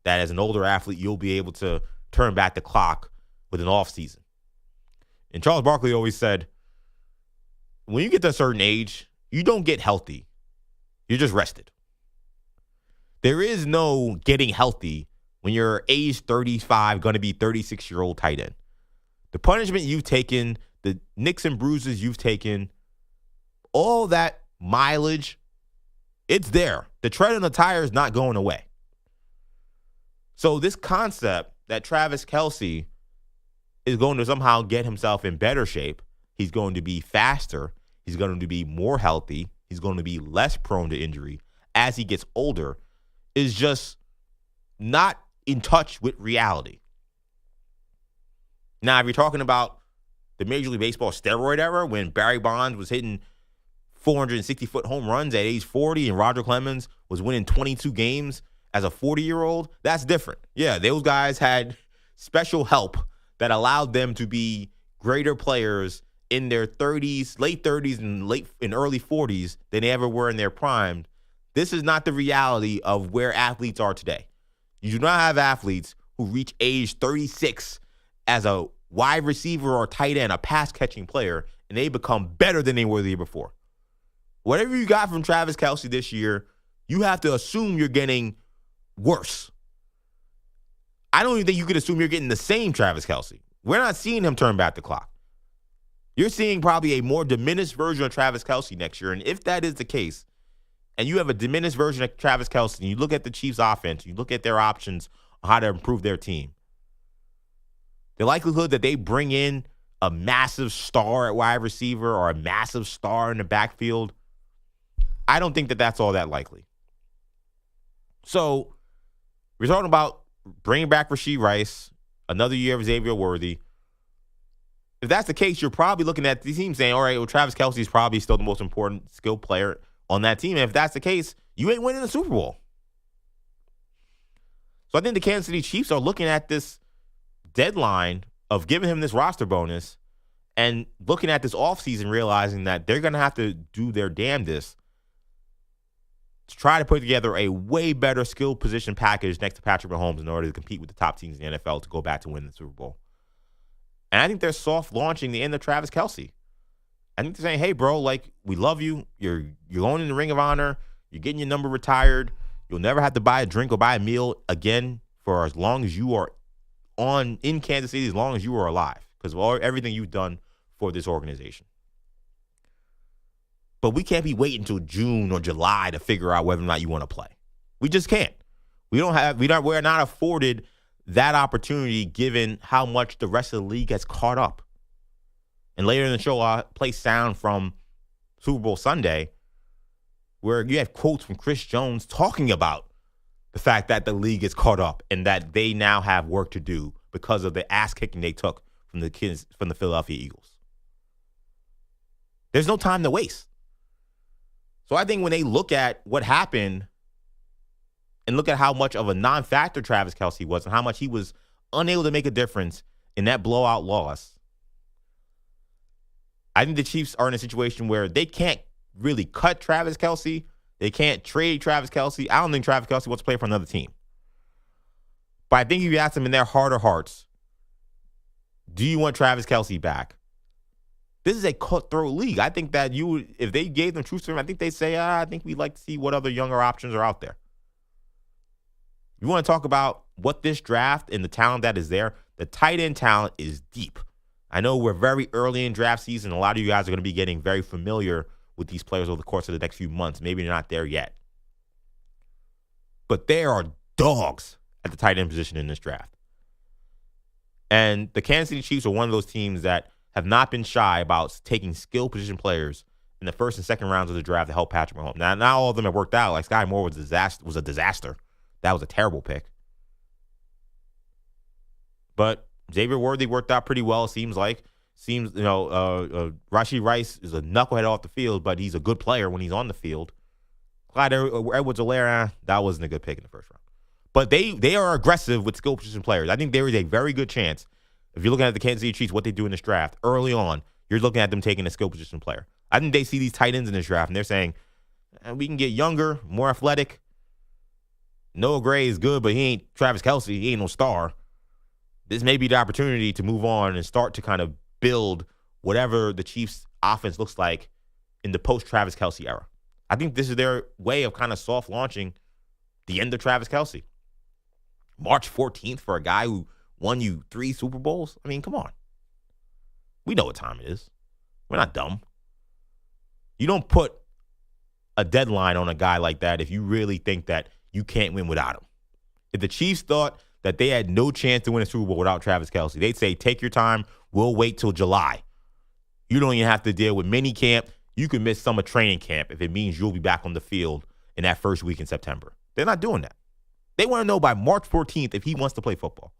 that as an older athlete, you'll be able to turn back the clock with an off season. And Charles Barkley always said, when you get to a certain age, you don't get healthy. You're just rested. There is no getting healthy when you're age 35, going to be 36-year-old tight end. The punishment you've taken, the nicks and bruises you've taken, all that mileage, it's there. The tread on the tire is not going away. So this concept that Travis Kelce is going to somehow get himself in better shape, he's going to be faster, he's going to be more healthy, he's going to be less prone to injury as he gets older, is just not in touch with reality. Now, if you're talking about the Major League Baseball steroid era, when Barry Bonds was hitting 460-foot home runs at age 40 and Roger Clemens was winning 22 games as a 40-year-old, that's different. Yeah, those guys had special help that allowed them to be greater players in their 30s, late 30s and early 40s than they ever were in their prime. This is not the reality of where athletes are today. You do not have athletes who reach age 36 as a wide receiver or tight end, a pass-catching player, and they become better than they were the year before. Whatever you got from Travis Kelce this year, you have to assume you're getting worse. I don't even think you could assume you're getting the same Travis Kelce. We're not seeing him turn back the clock. You're seeing probably a more diminished version of Travis Kelce next year, and if that is the case, and you have a diminished version of Travis Kelce, and you look at the Chiefs' offense, you look at their options on how to improve their team, the likelihood that they bring in a massive star at wide receiver or a massive star in the backfield, I don't think that that's all that likely. So we're talking about bringing back Rashee Rice, another year of Xavier Worthy. If that's the case, you're probably looking at the team saying, all right, well, Travis Kelce is probably still the most important skilled player on that team. And if that's the case, you ain't winning the Super Bowl. So I think the Kansas City Chiefs are looking at this deadline of giving him this roster bonus and looking at this offseason, realizing that they're going to have to do their damnedest to try to put together a way better skill position package next to Patrick Mahomes in order to compete with the top teams in the NFL to go back to win the Super Bowl. And I think they're soft launching the end of Travis Kelce. I think they're saying, hey, bro, like, we love you. You're going in the Ring of Honor. You're getting your number retired. You'll never have to buy a drink or buy a meal again for as long as you are in Kansas City, as long as you are alive, because of everything you've done for this organization. But we can't be waiting until June or July to figure out whether or not you want to play. We just can't. We're not afforded that opportunity given how much the rest of the league has caught up. And later in the show, I'll play sound from Super Bowl Sunday where you have quotes from Chris Jones talking about the fact that the league is caught up and that they now have work to do because of the ass kicking they took from the kids from the Philadelphia Eagles. There's no time to waste. So I think when they look at what happened and look at how much of a non-factor Travis Kelce was and how much he was unable to make a difference in that blowout loss, I think the Chiefs are in a situation where they can't really cut Travis Kelce. They can't trade Travis Kelce. I don't think Travis Kelce wants to play for another team. But I think if you ask them in their heart of hearts, do you want Travis Kelce back? This is a cutthroat league. I think that if they gave them truth to him, I think they'd say, I think we'd like to see what other younger options are out there. You want to talk about what this draft and the talent that is there? The tight end talent is deep. I know we're very early in draft season. A lot of you guys are going to be getting very familiar with these players over the course of the next few months. Maybe they're not there yet. But there are dogs at the tight end position in this draft. And the Kansas City Chiefs are one of those teams that have not been shy about taking skill position players in the first and second rounds of the draft to help Patrick Mahomes. Now, not all of them have worked out. Like Sky Moore was a disaster. That was a terrible pick. But Xavier Worthy worked out pretty well, it seems like. Rashee Rice is a knucklehead off the field, but he's a good player when he's on the field. Clyde Edwards-Helaire, that wasn't a good pick in the first round. But they are aggressive with skill position players. I think there is a very good chance, if you're looking at the Kansas City Chiefs, what they do in this draft, early on, you're looking at them taking a skill position player. I think they see these tight ends in this draft, and they're saying, we can get younger, more athletic. Noah Gray is good, but he ain't Travis Kelce. He ain't no star. This may be the opportunity to move on and start to kind of build whatever the Chiefs' offense looks like in the post-Travis Kelce era. I think this is their way of kind of soft launching the end of Travis Kelce. March 14th for a guy who won you 3 Super Bowls? I mean, come on. We know what time it is. We're not dumb. You don't put a deadline on a guy like that if you really think that you can't win without him. If the Chiefs thought that they had no chance to win a Super Bowl without Travis Kelce, they'd say, take your time. We'll wait till July. You don't even have to deal with mini camp. You can miss some of training camp if it means you'll be back on the field in that first week in September. They're not doing that. They want to know by March 14th if he wants to play football.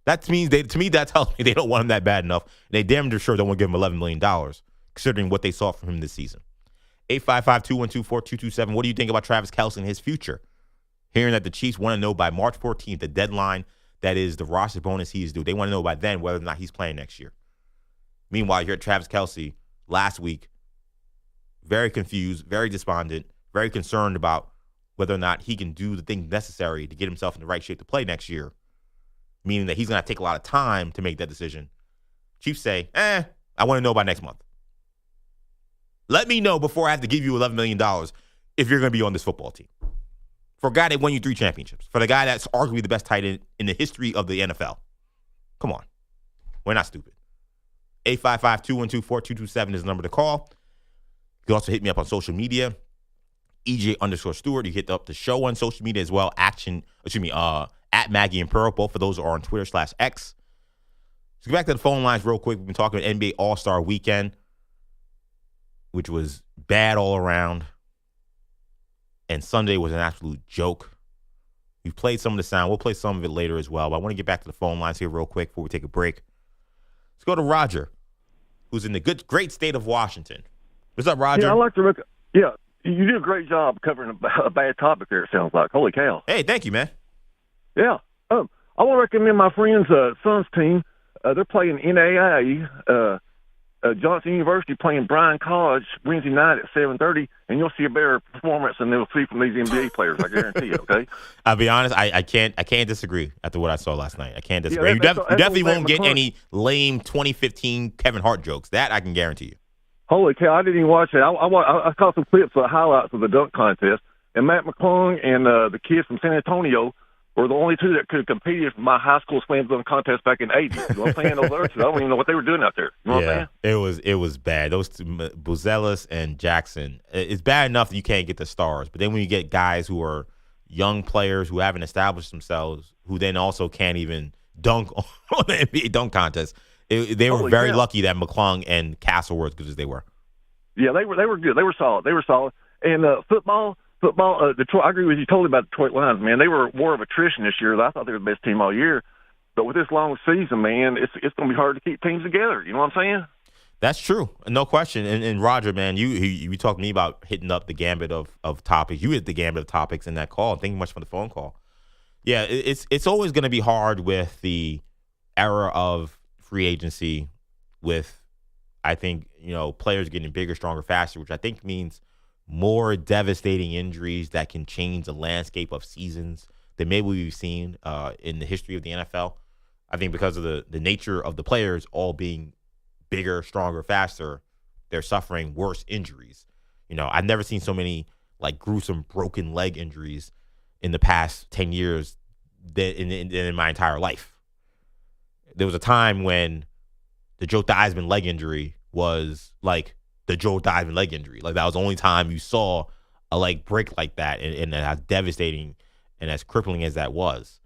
That means to me, that tells me they don't want him that bad enough. And they damn sure don't want to give him $11 million, considering what they saw from him this season. 855-212-4227. What do you think about Travis Kelce and his future? Hearing that the Chiefs want to know by March 14th, the deadline that is the roster bonus he is due. They want to know by then whether or not he's playing next year. Meanwhile, you're at Travis Kelce last week, very confused, very despondent, very concerned about whether or not he can do the thing necessary to get himself in the right shape to play next year, meaning that he's going to take a lot of time to make that decision. Chiefs say, I want to know by next month. Let me know before I have to give you $11 million if you're going to be on this football team. For a guy that won you 3 championships. For the guy that's arguably the best tight end in the history of the NFL. Come on. We're not stupid. 855-212-4227 is the number to call. You can also hit me up on social media. EJ_Stewart. You hit up the show on social media as well. At Maggie and Pearl. Both of those are on Twitter /X. Let's get back to the phone lines real quick. We've been talking about NBA All-Star Weekend, which was bad all around. And Sunday was an absolute joke. We've played some of the sound. We'll play some of it later as well. But I want to get back to the phone lines here real quick before we take a break. Let's go to Roger, who's in the great state of Washington. What's up, Roger? Yeah, I'd like to you did a great job covering a bad topic there, it sounds like. Holy cow. Hey, thank you, man. Yeah. I want to recommend my friend's son's team. They're playing NAIA, Johnson University playing Bryan College Wednesday night at 7:30, and you'll see a better performance than they'll see from these NBA players, I guarantee you, okay? I'll be honest, I can't disagree after what I saw last night. I can't disagree. Yeah, you definitely won't get any lame 2015 Kevin Hart jokes. That I can guarantee you. Holy cow, I didn't even watch it. I caught some clips of the highlights of the dunk contest, and Matt McClung and the kids from San Antonio were the only 2 that could compete in my high school slam dunk contest back in the 80s. You know what I'm saying? Those other 2, I don't even know what they were doing out there. You know what I'm saying? It was bad. Those 2, Buzelis and Jackson, it's bad enough that you can't get the stars. But then when you get guys who are young players who haven't established themselves, who then also can't even dunk on the NBA dunk contest, they were very lucky that McClung and Castle were as good as they were. Yeah, they were good. They were solid. And football, Detroit, I agree with you totally about Detroit Lions, man. They were war of attrition this year. I thought they were the best team all year. But with this long season, man, it's going to be hard to keep teams together. You know what I'm saying? That's true. No question. And Roger, man, you talked to me about hitting up the gambit of topics. You hit the gambit of topics in that call. Thank you much for the phone call. Yeah, it's always going to be hard with the era of free agency with, I think, players getting bigger, stronger, faster, which I think means more devastating injuries that can change the landscape of seasons than maybe we've seen in the history of the NFL. I think because of the nature of the players all being bigger, stronger, faster, they're suffering worse injuries. I've never seen so many gruesome broken leg injuries in the past 10 years than in my entire life. There was a time when the Joe Theismann leg injury was the Joe Theismann leg injury. That was the only time you saw a leg break like that, and as devastating and as crippling as that was.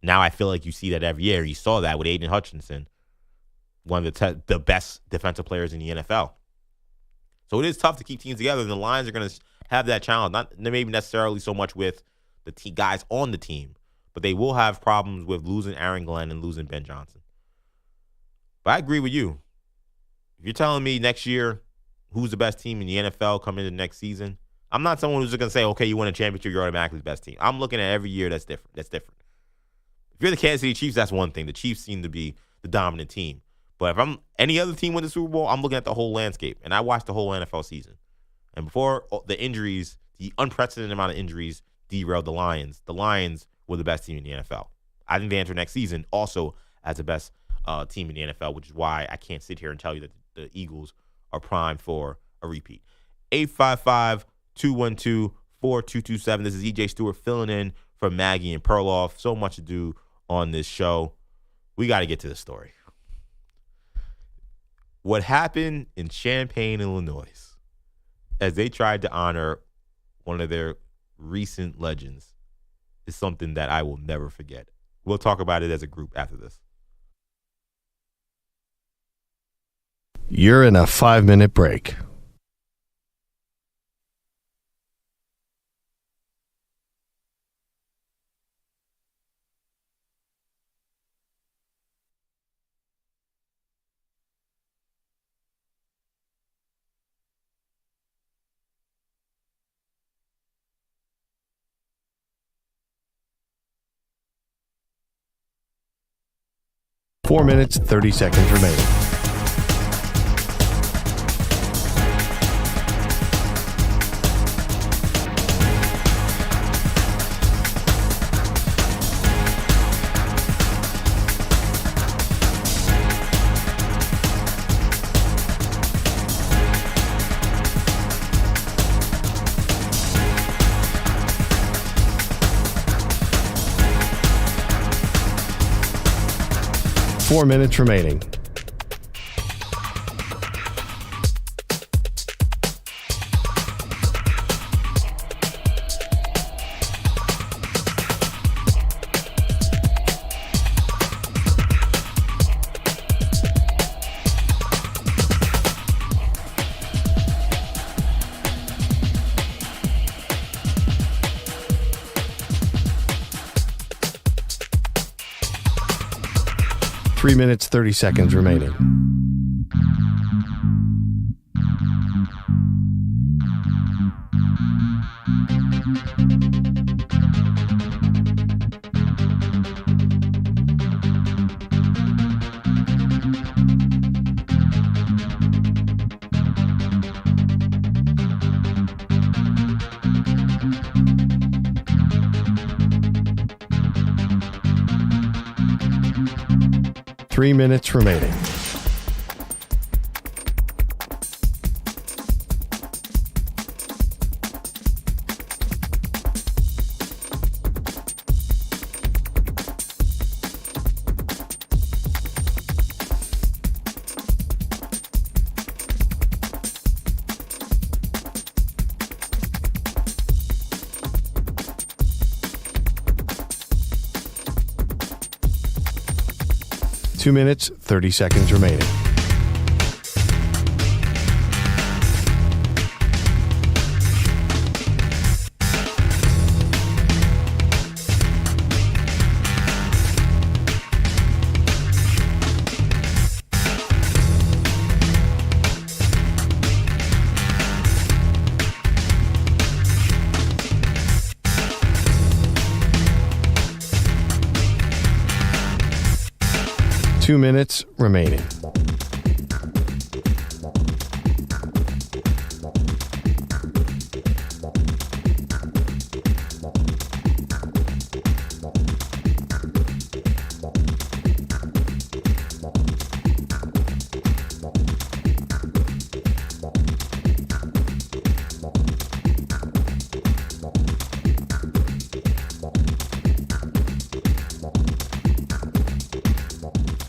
Now I feel like you see that every year. You saw that with Aiden Hutchinson, one of the best defensive players in the NFL. So it is tough to keep teams together, and the Lions are going to have that challenge. Not maybe necessarily so much with the guys on the team, but they will have problems with losing Aaron Glenn and losing Ben Johnson. But I agree with you. If you're telling me next year who's the best team in the NFL coming into next season, I'm not someone who's just going to say, okay, you win a championship, you're automatically the best team. I'm looking at every year that's different. If you're the Kansas City Chiefs, that's one thing. The Chiefs seem to be the dominant team. But if I'm any other team win the Super Bowl, I'm looking at the whole landscape. And I watched the whole NFL season. And before the injuries, the unprecedented amount of injuries derailed the Lions were the best team in the NFL. I think they enter next season also as the best team in the NFL, which is why I can't sit here and tell you that the Eagles are primed for a repeat. 855-212-4227. This is EJ Stewart filling in for Maggie and Perloff. So much to do on this show. We got to get to the story. What happened in Champaign, Illinois, as they tried to honor one of their recent legends, is something that I will never forget. We'll talk about it as a group after this. You're in a 5-minute break. Four minutes, 30 seconds remaining. Four minutes remaining. Three minutes, 30 seconds remaining. Three minutes remaining. Two minutes, 30 seconds remaining. 2 minutes remaining.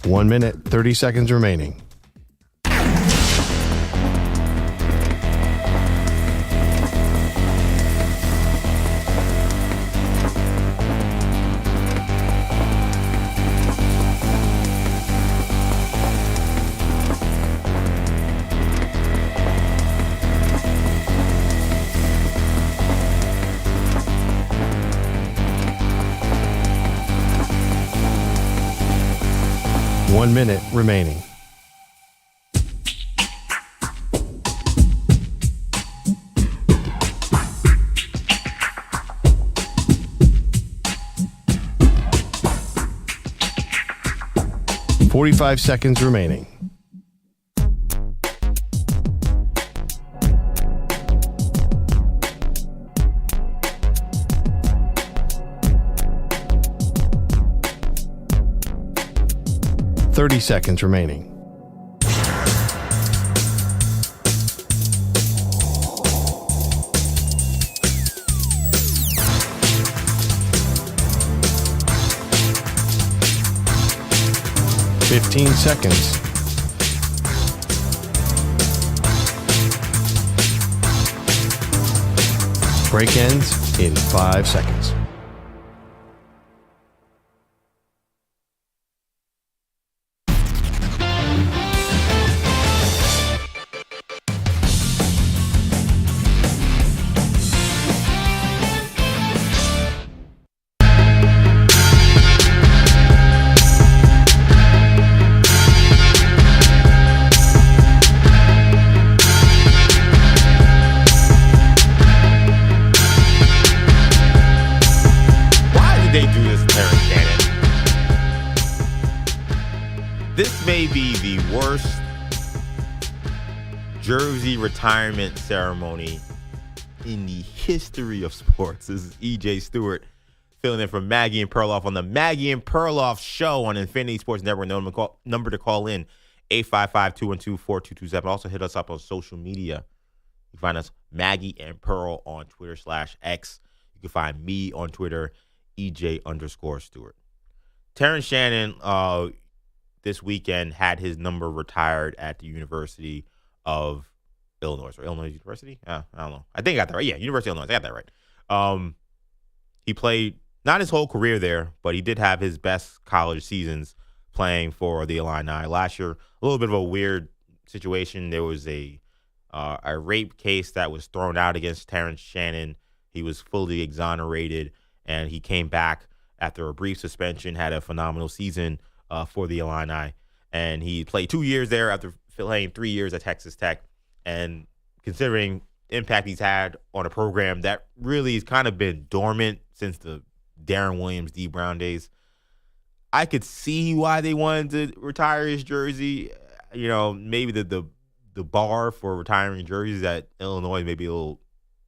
One minute, 30 seconds remaining. One minute remaining. $45 seconds remaining. $30 seconds remaining. $15 seconds. Break ends in 5 seconds. Be the worst jersey retirement ceremony in the history of sports. This is EJ Stewart filling in for Maggie and Perloff on the Maggie and Perloff show on Infinity Sports Network. Number to call in, 855-212-4227. Also hit us up on social media. You can find us Maggie and Pearl on Twitter/X. You can find me on Twitter, EJ_Stewart. Terrence Shannon this weekend had his number retired at the University of Illinois. Or Illinois University? I don't know. I think I got that right. Yeah, University of Illinois. I got that right. He played not his whole career there, but he did have his best college seasons playing for the Illini. Last year, a little bit of a weird situation. There was a rape case that was thrown out against Terrence Shannon. He was fully exonerated, and he came back after a brief suspension, had a phenomenal season for the Illini, and he played 2 years there after playing 3 years at Texas Tech. And considering the impact he's had on a program that really has kind of been dormant since the Darren Williams, D. Brown days, I could see why they wanted to retire his jersey. You know, maybe the bar for retiring jerseys at Illinois may be a little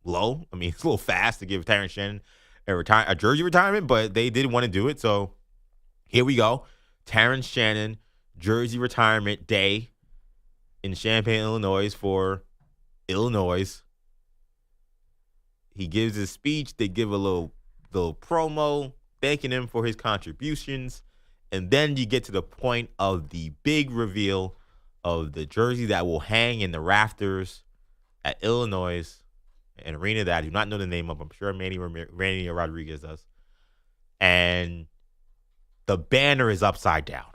low. I mean, it's a little fast to give Terrence Shannon a jersey retirement, but they did want to do it. So here we go. Terrence Shannon, jersey retirement day in Champaign, Illinois for Illinois. He gives his speech. They give a little promo thanking him for his contributions. And then you get to the point of the big reveal of the jersey that will hang in the rafters at Illinois, an arena that I do not know the name of. I'm sure Randy Rodriguez does. And the banner is upside down.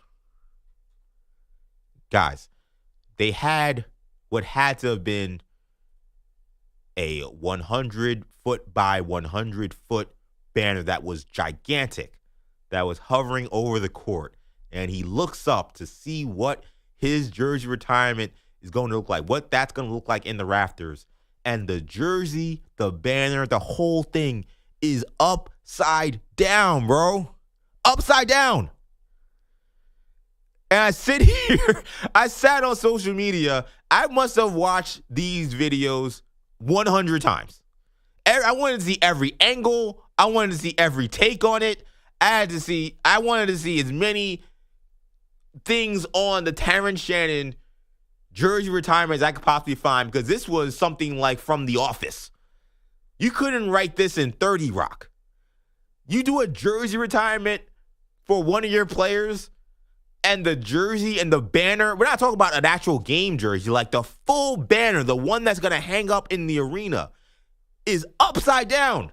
Guys, they had what had to have been a 100-foot by 100-foot banner that was gigantic, that was hovering over the court. And he looks up to see what his jersey retirement is going to look like, what that's going to look like in the rafters. And the jersey, the banner, the whole thing is upside down, bro. Upside down. And I sit here, I sat on social media. I must have watched these videos 100 times. I wanted to see every angle. I wanted to see every take on it. I wanted to see as many things on the Terrence Shannon jersey retirement as I could possibly find, because this was something like from The Office. You couldn't write this in 30 Rock. You do a jersey retirement for one of your players, and the jersey and the banner, we're not talking about an actual game jersey, like the full banner, the one that's going to hang up in the arena, is upside down.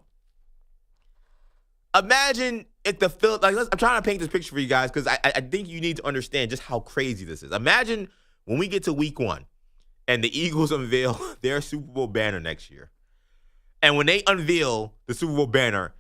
Imagine if I'm trying to paint this picture for you guys, because I think you need to understand just how crazy this is. Imagine when we get to week 1 and the Eagles unveil their Super Bowl banner next year. And when they unveil the Super Bowl banner,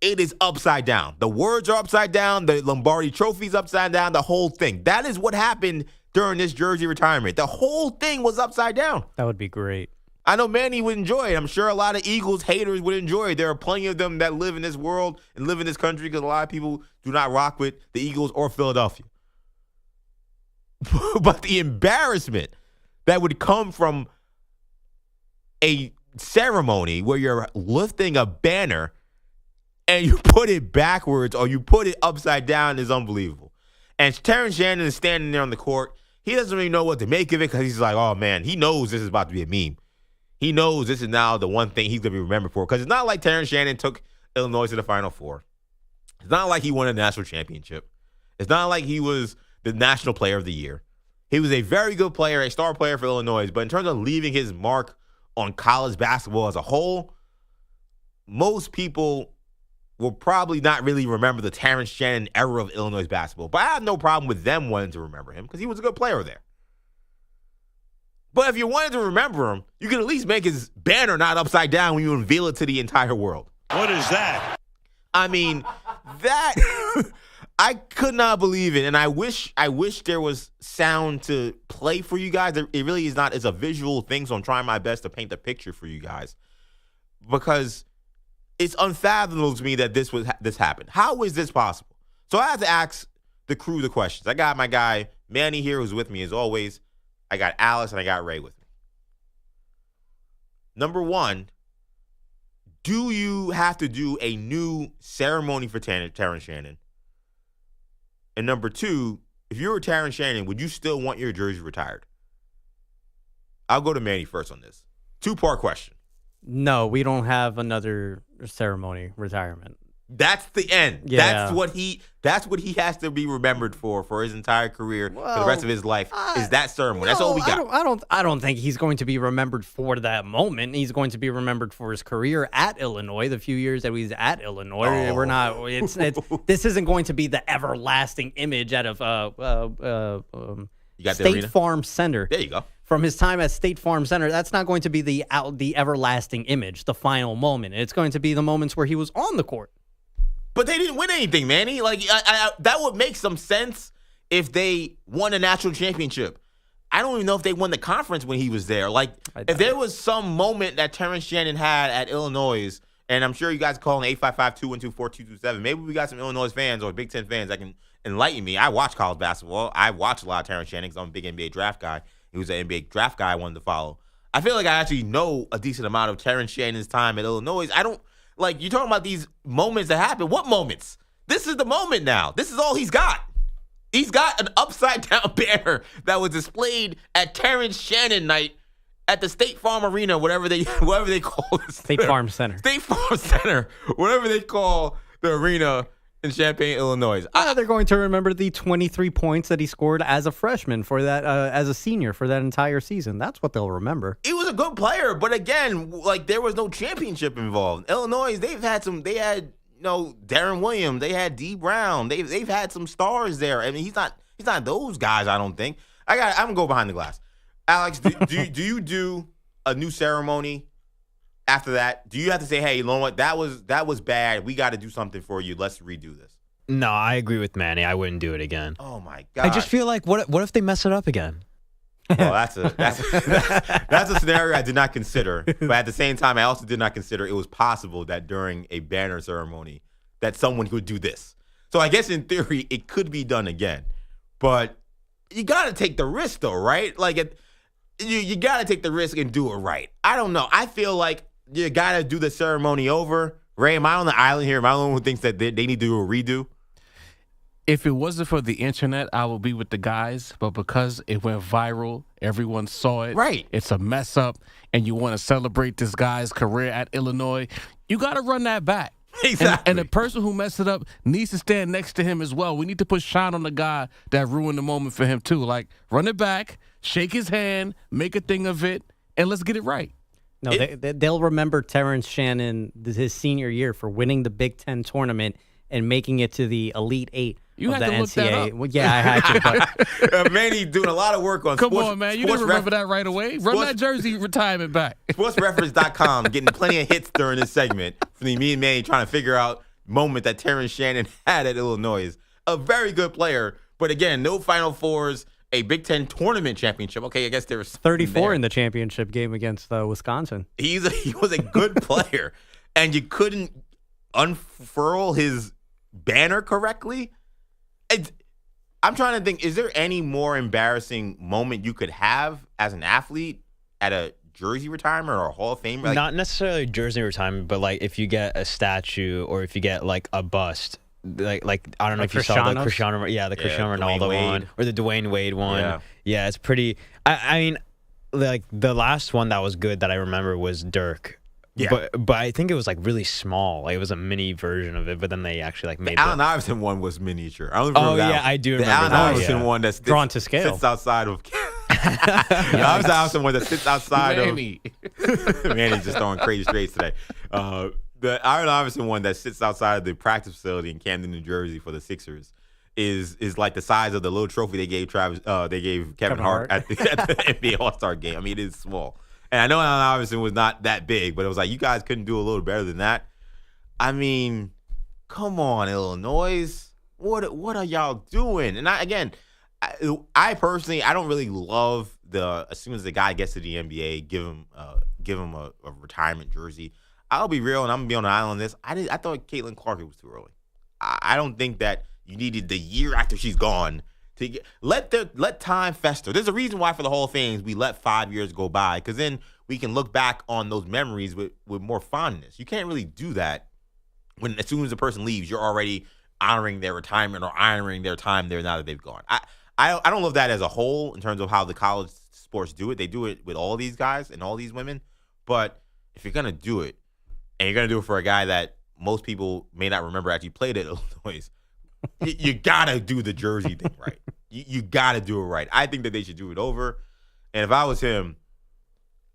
it is upside down. The words are upside down. The Lombardi trophy's upside down. The whole thing. That is what happened during this jersey retirement. The whole thing was upside down. That would be great. I know Manny would enjoy it. I'm sure a lot of Eagles haters would enjoy it. There are plenty of them that live in this world and live in this country, because a lot of people do not rock with the Eagles or Philadelphia. But the embarrassment that would come from a ceremony where you're lifting a banner and you put it backwards or you put it upside down is unbelievable. And Terrence Shannon is standing there on the court. He doesn't really know what to make of it, because he's like, oh, man, he knows this is about to be a meme. He knows this is now the one thing he's going to be remembered for, because it's not like Terrence Shannon took Illinois to the Final Four. It's not like he won a national championship. It's not like he was the National Player of the Year. He was a very good player, a star player for Illinois, but in terms of leaving his mark on college basketball as a whole, most people will probably not really remember the Terrence Shannon era of Illinois basketball. But I have no problem with them wanting to remember him, because he was a good player there. But if you wanted to remember him, you could at least make his banner not upside down when you unveil it to the entire world. What is that? I mean, that I could not believe it, and I wish there was sound to play for you guys. It really is not. It's a visual thing, so I'm trying my best to paint the picture for you guys, because it's unfathomable to me that this happened. How is this possible? So I have to ask the crew the questions. I got my guy Manny here, who's with me as always. I got Alice and I got Ray with me. Number 1, do you have to do a new ceremony for Terrence Shannon? And number 2, if you were Terrence Shannon, would you still want your jersey retired? I'll go to Manny first on this. 2-part question. No, we don't have another ceremony retirement. That's the end. Yeah. That's what he has to be remembered for his entire career, for the rest of his life, is that ceremony. That's all we got. I don't think he's going to be remembered for that moment. He's going to be remembered for his career at Illinois, the few years that he's at Illinois. Oh. We're not. This isn't going to be the everlasting image out of you got the State arena? Farm Center. There you go. From his time at State Farm Center, that's not going to be the everlasting image, the final moment. It's going to be the moments where he was on the court. But they didn't win anything, Manny. Like that would make some sense if they won a national championship. I don't even know if they won the conference when he was there. Like, if there was some moment that Terrence Shannon had at Illinois, and I'm sure you guys call in 855-212-4227. Maybe we got some Illinois fans or Big Ten fans that can enlighten me. I watch college basketball. I watch a lot of Terrence Shannon because I'm a big NBA draft guy. He was an NBA draft guy I wanted to follow. I feel like I actually know a decent amount of Terrence Shannon's time at Illinois. I don't. Like, you're talking about these moments that happen. What moments? This is the moment now. This is all he's got. He's got an upside-down banner that was displayed at Terrence Shannon night at the State Farm Arena, whatever they call it. State Farm Center. State Farm Center, whatever they call the arena in Champaign, Illinois. They're going to remember the 23 points that he scored as a freshman for that, as a senior for that entire season. That's what they'll remember. He was a good player, but again, like, there was no championship involved. Illinois, they had Darren Williams, they had D Brown, they've had some stars there. I mean, he's not those guys. I don't think. I'm gonna go behind the glass. Alex, do you do a new ceremony? After that, do you have to say, hey, you know what, that was bad. We got to do something for you. Let's redo this. No, I agree with Manny. I wouldn't do it again. Oh, my God. I just feel like, what if they mess it up again? Well, that's a scenario I did not consider. But at the same time, I also did not consider it was possible that during a banner ceremony that someone could do this. So I guess in theory, it could be done again. But you got to take the risk, though, right? Like, you got to take the risk and do it right. I don't know. I feel like you got to do the ceremony over. Ray, am I on the island here? Am I the one who thinks that they need to do a redo? If it wasn't for the internet, I would be with the guys. But because it went viral, everyone saw it. Right. It's a mess up, and you want to celebrate this guy's career at Illinois. You got to run that back. Exactly. And the person who messed it up needs to stand next to him as well. We need to put shine on the guy that ruined the moment for him, too. Like, run it back, shake his hand, make a thing of it, and let's get it right. No, they'll remember Terrence Shannon his senior year for winning the Big Ten tournament and making it to the Elite Eight you of the had to look NCAA. that up. Well, yeah, I had to. But Manny doing a lot of work on Come sports. on, man. You didn't remember that right away. Run that jersey retirement back. SportsReference.com getting plenty of hits during this segment from me and Manny trying to figure out moment that Terrence Shannon had at Illinois. A very good player, but again, no Final Fours, a Big Ten tournament championship. Okay, I guess there was 34 there. in the championship game against Wisconsin. He was a good player, and you couldn't unfurl his banner correctly. I'm trying to think, is there any more embarrassing moment you could have as an athlete at a jersey retirement or a Hall of Fame? Like, not necessarily jersey retirement, but like if you get a statue or if you get like a bust. Like I don't know if you saw the Cristiano Ronaldo one or the Dwayne Wade one. Yeah, it's pretty. I mean, like the last one that was good that I remember was Dirk. Yeah. But I think it was like really small. Like it was a mini version of it, but then they actually like made the Allen Iverson one was miniature. I don't remember oh, that yeah, one. I do the remember Allen that. Iverson one that's drawn to scale. Sits outside of the Allen Iverson one that sits outside Manny. of Manny's just throwing crazy straights today. The Allen Iverson one that sits outside of the practice facility in Camden, New Jersey for the Sixers is like the size of the little trophy they gave Kevin Hart at the NBA All-Star game. I mean, it is small. And I know Allen Iverson was not that big, but it was like, you guys couldn't do a little better than that. I mean, come on, Illinois. What are y'all doing? And I personally, I don't really love as soon as the guy gets to the NBA, give him a retirement jersey. I'll be real, and I'm going to be on the island on this. I thought Caitlin Clark was too early. I don't think that you needed the year after she's gone to let time fester. There's a reason why for the Hall of Fame we let 5 years go by, because then we can look back on those memories with more fondness. You can't really do that when as soon as the person leaves, you're already honoring their retirement or honoring their time there now that they've gone. I don't love that as a whole in terms of how the college sports do it. They do it with all these guys and all these women. But if you're going to do it, and you're going to do it for a guy that most people may not remember actually played at Illinois, you got to do the jersey thing right. You got to do it right. I think that they should do it over. And if I was him,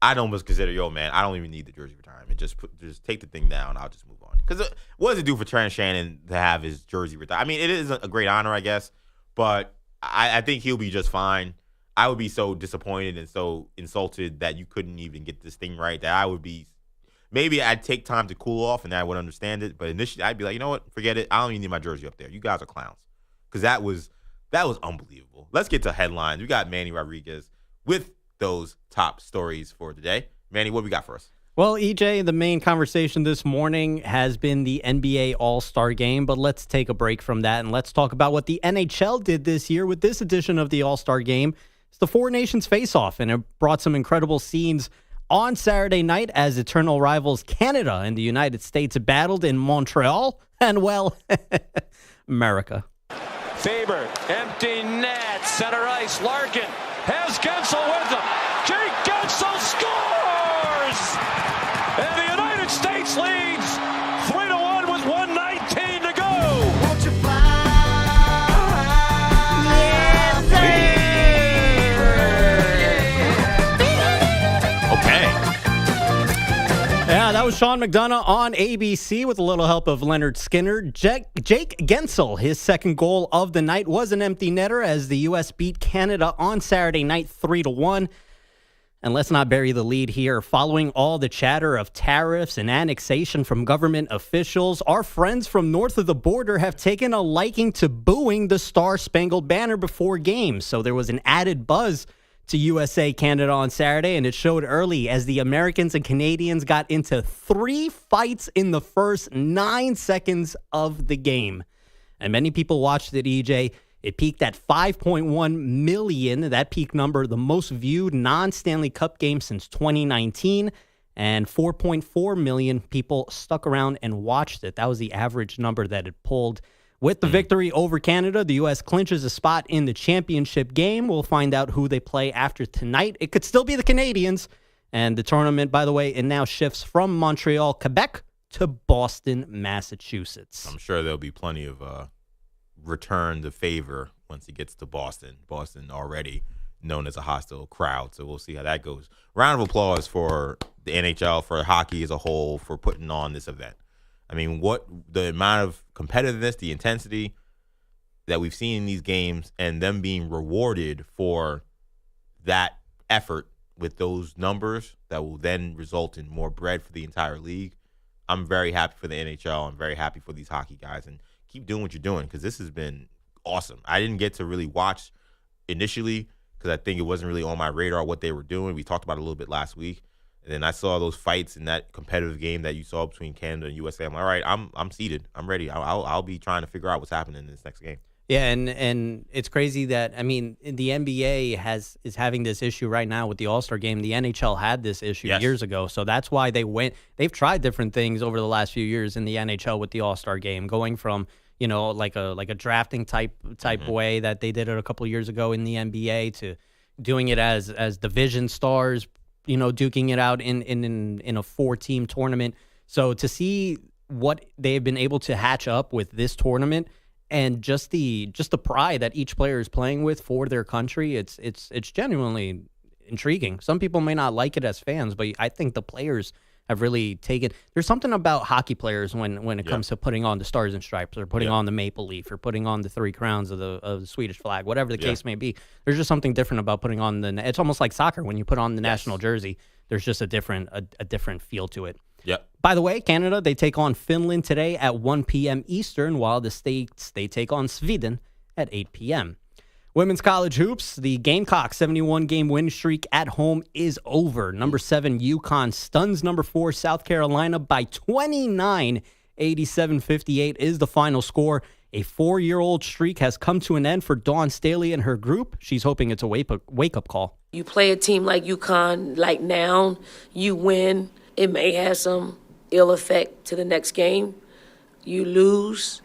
I'd almost consider, yo, man, I don't even need the jersey retirement. Just take the thing down. I'll just move on. Because what does it do for Terrence Shannon to have his jersey retired? I mean, it is a great honor, I guess. But I think he'll be just fine. I would be so disappointed and so insulted that you couldn't even get this thing right that I would be. Maybe I'd take time to cool off and I would understand it. But initially, I'd be like, you know what? Forget it. I don't even need my jersey up there. You guys are clowns. Because that was unbelievable. Let's get to headlines. We got Manny Rodriguez with those top stories for today. Manny, what we got for us? Well, EJ, the main conversation this morning has been the NBA All-Star Game, but let's take a break from that and let's talk about what the NHL did this year with this edition of the All-Star Game. It's the Four Nations Face-Off, and it brought some incredible scenes on Saturday night as eternal rivals Canada and the United States battled in Montreal and, well, America. Faber, empty net, center ice, Larkin has Gensel with him. Jake Gensel scores! And the United States leads 3-1 with 1:19 to go. Won't you Yeah, that was Sean McDonough on ABC with a little help of Leonard Skinner. Jake Gensel, his second goal of the night, was an empty netter as the U.S. beat Canada on Saturday night 3-1. And let's not bury the lead here. Following all the chatter of tariffs and annexation from government officials, our friends from north of the border have taken a liking to booing the Star-Spangled Banner before games. So there was an added buzz to USA-Canada on Saturday, and it showed early as the Americans and Canadians got into 3 fights in the first 9 seconds of the game. And many people watched it, EJ, It peaked at 5.1 million, that peak number, the most viewed non-Stanley Cup game since 2019, and 4.4 million people stuck around and watched it. That was the average number that it pulled. With the victory over Canada, the U.S. clinches a spot in the championship game. We'll find out who they play after tonight. It could still be the Canadians. And the tournament, by the way, it now shifts from Montreal, Quebec, to Boston, Massachusetts. I'm sure there'll be plenty of return the favor once he gets to Boston. Boston already known as a hostile crowd, so we'll see how that goes. Round of applause for the NHL, for hockey as a whole, for putting on this event. I mean, what the amount of competitiveness, the intensity that we've seen in these games, and them being rewarded for that effort with those numbers that will then result in more bread for the entire league. I'm very happy for the NHL. I'm very happy for these hockey guys, and keep doing what you're doing because this has been awesome. I didn't get to really watch initially because I think it wasn't really on my radar what they were doing. We talked about it a little bit last week. And then I saw those fights in that competitive game that you saw between Canada and USA. I'm like, all right, I'm seated. I'm ready. I'll be trying to figure out what's happening in this next game. Yeah, and it's crazy that, I mean, the NBA is having this issue right now with the All-Star game. The NHL had this issue years ago, so that's why they've tried different things over the last few years in the NHL with the All-Star game, going from, you know, like a drafting type way that they did it a couple of years ago in the NBA to doing it as division stars, you know, duking it out in a 4-team tournament. So to see what they've been able to hatch up with this tournament and just the pride that each player is playing with for their country, it's genuinely intriguing. Some people may not like it as fans, but I think the players have really taken. There's something about hockey players when it comes to putting on the Stars and Stripes or putting on the maple leaf or putting on the 3 crowns of the Swedish flag, whatever the case may be. There's just something different about putting on it's almost like soccer when you put on the national jersey. There's just a different feel to it. Yep. By the way, Canada, they take on Finland today at 1 p.m. Eastern, while the States, they take on Sweden at 8 p.m. Women's college hoops, the Gamecocks 71-game win streak at home is over. Number 7 UConn stuns number 4 South Carolina by 29. 87-58 is the final score. A 4-year-old streak has come to an end for Dawn Staley and her group. She's hoping it's a wake-up call. You play a team like UConn, like now, you win. It may have some ill effect to the next game. You lose,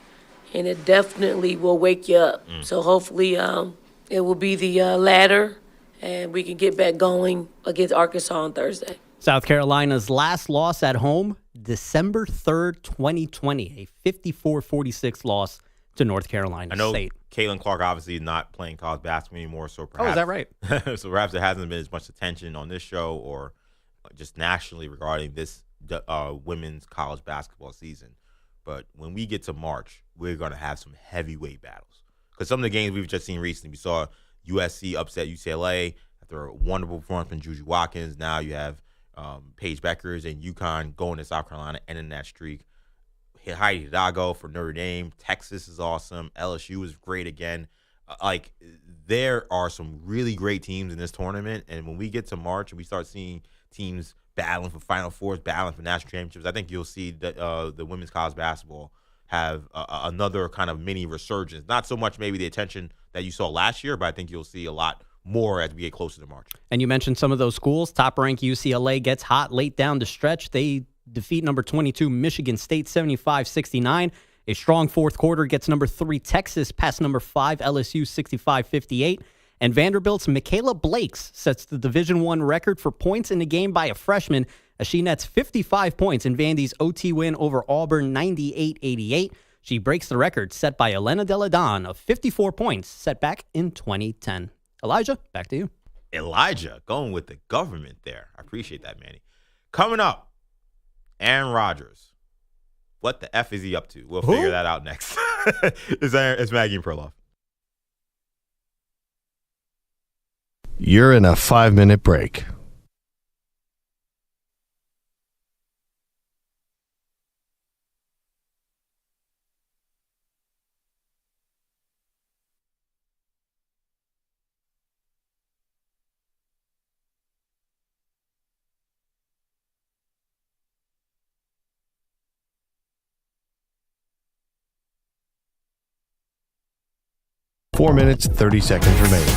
and it definitely will wake you up. So hopefully it will be the latter, and we can get back going against Arkansas on Thursday. South Carolina's last loss at home, December 3rd, 2020, a 54-46 loss to North Carolina State. Caitlin Clark obviously not playing college basketball anymore, so perhaps. Oh, is that right? So perhaps there hasn't been as much attention on this show or just nationally regarding this women's college basketball season. But when we get to March, we're going to have some heavyweight battles. Because some of the games we've just seen recently, we saw USC upset UCLA after a wonderful performance from Juju Watkins. Now you have Paige Beckers and UConn going to South Carolina, ending that streak. Heidi Hidalgo for Notre Dame. Texas is awesome. LSU is great again. There are some really great teams in this tournament. And when we get to March and we start seeing teams battling for Final Fours, battling for national championships, I think you'll see that the women's college basketball have another kind of mini resurgence. Not so much maybe the attention that you saw last year, but I think you'll see a lot more as we get closer to March. And you mentioned some of those schools. Top-ranked UCLA gets hot late down the stretch. They defeat number 22 Michigan State 75-69. A strong fourth quarter gets number 3 Texas past number 5 LSU 65-58. And Vanderbilt's Michaela Blakes sets the Division I record for points in the game by a freshman as she nets 55 points in Vandy's OT win over Auburn 98-88. She breaks the record set by Elena Delle Donne of 54 points set back in 2010. Elijah, back to you. Elijah going with the government there. I appreciate that, Manny. Coming up, Aaron Rodgers. What the F is he up to? We'll figure that out next. It's Maggie and Perloff. You're in a 5-minute break. 4 minutes, 30 seconds remaining.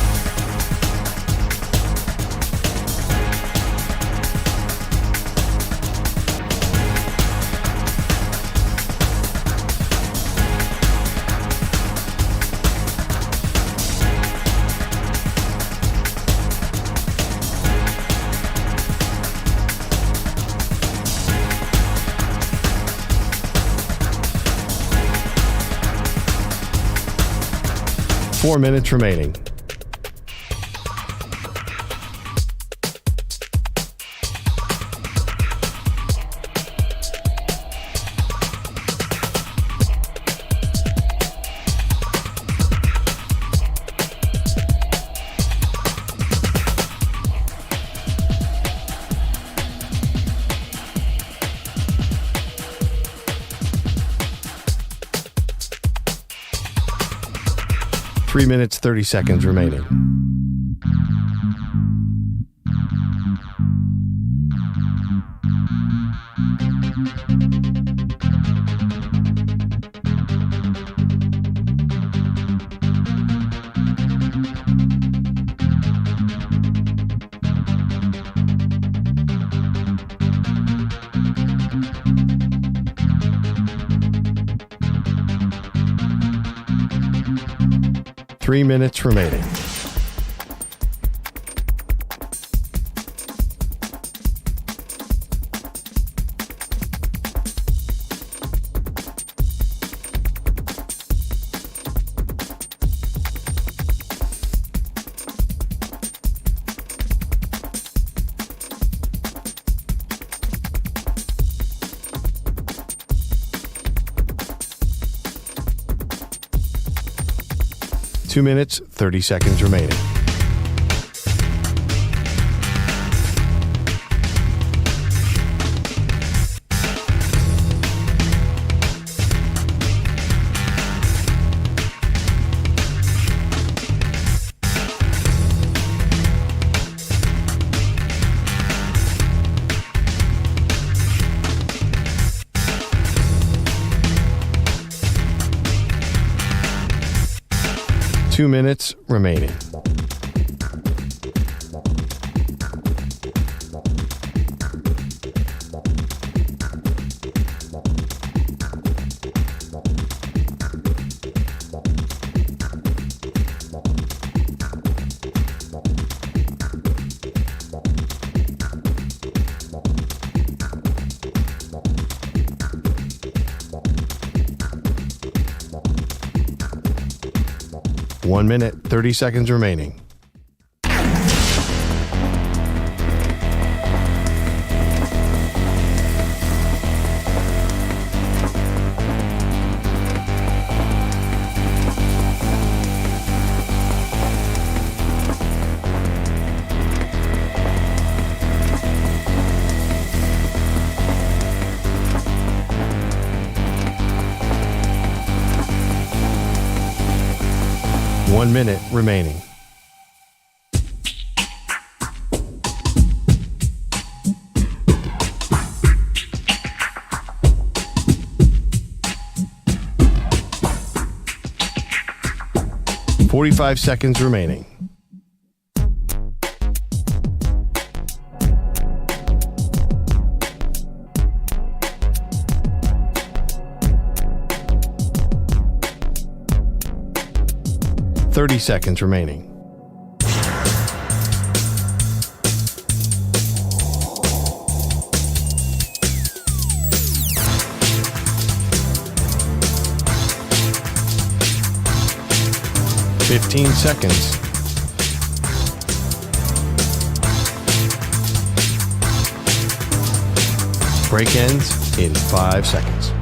Four minutes remaining. Three minutes, 30 seconds remaining. Three minutes remaining. Two minutes, 30 seconds remaining. Two minutes remaining. One minute, 30 seconds remaining. One minute remaining. $45 seconds remaining. $30 seconds remaining. $15 seconds. Break ends in 5 seconds.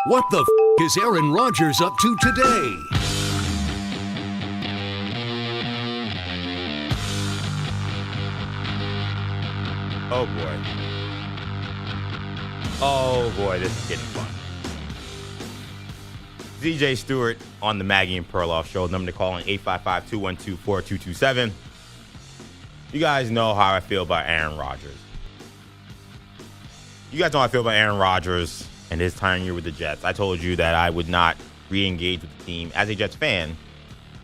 What the is Aaron Rodgers up to today? Oh boy. Oh boy, this is getting fun. DJ Stewart on the Maggie and Perloff show. Number to call in 855-212-4227. You guys know how I feel about Aaron Rodgers. You guys know how I feel about Aaron Rodgers and his tenure with the Jets. I told you that I would not re-engage with the team as a Jets fan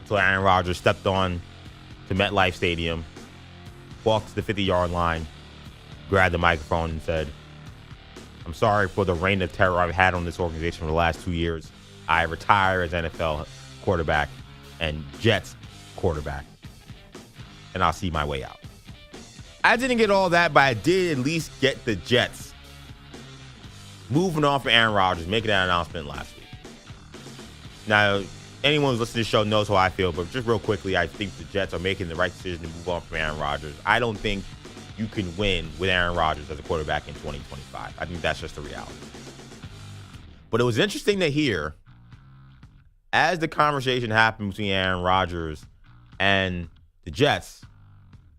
until Aaron Rodgers stepped on to MetLife Stadium, walked to the 50-yard line, grabbed the microphone and said, "I'm sorry for the reign of terror I've had on this organization for the last 2 years. I retire as NFL quarterback and Jets quarterback, and I'll see my way out." I didn't get all that, but I did at least get the Jets moving on from Aaron Rodgers, making that announcement last week. Now, anyone who's listening to the show knows how I feel, but just real quickly, I think the Jets are making the right decision to move on from Aaron Rodgers. I don't think you can win with Aaron Rodgers as a quarterback in 2025. I think that's just the reality. But it was interesting to hear, as the conversation happened between Aaron Rodgers and the Jets,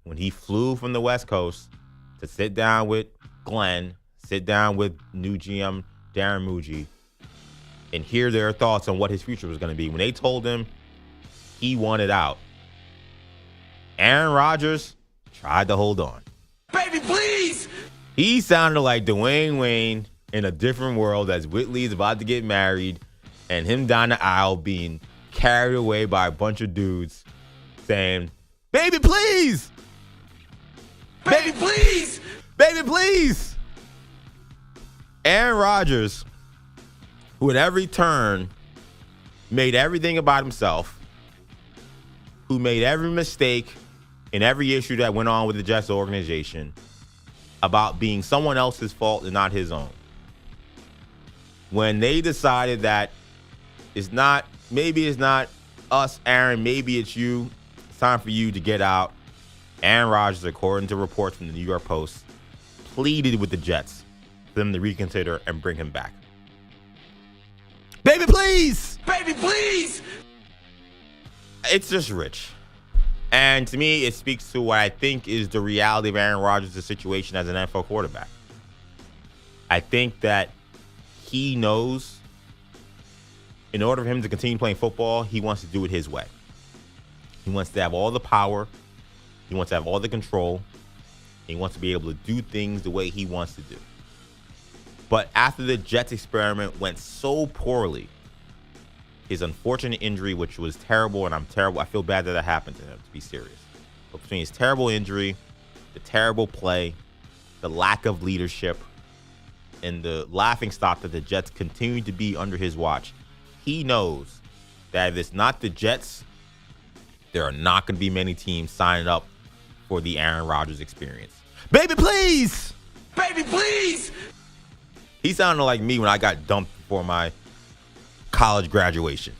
when he flew from the West Coast to sit down with Glenn, sit down with new GM Darren Muji, and hear their thoughts on what his future was going to be. When they told him he wanted out, Aaron Rodgers tried to hold on. Baby, please! He sounded like Dwayne Wayne in a different world as Whitley's about to get married and him down the aisle being carried away by a bunch of dudes saying, "Baby, please! Baby, please! Baby, please!" Aaron Rodgers, who at every turn made everything about himself, who made every mistake in every issue that went on with the Jets organization about being someone else's fault and not his own. When they decided that maybe it's not us, Aaron, maybe it's you, it's time for you to get out, Aaron Rodgers, according to reports from the New York Post, pleaded with the Jets for them to reconsider and bring him back. Baby, please! Baby, please! It's just rich. And to me, it speaks to what I think is the reality of Aaron Rodgers' situation as an NFL quarterback. I think that he knows in order for him to continue playing football, he wants to do it his way. He wants to have all the power. He wants to have all the control. He wants to be able to do things the way he wants to do. But after the Jets experiment went so poorly, his unfortunate injury, which was terrible, and I feel bad that happened to him, to be serious. But between his terrible injury, the terrible play, the lack of leadership, and the laughingstock that the Jets continue to be under his watch, he knows that if it's not the Jets, there are not going to be many teams signing up for the Aaron Rodgers experience. Baby, please! Baby, please! He sounded like me when I got dumped for my college graduation.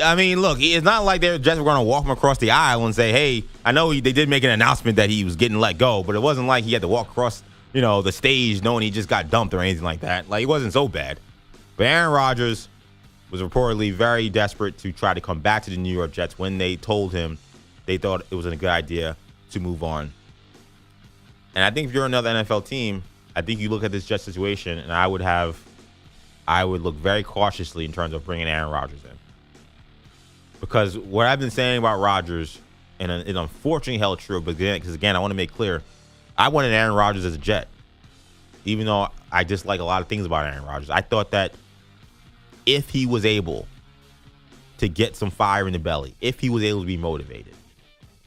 I mean, look, it's not like the Jets were going to walk him across the aisle and say, hey, I know they did make an announcement that he was getting let go, but it wasn't like he had to walk across, the stage knowing he just got dumped or anything like that. Like, it wasn't so bad. But Aaron Rodgers was reportedly very desperate to try to come back to the New York Jets. When they told him, they thought it was a good idea to move on. And I think if you're another NFL team, I think you look at this Jets situation, and I would look very cautiously in terms of bringing Aaron Rodgers in. Because what I've been saying about Rodgers, and it unfortunately held true, but again, I want to make clear, I wanted Aaron Rodgers as a Jet. Even though I dislike a lot of things about Aaron Rodgers, I thought that if he was able to get some fire in the belly, if he was able to be motivated,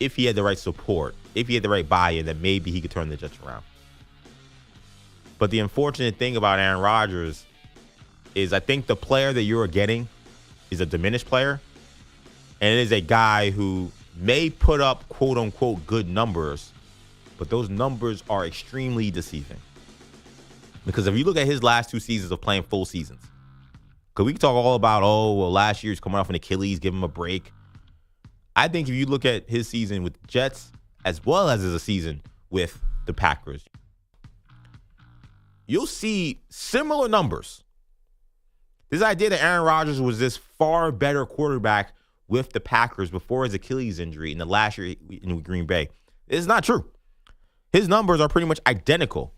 if he had the right support, if he had the right buy-in, then maybe he could turn the Jets around. But the unfortunate thing about Aaron Rodgers is I think the player that you're getting is a diminished player, and it is a guy who may put up quote-unquote good numbers, but those numbers are extremely deceiving. Because if you look at his last 2 seasons of playing full seasons, because we can talk all about, last year he's coming off an Achilles, give him a break. I think if you look at his season with the Jets as well as a season with the Packers, you'll see similar numbers. This idea that Aaron Rodgers was this far better quarterback with the Packers before his Achilles injury in the last year in Green Bay is not true. His numbers are pretty much identical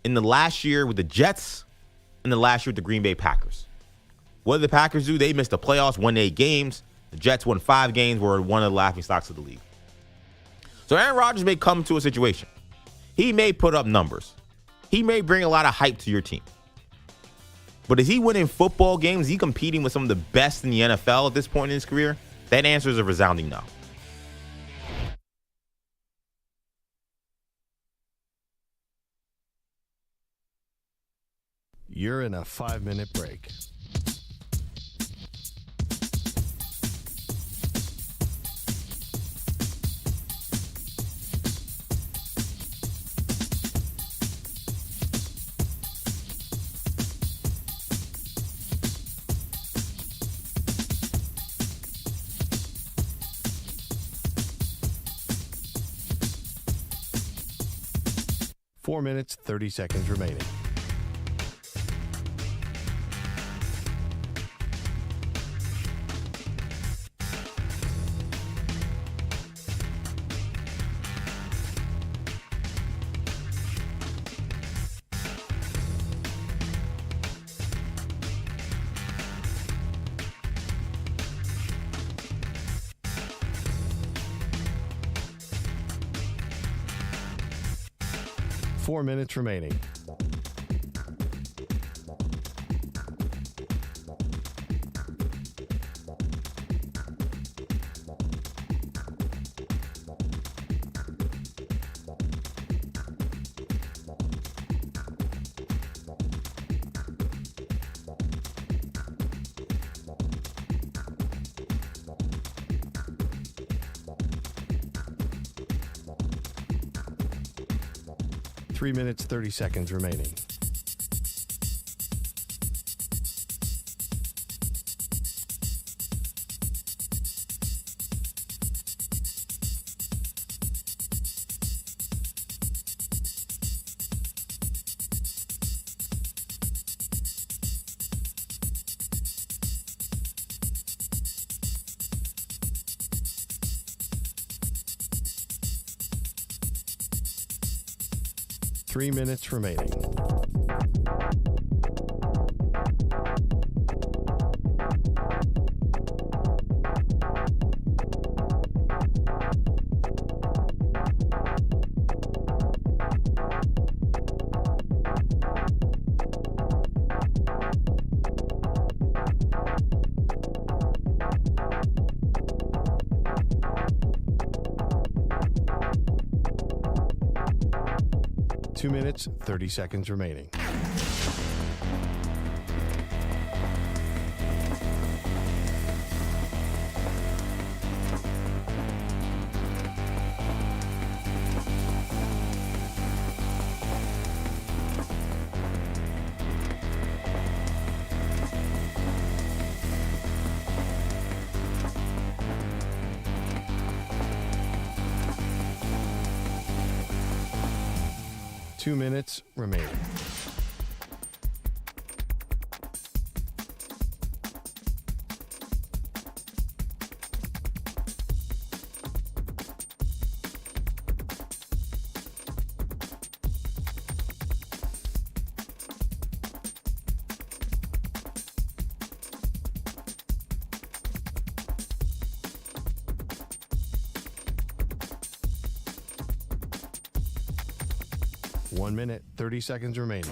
in the last year with the Jets and the last year with the Green Bay Packers. What did the Packers do? They missed the playoffs, won 8 games. The Jets won 5 games, were one of the laughingstocks of the league. So Aaron Rodgers may come to a situation. He may put up numbers. He may bring a lot of hype to your team. But is he winning football games? Is he competing with some of the best in the NFL at this point in his career? That answer is a resounding no. You're in a 5-minute break. Four minutes, 30 seconds remaining. Four minutes remaining. Three minutes, 30 seconds remaining. Three minutes remaining. Two minutes, 30 seconds remaining. Two minutes remaining. One minute, 30 seconds remaining.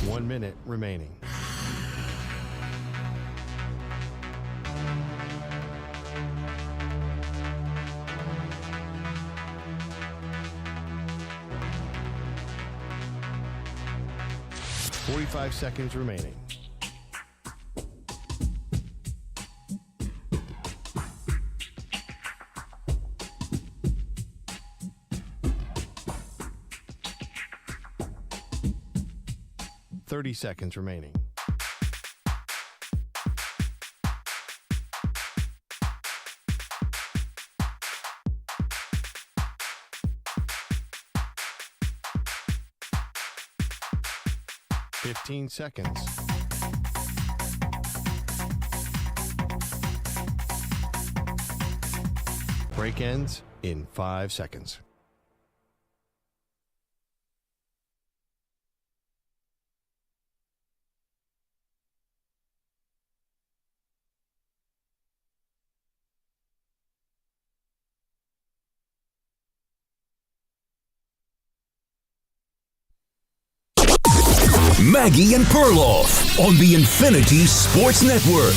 One minute remaining. Forty-five seconds remaining. Seconds remaining. 15 seconds. Break ends in 5 seconds. Maggie and Perloff on the Infinity Sports Network.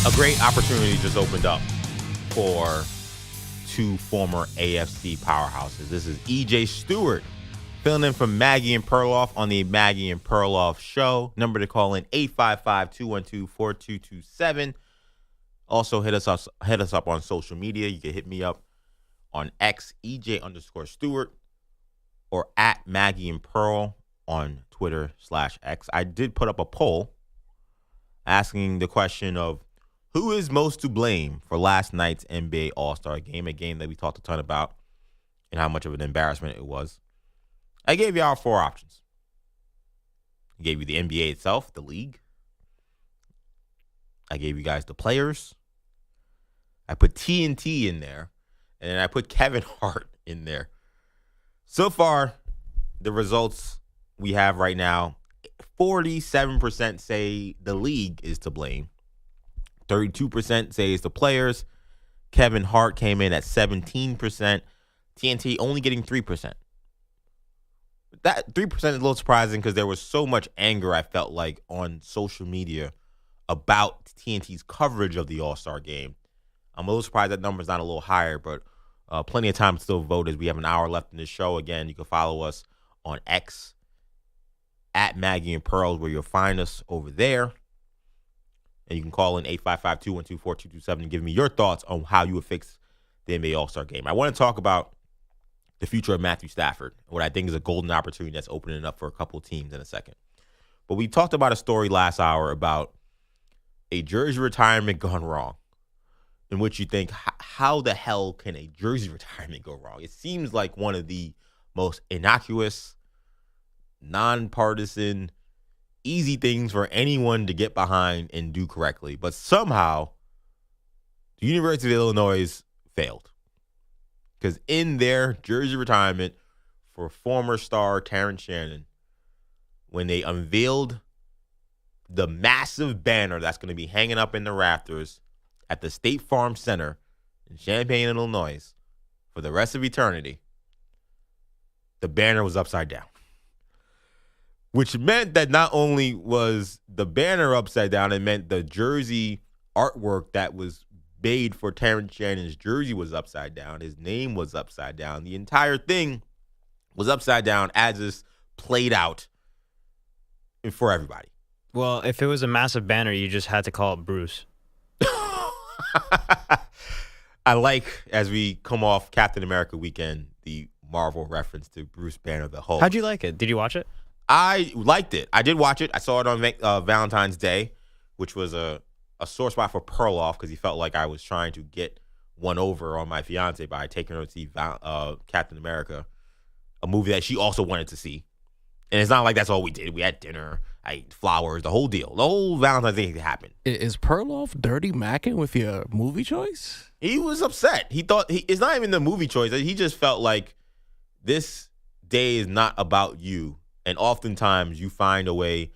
A great opportunity just opened up for two former AFC powerhouses. This is EJ Stewart filling in for Maggie and Perloff on the Maggie and Perloff show. Number to call in 855-212-4227. Also hit us up on social media. You can hit me up on X, EJ_Stewart, or at Maggie and Pearl on Twitter/X. I did put up a poll asking the question of who is most to blame for last night's NBA All-Star game, a game that we talked a ton about and how much of an embarrassment it was. I gave y'all 4 options. I gave you the NBA itself, the league. I gave you guys the players. I put TNT in there. And then I put Kevin Hart in there. So far, the results we have right now, 47% say the league is to blame. 32% say it's the players. Kevin Hart came in at 17%. TNT only getting 3%. That 3% is a little surprising because there was so much anger, I felt like, on social media about TNT's coverage of the All-Star game. I'm a little surprised that number's not a little higher, but plenty of time to still vote as we have an hour left in this show. Again, you can follow us on X at Maggie and Pearls, where you'll find us over there. And you can call in 855-212-4227 and give me your thoughts on how you would fix the NBA All-Star game. I want to talk about the future of Matthew Stafford, what I think is a golden opportunity that's opening up for a couple of teams in a second. But we talked about a story last hour about a jersey retirement gone wrong, in which you think, how the hell can a jersey retirement go wrong? It seems like one of the most innocuous, nonpartisan, easy things for anyone to get behind and do correctly. But somehow, the University of Illinois failed. Because in their jersey retirement for former star Terrence Shannon, when they unveiled the massive banner that's going to be hanging up in the rafters at the State Farm Center in Champaign, Illinois, for the rest of eternity, the banner was upside down. Which meant that not only was the banner upside down, it meant the jersey artwork that was made for Terrence Shannon's jersey was upside down. His name was upside down. The entire thing was upside down as is played out for everybody. Well, if it was a massive banner, you just had to call it Bruce. I like, as we come off Captain America weekend, the Marvel reference to Bruce Banner, the Hulk. How'd you like it? Did you watch it? I liked it. I did watch it. I saw it on Valentine's Day, which was a sore spot for Perloff because he felt like I was trying to get one over on my fiance by taking her to see Captain America, a movie that she also wanted to see. And it's not like that's all we did. We had dinner. I ate flowers, the whole deal. The whole Valentine's Day happened. Is Perloff dirty macking with your movie choice? He was upset. He thought it's not even the movie choice. He just felt like this day is not about you. And oftentimes you find a way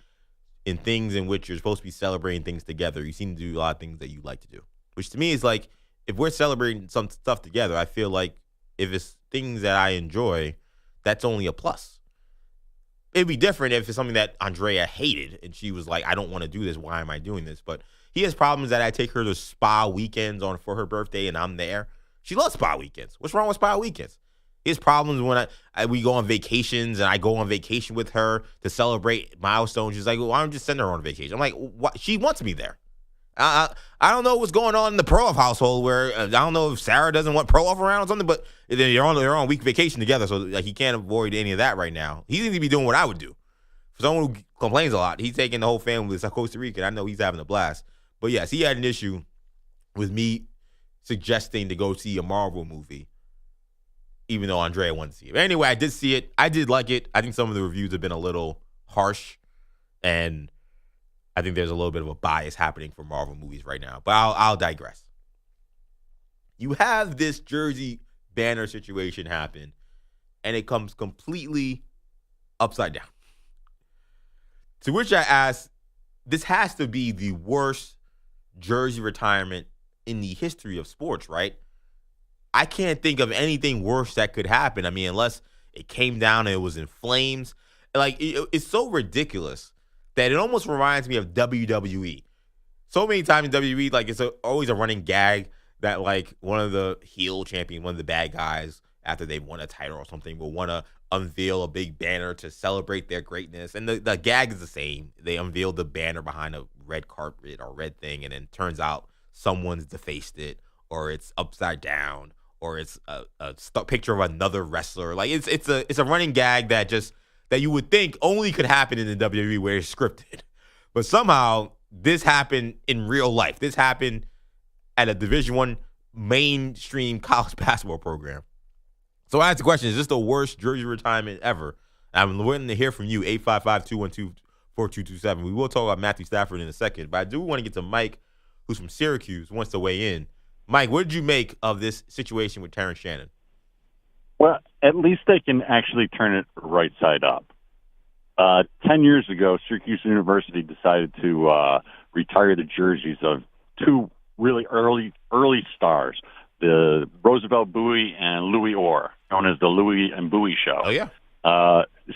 in things in which you're supposed to be celebrating things together. You seem to do a lot of things that you like to do, which to me is like, if we're celebrating some stuff together, I feel like if it's things that I enjoy, that's only a plus. It'd be different if it's something that Andrea hated and she was like, I don't want to do this. Why am I doing this? But he has problems that I take her to spa weekends for her birthday and I'm there. She loves spa weekends. What's wrong with spa weekends? He has problems when we go on vacations and I go on vacation with her to celebrate milestones. She's like, well, why don't you just send her on vacation? I'm like, what? She wants me there. I don't know what's going on in the Perloff household where I don't know if Sarah doesn't want Perloff around or something, but they're on week vacation together, so like he can't avoid any of that right now. He seems to be doing what I would do. For someone who complains a lot, he's taking the whole family to Costa Rica, and I know he's having a blast. But yes, he had an issue with me suggesting to go see a Marvel movie even though Andrea wanted to see it. But anyway, I did see it. I did like it. I think some of the reviews have been a little harsh, and I think there's a little bit of a bias happening for Marvel movies right now. But I'll digress. You have this jersey banner situation happen, and it comes completely upside down. To which I asked, this has to be the worst jersey retirement in the history of sports, right? I can't think of anything worse that could happen. I mean, unless it came down and it was in flames. Like, it's so ridiculous that it almost reminds me of WWE. So many times in WWE, like, it's always a running gag that, like, one of the heel champions, one of the bad guys, after they've won a title or something, will want to unveil a big banner to celebrate their greatness. And the gag is the same. They unveil the banner behind a red carpet or red thing, and then it turns out someone's defaced it, or it's upside down, or it's a picture of another wrestler. Like, it's a running gag that you would think only could happen in the WWE where it's scripted. But somehow this happened in real life. This happened at a Division I mainstream college basketball program. So I asked the question, is this the worst jersey retirement ever? I'm waiting to hear from you, 855-212-4227. We will talk about Matthew Stafford in a second, but I do want to get to Mike, who's from Syracuse, wants to weigh in. Mike, what did you make of this situation with Terrence Shannon? Well, at least they can actually turn it right side up. 10 years ago, Syracuse University decided to retire the jerseys of two really early stars, the Roosevelt Bowie and Louis Orr, known as the Louis and Bowie Show. Oh, yeah.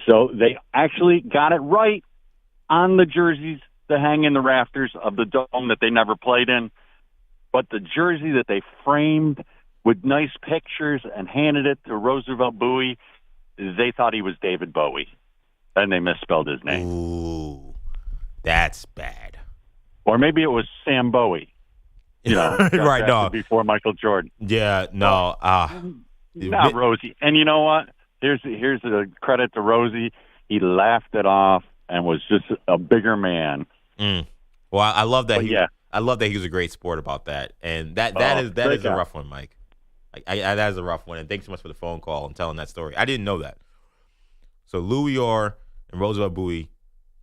So they actually got it right on the jerseys that hang in the rafters of the dome that they never played in. But the jersey that they framed with nice pictures and handed it to Roosevelt Bowie, they thought he was David Bowie. And they misspelled his name. Ooh, that's bad. Or maybe it was Sam Bowie. You know, right, no. Before Michael Jordan. Yeah, no. Not Rosie. And you know what? Here's a credit to Rosie. He laughed it off and was just a bigger man. Well, I love that. I love that he was a great sport about that. And that is a rough one, Mike. That is a rough one. And thanks so much for the phone call and telling that story. I didn't know that. So Louis Orr and Roosevelt Bowie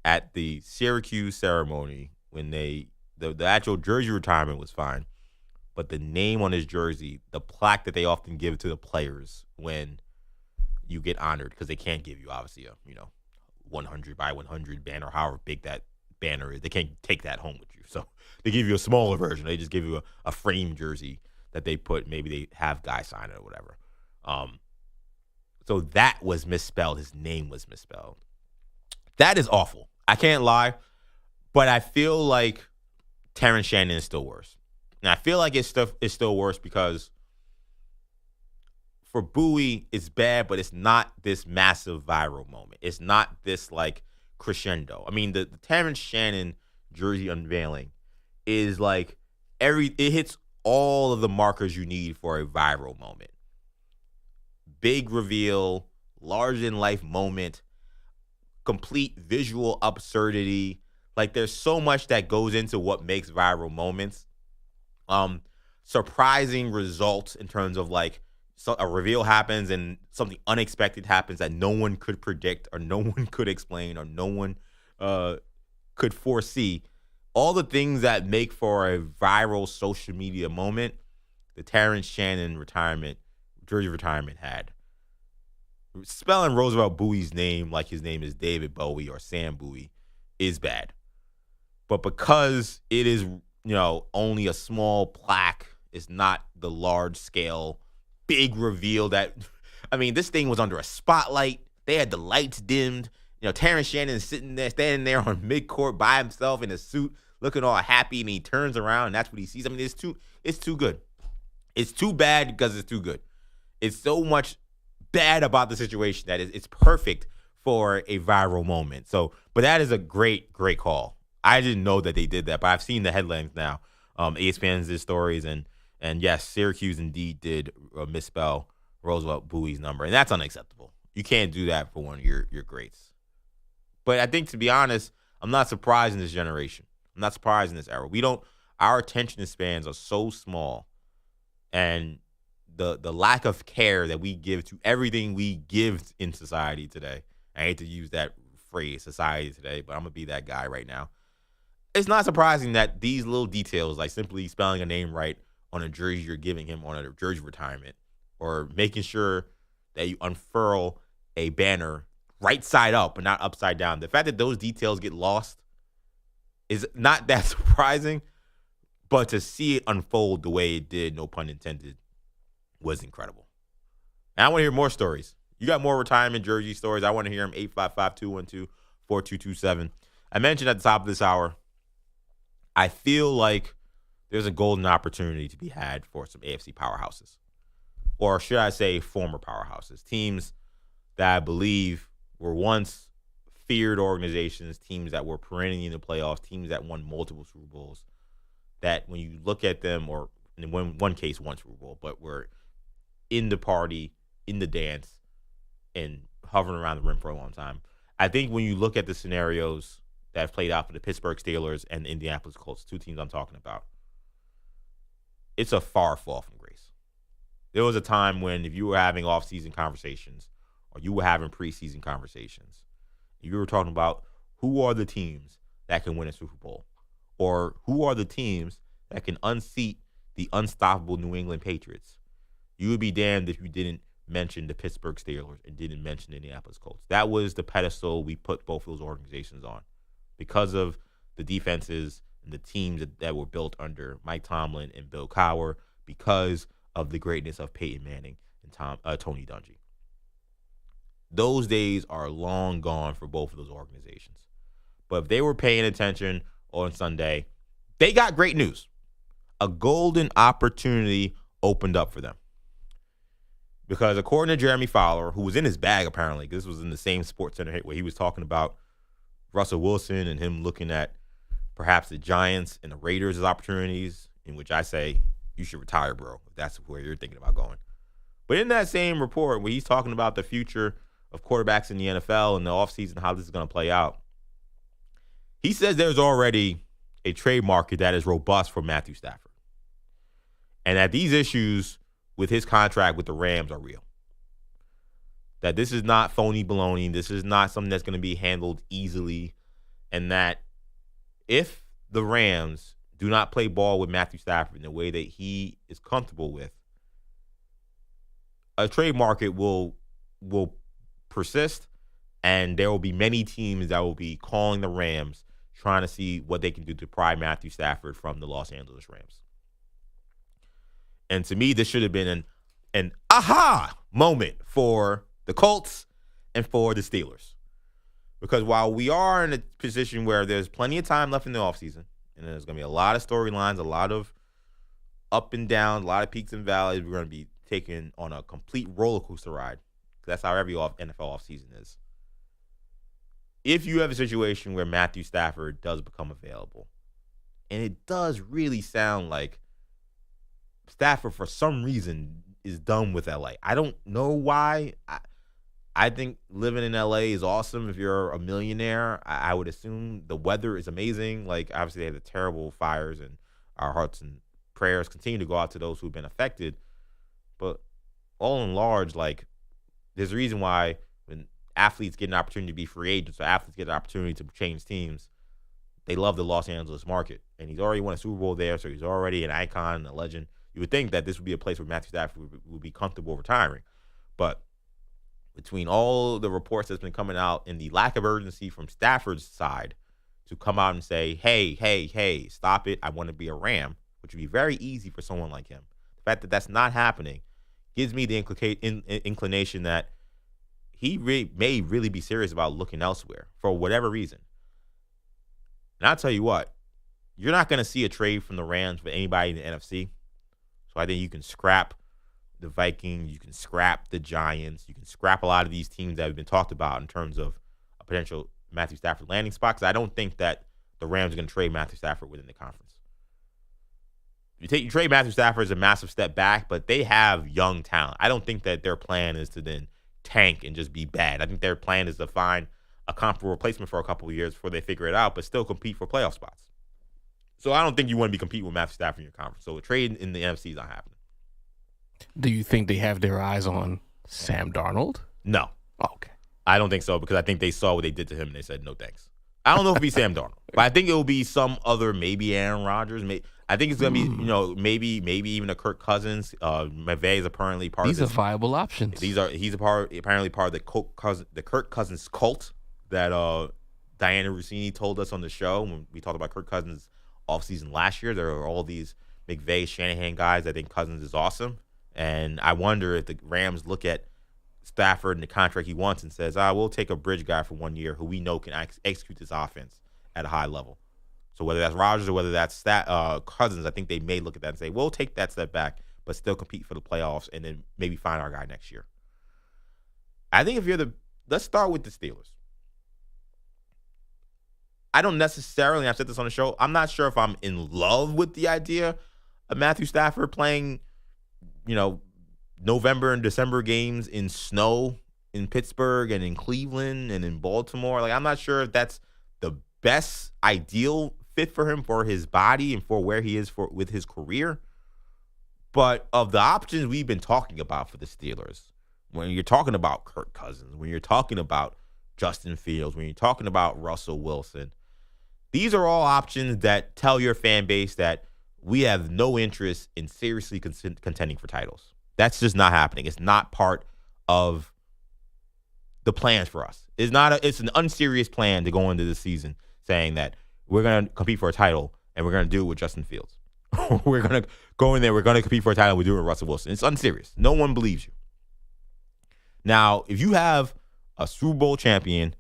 at the Syracuse ceremony, when the actual jersey retirement was fine, but the name on his jersey, the plaque that they often give to the players when you get honored, because they can't give you obviously a 100 by 100 banner, however big that banner is. They can't take that home with you, so they give you a smaller version. They just give you a frame jersey that they put. Maybe they have guys sign it or whatever. So that was misspelled. His name was misspelled. That is awful. I can't lie, but I feel like Terrence Shannon is still worse. And I feel like it's still worse because for Bowie, it's bad, but it's not this massive viral moment. It's not this like crescendo. I mean, the Terrence Shannon jersey unveiling is like it hits all of the markers you need for a viral moment. Big reveal, larger-than-life moment, complete visual absurdity. Like, there's so much that goes into what makes viral moments. Surprising results in terms of, like, a reveal happens and something unexpected happens that no one could predict or no one could explain or no one could foresee. All the things that make for a viral social media moment, the Terrence Shannon jersey retirement had. Spelling Roosevelt Bowie's name like his name is David Bowie or Sam Bowie is bad. But because it is, only a small plaque, it's not the large scale, big reveal that, this thing was under a spotlight. They had the lights dimmed. Terrence Shannon is standing there on midcourt by himself in a suit, looking all happy, and he turns around and that's what he sees. It's too good. It's too bad because it's too good. It's so much bad about the situation that it's perfect for a viral moment. So, but that is a great, great call. I didn't know that they did that, but I've seen the headlines now. ESPN's did stories, and yes, Syracuse indeed did misspell Roosevelt Bowie's number, and that's unacceptable. You can't do that for one of your greats. But I think, to be honest, I'm not surprised in this generation. I'm not surprised in this era. Our attention spans are so small, and the lack of care that we give to everything we give in society today. I hate to use that phrase, society today, but I'm going to be that guy right now. It's not surprising that these little details, like simply spelling a name right on a jersey you're giving him on a jersey retirement, or making sure that you unfurl a banner right side up and not upside down. The fact that those details get lost is not that surprising, but to see it unfold the way it did, no pun intended, was incredible. And I want to hear more stories. You got more retirement jersey stories. I want to hear them. 855-212-4227. I mentioned at the top of this hour, I feel like there's a golden opportunity to be had for some AFC powerhouses. Or should I say former powerhouses. Teams that I believe were once feared organizations, teams that were perennially in the playoffs, teams that won multiple Super Bowls, that when you look at them, or in one case, one Super Bowl, but were in the party, in the dance, and hovering around the rim for a long time. I think when you look at the scenarios that have played out for the Pittsburgh Steelers and the Indianapolis Colts, two teams I'm talking about, it's a far fall from grace. There was a time when if you were having off-season conversations or you were having preseason conversations, you were talking about who are the teams that can win a Super Bowl, or who are the teams that can unseat the unstoppable New England Patriots. You would be damned if you didn't mention the Pittsburgh Steelers and didn't mention the Indianapolis Colts. That was the pedestal we put both of those organizations on because of the defenses and the teams that were built under Mike Tomlin and Bill Cowher, because of the greatness of Peyton Manning and Tony Dungy. Those days are long gone for both of those organizations. But if they were paying attention on Sunday, they got great news. A golden opportunity opened up for them. Because according to Jeremy Fowler, who was in his bag apparently, because this was in the same Sports Center hit where he was talking about Russell Wilson and him looking at perhaps the Giants and the Raiders as opportunities, in which I say you should retire, bro, if that's where you're thinking about going. But in that same report where he's talking about the future of quarterbacks in the NFL and the offseason, how this is going to play out, he says there's already a trade market that is robust for Matthew Stafford. And that these issues with his contract with the Rams are real. That this is not phony baloney. This is not something that's going to be handled easily. And that if the Rams do not play ball with Matthew Stafford in the way that he is comfortable with, a trade market will persist, and there will be many teams that will be calling the Rams, trying to see what they can do to pry Matthew Stafford from the Los Angeles Rams. And to me, this should have been an aha moment for the Colts and for the Steelers. Because while we are in a position where there's plenty of time left in the offseason, and there's going to be a lot of storylines, a lot of up and down, a lot of peaks and valleys, we're going to be taken on a complete roller coaster ride. That's how every NFL offseason is. If you have a situation where Matthew Stafford does become available, and it does really sound like Stafford, for some reason, is done with LA. I don't know why. I think living in LA is awesome if you're a millionaire. I would assume the weather is amazing. Like, obviously, they had the terrible fires, and our hearts and prayers continue to go out to those who've been affected. But all in large, like, there's a reason why when athletes get an opportunity to be free agents, or athletes get an opportunity to change teams, they love the Los Angeles market. And he's already won a Super Bowl there, so he's already an icon and a legend. You would think that this would be a place where Matthew Stafford would be comfortable retiring. But between all the reports that's been coming out and the lack of urgency from Stafford's side to come out and say, hey, stop it, I want to be a Ram, which would be very easy for someone like him. The fact that that's not happening gives me the inclination that he may really be serious about looking elsewhere for whatever reason. And I'll tell you what, you're not going to see a trade from the Rams for anybody in the NFC. So I think you can scrap the Vikings, you can scrap the Giants, you can scrap a lot of these teams that have been talked about in terms of a potential Matthew Stafford landing spot, because I don't think that the Rams are going to trade Matthew Stafford within the conference. You trade Matthew Stafford is a massive step back, but they have young talent. I don't think that their plan is to then tank and just be bad. I think their plan is to find a comparable replacement for a couple of years before they figure it out, but still compete for playoff spots. So I don't think you want to be competing with Matthew Stafford in your conference. So a trade in the NFC is not happening. Do you think they have their eyes on Sam Darnold? No. Oh, okay. I don't think so because I think they saw what they did to him and they said, no thanks. I don't know if it'll be Sam Darnold, but I think it will be some other, maybe Aaron Rodgers. I think it's going to be, maybe even a Kirk Cousins. McVay is apparently part These of this. are viable options. He's apparently part of the Kirk Cousins cult that Diana Rossini told us on the show when we talked about Kirk Cousins offseason last year. There are all these McVay, Shanahan guys that think Cousins is awesome. And I wonder if the Rams look at Stafford and the contract he wants and says, we'll take a bridge guy for 1 year who we know can execute this offense at a high level. So whether that's Rodgers or whether that's Cousins, I think they may look at that and say, we'll take that step back, but still compete for the playoffs and then maybe find our guy next year. I think let's start with the Steelers. I don't necessarily, I've said this on the show, I'm not sure if I'm in love with the idea of Matthew Stafford playing, November and December games in snow in Pittsburgh and in Cleveland and in Baltimore. I'm not sure if that's the best ideal fit for him, for his body and for where he is with his career. But of the options we've been talking about for the Steelers, when you're talking about Kirk Cousins, when you're talking about Justin Fields, when you're talking about Russell Wilson, these are all options that tell your fan base that we have no interest in seriously contending for titles. That's just not happening. It's not part of the plans for us. It's an unserious plan to go into the season saying that we're going to compete for a title and we're going to do it with Justin Fields. We're going to go in there, we're going to compete for a title, we do it with Russell Wilson. It's unserious. No one believes you. Now, if you have a Super Bowl champion,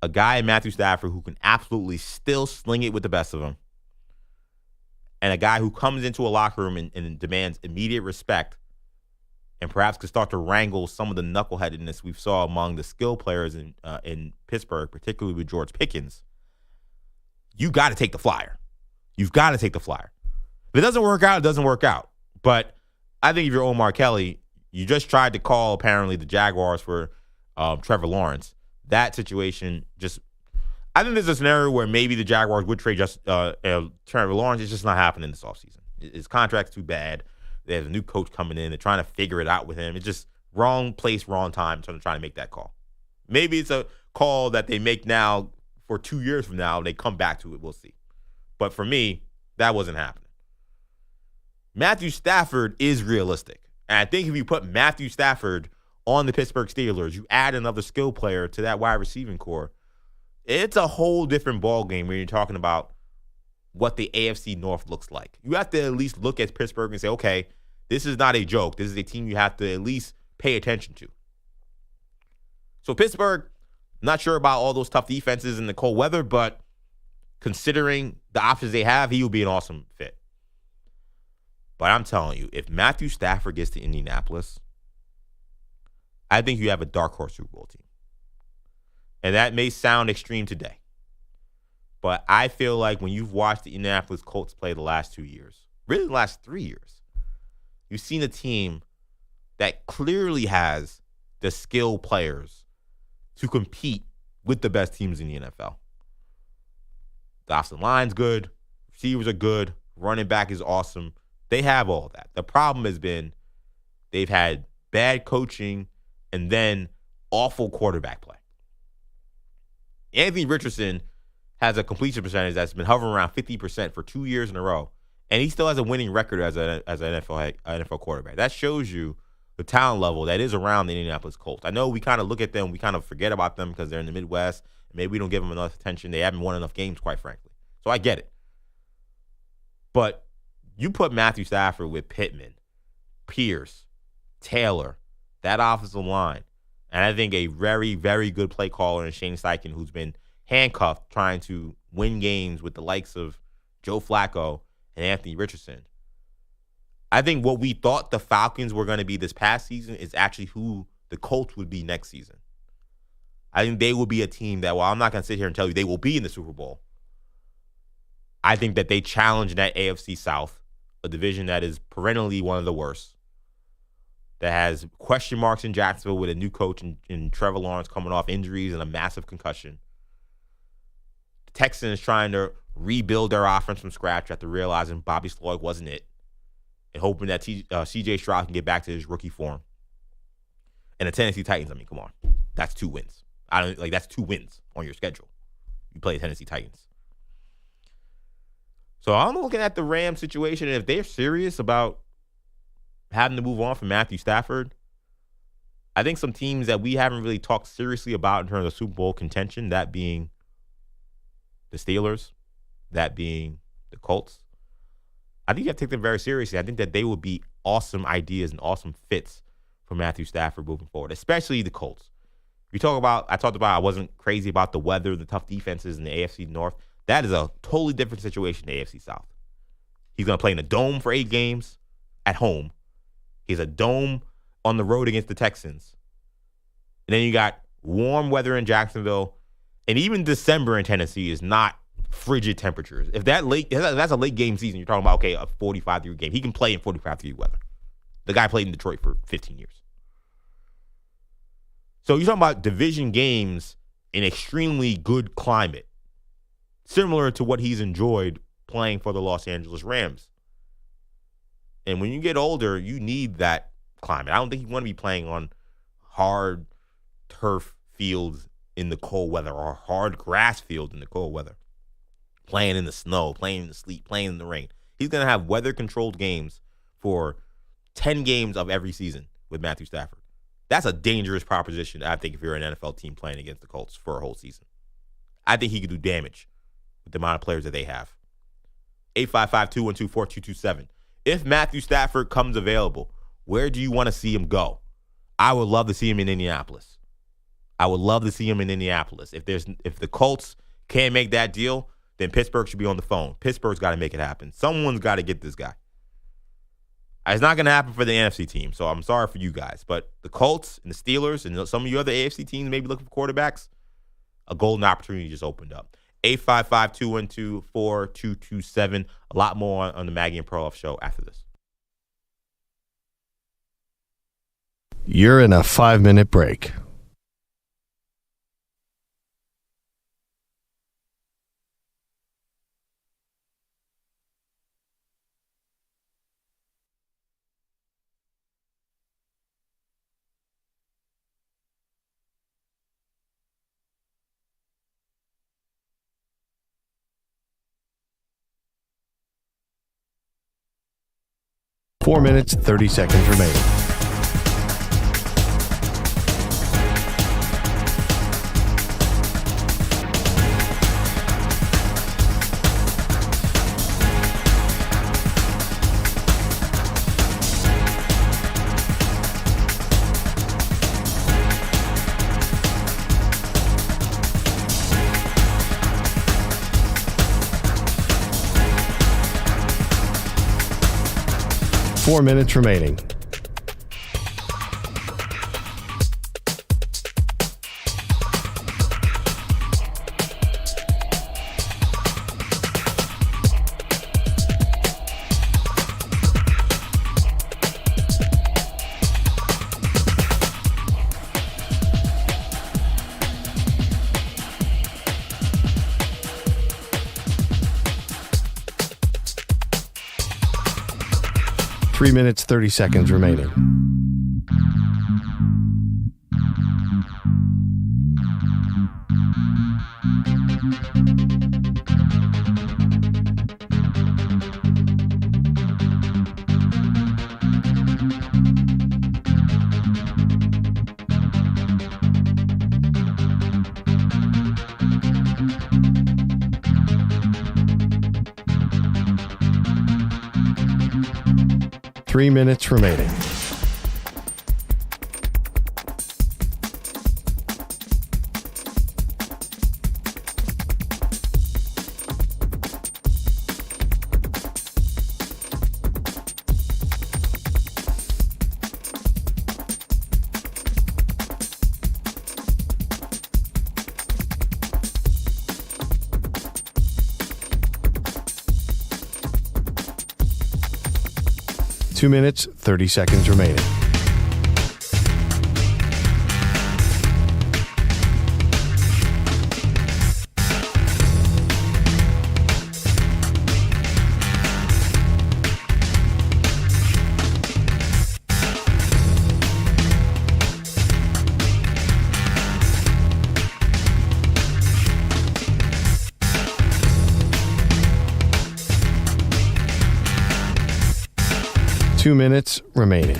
a guy in Matthew Stafford who can absolutely still sling it with the best of them, and a guy who comes into a locker room and demands immediate respect and perhaps could start to wrangle some of the knuckleheadedness we saw among the skill players in Pittsburgh, particularly with George Pickens, you got to take the flyer. You've got to take the flyer. If it doesn't work out, it doesn't work out. But I think if you're Omar Kelly, you just tried to call, apparently, the Jaguars for Trevor Lawrence. That situation I think there's a scenario where maybe the Jaguars would trade Trevor Lawrence. It's just not happening this offseason. His contract's too bad. There's a new coach coming in. They're trying to figure it out with him. It's just wrong place, wrong time trying to make that call. Maybe it's a call that they make now for 2 years from now. And they come back to it. We'll see. But for me, that wasn't happening. Matthew Stafford is realistic. And I think if you put Matthew Stafford on the Pittsburgh Steelers, you add another skill player to that wide receiving core, it's a whole different ballgame when you're talking about what the AFC North looks like. You have to at least look at Pittsburgh and say, okay, this is not a joke. This is a team you have to at least pay attention to. So Pittsburgh, not sure about all those tough defenses in the cold weather, but considering the options they have, he will be an awesome fit. But I'm telling you, if Matthew Stafford gets to Indianapolis, I think you have a dark horse Super Bowl team. And that may sound extreme today. But I feel like when you've watched the Indianapolis Colts play the last 2 years, really the last 3 years, you've seen a team that clearly has the skill players to compete with the best teams in the NFL. The offensive line's good. Receivers are good. Running back is awesome. They have all that. The problem has been they've had bad coaching and then awful quarterback play. Anthony Richardson has a completion percentage that's been hovering around 50% for 2 years in a row, and he still has a winning record as an NFL quarterback. That shows you the talent level that is around the Indianapolis Colts. I know we kind of look at them, we kind of forget about them because they're in the Midwest. Maybe we don't give them enough attention. They haven't won enough games, quite frankly. So I get it. But you put Matthew Stafford with Pittman, Pierce, Taylor, that offensive line, and I think a very, very good play caller in Shane Steichen, who's been handcuffed trying to win games with the likes of Joe Flacco and Anthony Richardson. I think what we thought the Falcons were going to be this past season is actually who the Colts would be next season. I think they will be a team that, while I'm not going to sit here and tell you they will be in the Super Bowl, I think that they challenge that AFC South, a division that is perennially one of the worst, that has question marks in Jacksonville with a new coach in Trevor Lawrence coming off injuries and a massive concussion. The Texans trying to rebuild their offense from scratch after realizing Bobby Sloyd wasn't it. and hoping that C.J. Stroud can get back to his rookie form. And the Tennessee Titans, I mean, come on. That's 2 wins. That's 2 wins on your schedule. You play the Tennessee Titans. So I'm looking at the Rams situation, and if they're serious about having to move on from Matthew Stafford, I think some teams that we haven't really talked seriously about in terms of Super Bowl contention, that being the Steelers, that being the Colts, I think you have to take them very seriously. I think that they would be awesome ideas and awesome fits for Matthew Stafford moving forward, especially the Colts. I talked about I wasn't crazy about the weather, the tough defenses in the AFC North. That is a totally different situation in the AFC South. He's going to play in a dome for 8 games at home. He's a dome on the road against the Texans. And then you got warm weather in Jacksonville. And even December in Tennessee is not frigid temperatures. If that's a late game season, you're talking about, okay, a 45-degree game. He can play in 45-degree weather. The guy played in Detroit for 15 years. So you're talking about division games in extremely good climate, similar to what he's enjoyed playing for the Los Angeles Rams. And when you get older, you need that climate. I don't think you want to be playing on hard turf fields in the cold weather or hard grass fields in the cold weather. Playing in the snow, playing in the sleet, playing in the rain. He's going to have weather-controlled games for 10 games of every season with Matthew Stafford. That's a dangerous proposition, I think, if you're an NFL team playing against the Colts for a whole season. I think he could do damage with the amount of players that they have. 855-212-4227. If Matthew Stafford comes available, where do you want to see him go? I would love to see him in Indianapolis. If the Colts can't make that deal, then Pittsburgh should be on the phone. Pittsburgh's got to make it happen. Someone's got to get this guy. It's not going to happen for the NFC team, so I'm sorry for you guys. But the Colts and the Steelers and some of you other AFC teams maybe looking for quarterbacks, a golden opportunity just opened up. 855-212-4227. A lot more on the Maggie and Perloff show after this. You're in a 5-minute break. Four minutes, 30 seconds remaining. Four minutes remaining. Three minutes, 30 seconds remaining. Three minutes remaining. Two minutes, 30 seconds remaining. 2 minutes remaining.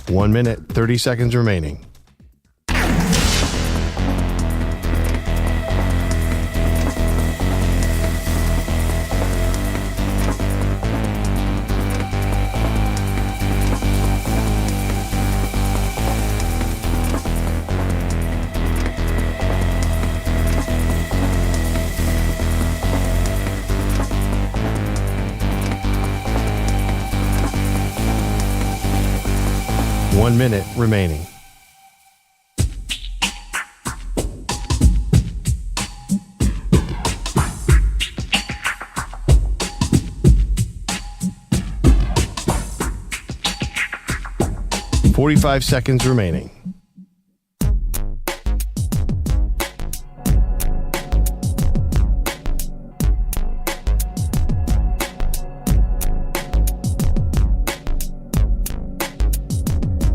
One minute, 30 seconds remaining. One minute remaining. .45 seconds remaining.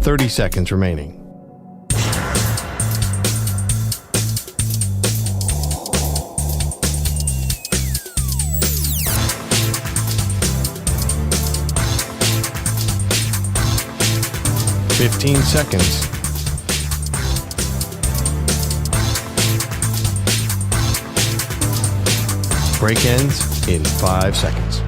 .30 seconds remaining. .15 seconds. Break ends in 5 seconds.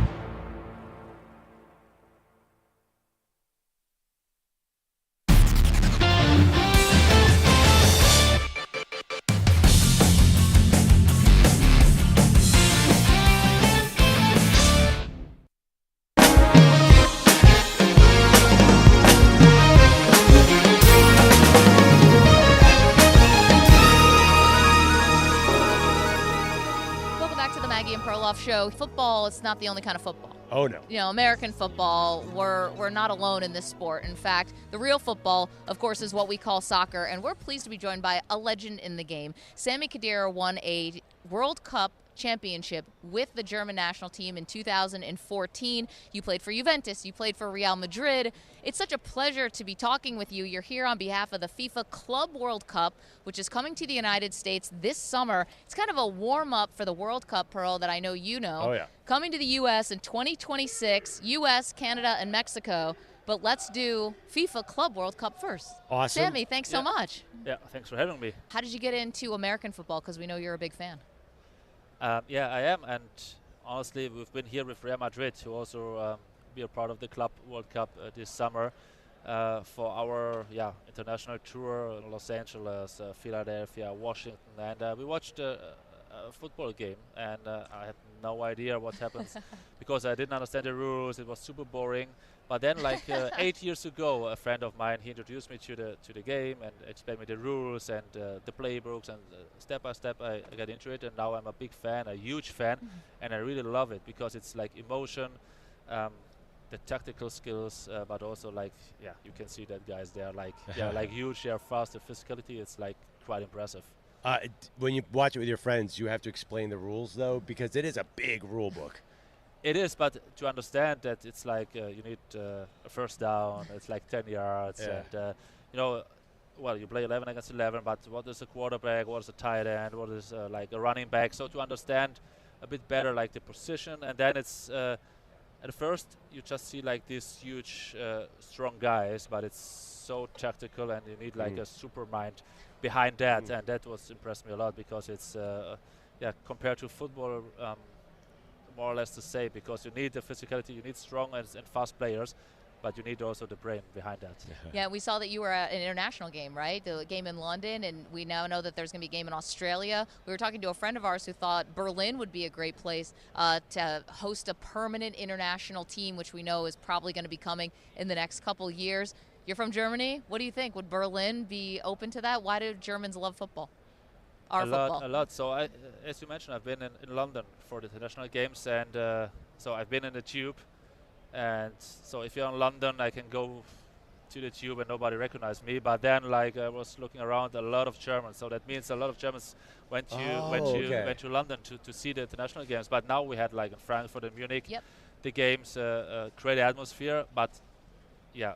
Maggie and Perloff show. Football, it's not the only kind of football. Oh, no. You know, American football, we're not alone in this sport. In fact, the real football, of course, is what we call soccer, and we're pleased to be joined by a legend in the game. Sami Khedira won a World Cup championship with the German national team in 2014. You played for Juventus. You played for Real Madrid. It's such a pleasure to be talking with you. You're here on behalf of the FIFA Club World Cup, which is coming to the United States this summer. It's kind of a warm-up for the World Cup, Pearl, that I know you know. Oh, yeah. Coming to the U.S. in 2026, U.S., Canada, and Mexico. But let's do FIFA Club World Cup first. Awesome. Sami, thanks so much. Yeah, thanks for having me. How did you get into American football? Because we know you're a big fan. Yeah, I am, and honestly, we've been here with Real Madrid to also be a part of the Club World Cup this summer for our international tour in Los Angeles, Philadelphia, Washington, and we watched a football game, and I had no idea what happens because I didn't understand the rules. It was super boring. But then, like 8 years ago, a friend of mine, he introduced me to the game and explained me the rules and the playbooks, and step by step I got into it, and now I'm a big fan, a huge fan, and I really love it because it's like emotion, the tactical skills, but also like you can see that guys, they are like like huge, they are fast, the physicality, it's like quite impressive. When you watch it with your friends, you have to explain the rules though, because it is a big rule book. It is, but to understand that it's like you need a first down, it's like 10 yards, and you know, well, you play 11 against 11, but what is a quarterback, what is a tight end, what is like a running back, so to understand a bit better like the position, and then it's at first you just see like these huge strong guys, but it's so tactical, and you need like a super mind behind that, and that was impressed me a lot because it's compared to football, more or less the same, because you need the physicality, you need strong and fast players, but you need also the brain behind that. Yeah, we saw that you were at an international game, right? The game in London, and we now know that there's going to be a game in Australia. We were talking to a friend of ours who thought Berlin would be a great place to host a permanent international team, which we know is probably going to be coming in the next couple years. You're from Germany. What do you think? Would Berlin be open to that? Why do Germans love football? A lot. So, as you mentioned, I've been in London for the international games, and so I've been in the tube. And so if you're in London, I can go to the tube and nobody recognized me. But then, like, I was looking around, a lot of Germans. So that means a lot of Germans went to London to see the international games. But now we had, like, in Frankfurt and Munich, the games, great atmosphere. But, yeah,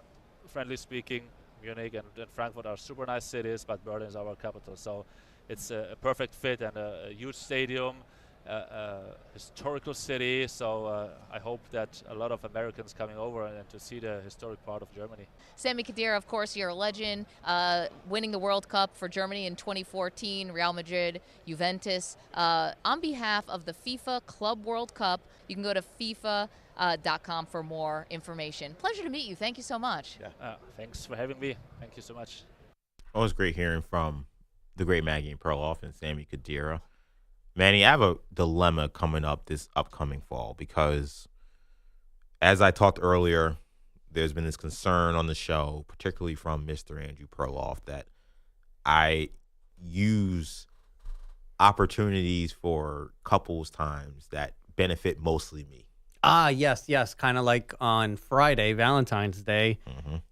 friendly speaking, Munich and Frankfurt are super nice cities, but Berlin is our capital. So it's a perfect fit and a huge stadium. Historical city, so I hope that a lot of Americans coming over and to see the historic part of Germany. Sami Khedira, of course, you're a legend, winning the World Cup for Germany in 2014, Real Madrid, Juventus. On behalf of the FIFA Club World Cup, you can go to FIFA.com for more information. Pleasure to meet you. Thank you so much. Thanks for having me. Thank you so much. Always great hearing from the great Maggie and Perloff and Sami Khedira. Manny, I have a dilemma coming up this upcoming fall because, as I talked earlier, there's been this concern on the show, particularly from Mr. Andrew Perloff, that I use opportunities for couples times that benefit mostly me. Yes. Kind of like on Friday, Valentine's Day,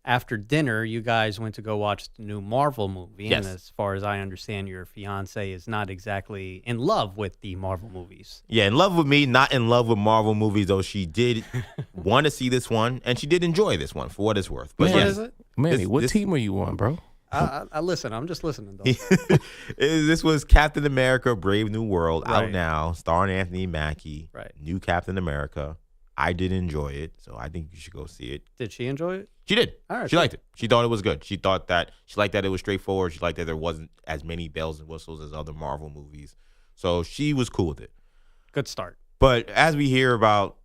after dinner, you guys went to go watch the new Marvel movie. Yes. And as far as I understand, your fiance is not exactly in love with the Marvel movies. Yeah, in love with me, not in love with Marvel movies, though she did want to see this one, and she did enjoy this one, for what it's worth. But what yes, is it? Manny, what team are you on, bro? I listen. I'm just listening, though. This was Captain America, Brave New World, out Right. now, starring Anthony Mackie. Right. New Captain America. I did enjoy it, so I think you should go see it. Did she enjoy it? She did. All right, she cool. liked it. She thought it was good. She liked that it was straightforward. She liked that there wasn't as many bells and whistles as other Marvel movies. So she was cool with it. Good start. But as we hear about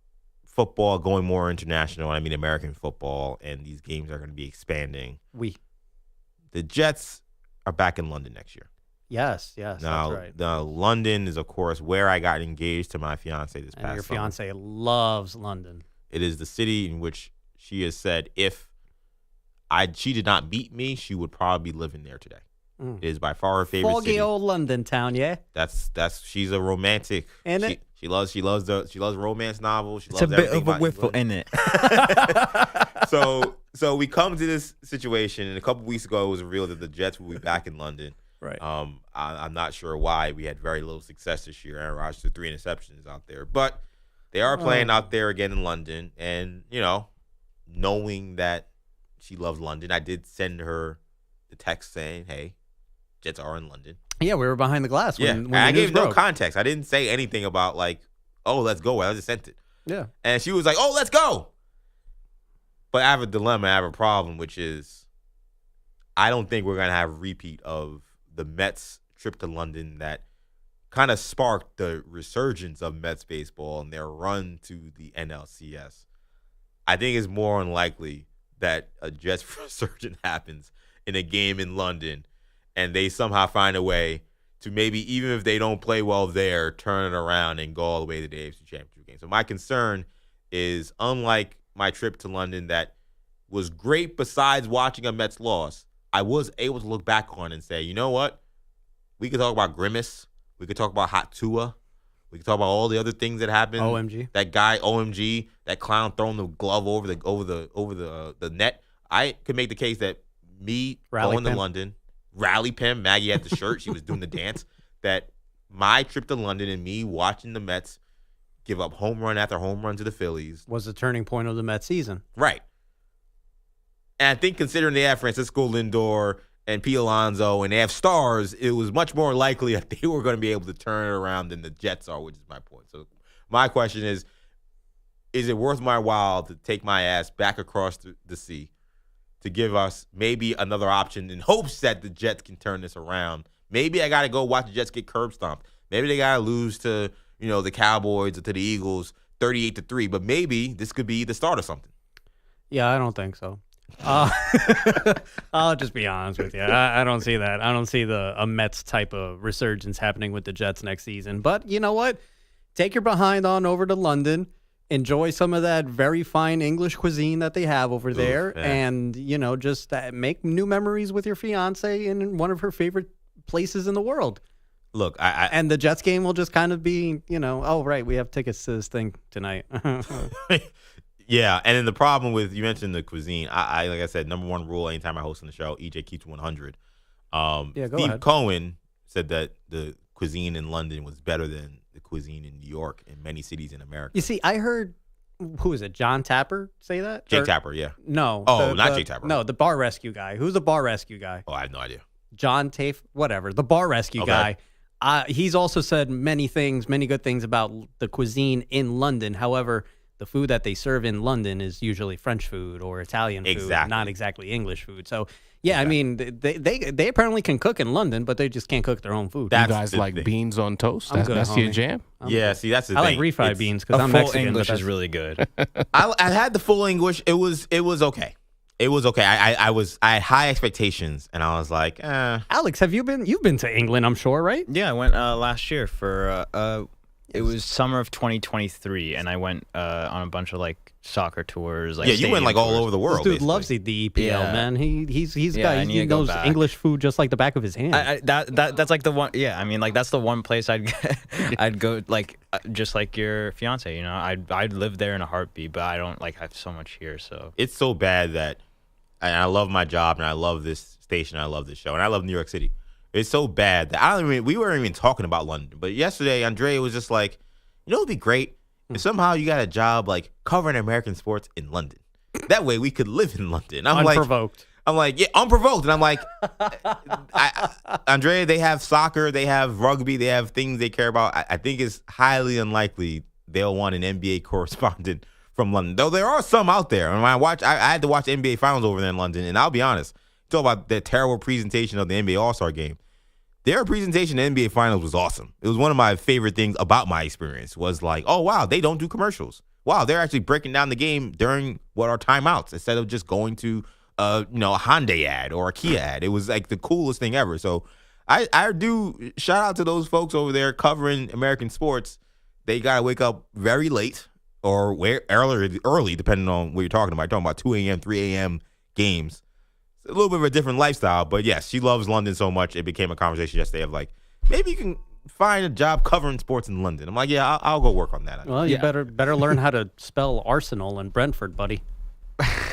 football going more international, I mean American football, and these games are going to be expanding. The Jets are back in London next year. Yes, Now, that's right. London is, of course, where I got engaged to my fiance this And past your summer. fiance loves London. It is the city in which she has said if she did not meet me, she would probably be living there today. Mm. It is by far her favorite Foggy city. old London town, yeah. She's a romantic. Ain't it? She loves romance novels. She It's loves a bit everything of a about whiffle, England. isn't it? So we come to this situation, and a couple weeks ago it was revealed that the Jets will be back in London. Right. I'm not sure why. We had very little success this year. Aaron Rodgers threw 3 interceptions out there, but they are playing out there again in London. And knowing that she loves London, I did send her the text saying, "Hey, Jets are in London." Yeah, we were behind the glass. When I the news gave no broke. context. I didn't say anything about like, "Oh, let's go." I just sent it. Yeah. And she was like, "Oh, let's go." But I have a dilemma. I have a problem, which is I don't think we're going to have a repeat of the Mets trip to London that kind of sparked the resurgence of Mets baseball and their run to the NLCS. I think it's more unlikely that a Jets resurgence happens in a game in London and they somehow find a way to maybe, even if they don't play well there, turn it around and go all the way to the AFC Championship game. So my concern is, unlike my trip to London that was great besides watching a Mets loss, I was able to look back on and say, you know what? We could talk about Grimace. We could talk about Hot Tua. We could talk about all the other things that happened. OMG. That guy, OMG, that clown throwing the glove over the net. I could make the case that me going to London, Rally Pim, Maggie had the shirt, she was doing the dance, that my trip to London and me watching the Mets give up home run after home run to the Phillies was the turning point of the Mets season. Right. And I think considering they have Francisco Lindor and Pete Alonso and they have stars, it was much more likely that they were going to be able to turn it around than the Jets are, which is my point. So my question is it worth my while to take my ass back across the sea to give us maybe another option in hopes that the Jets can turn this around? Maybe I got to go watch the Jets get curb stomped. Maybe they got to lose to, the Cowboys or to the Eagles 38-3, but maybe this could be the start of something. Yeah, I don't think so. I'll just be honest with you. I don't see that. I don't see a Mets type of resurgence happening with the Jets next season. But you know what? Take your behind on over to London. Enjoy some of that very fine English cuisine that they have over there. Yeah. And, just make new memories with your fiance in one of her favorite places in the world. Look, and the Jets game will just kind of be, oh, right, we have tickets to this thing tonight. Yeah, and then the problem with, you mentioned the cuisine. I like I said, number one rule anytime I host on the show, EJ keeps 100. Go Steve ahead. Cohen said that the cuisine in London was better than the cuisine in New York and many cities in America. You see, I heard, who is it, John Tapper say that? Jake Tapper, yeah. No. Oh, not Jake Tapper. No, the bar rescue guy. Who's the bar rescue guy? Oh, I have no idea. John Tafe, whatever. The bar rescue guy. He's also said many good things about the cuisine in London. However, the food that they serve in London is usually French food or Italian food, not exactly English food. So, yeah, I mean, they apparently can cook in London, but they just can't cook their own food. You guys like beans on toast? I'm good, That's your homie. jam? Yeah, see, that's the I thing. like refried beans because I'm full Mexican. English but is really good. I had the full English. It was okay. It was okay. I had high expectations, and I was like, Alex, you've been to England, I'm sure, right? Yeah, I went last year for it was summer of 2023, and I went on a bunch of like soccer tours. Like, yeah, you went like all over the world. This dude loves the EPL, man. He knows back. English food just like the back of his hand. That's like the one. Yeah, I mean, like that's the one place I'd go. Like just like your fiance, you know, I'd live there in a heartbeat. But I don't like have so much here. So It's so bad that, and I love my job, and I love this station, I love this show, and I love New York City. It's so bad that we weren't even talking about London. But yesterday, Andrea was just like, you know, it'd be great if somehow you got a job like covering American sports in London. That way we could live in London. Unprovoked. I'm like, yeah, unprovoked. And I'm like, Andrea, they have soccer, they have rugby, they have things they care about. I think it's highly unlikely they'll want an NBA correspondent from London. Though there are some out there. And when I had to watch NBA Finals over there in London, and I'll be honest, talk about the terrible presentation of the NBA All-Star Game. Their presentation in the NBA Finals was awesome. It was one of my favorite things about my experience was like, oh, wow, they don't do commercials. Wow, they're actually breaking down the game during what are timeouts instead of just going to a Hyundai ad or a Kia ad. It was like the coolest thing ever. So I do shout out to those folks over there covering American sports. They got to wake up very late or early, depending on what you're talking about. You're talking about 2 a.m., 3 a.m. games. It's a little bit of a different lifestyle, but yes, she loves London so much. It became a conversation yesterday of like, maybe you can find a job covering sports in London. I'm like, yeah, I'll go work on that. Well, you better learn how to spell Arsenal and Brentford, buddy.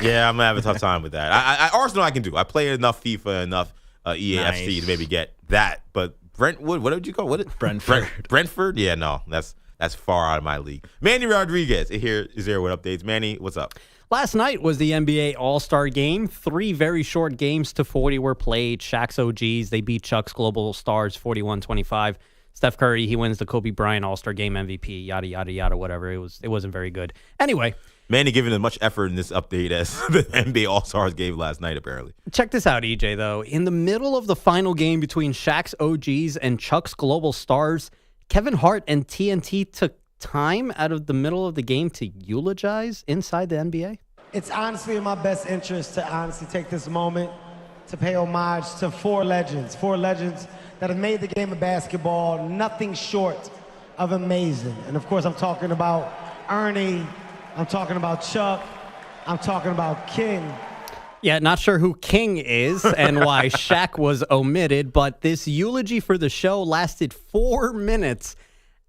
Yeah, I'm gonna have a tough time with that. Arsenal I can do. I play enough FIFA, enough EAFC to maybe get that. But Brentwood, what did you call it? Brentford? Yeah, no, that's far out of my league. Manny Rodriguez is here with updates. Manny, what's up? Last night was the NBA All-Star Game. 3 very short games to 40 were played. Shaq's OGs, they beat Chuck's Global Stars 41-25. Steph Curry, he wins the Kobe Bryant All-Star Game MVP, yada, yada, yada, whatever. It wasn't very good. Anyway. Manny giving as much effort in this update as the NBA All-Stars gave last night, apparently. Check this out, EJ, though. In the middle of the final game between Shaq's OGs and Chuck's Global Stars, Kevin Hart and TNT took time out of the middle of the game to eulogize inside the NBA? It's honestly in my best interest to honestly take this moment to pay homage to 4 legends that have made the game of basketball nothing short of amazing. And of course, I'm talking about Ernie, I'm talking about Chuck, I'm talking about King. Yeah, not sure who King is and why Shaq was omitted, but this eulogy for the show lasted 4 minutes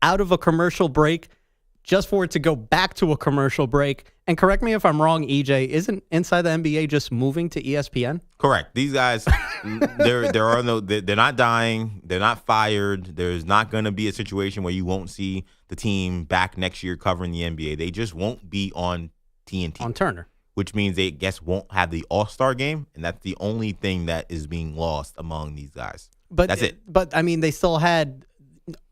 out of a commercial break just for it to go back to a commercial break. And correct me if I'm wrong, EJ, isn't Inside the NBA just moving to ESPN? Correct. These guys, they're not dying. They're not fired. There's not going to be a situation where you won't see the team back next year covering the NBA. They just won't be on TNT. On Turner. Which means they, won't have the All-Star game, and that's the only thing that is being lost among these guys. But that's it. But, I mean, they still had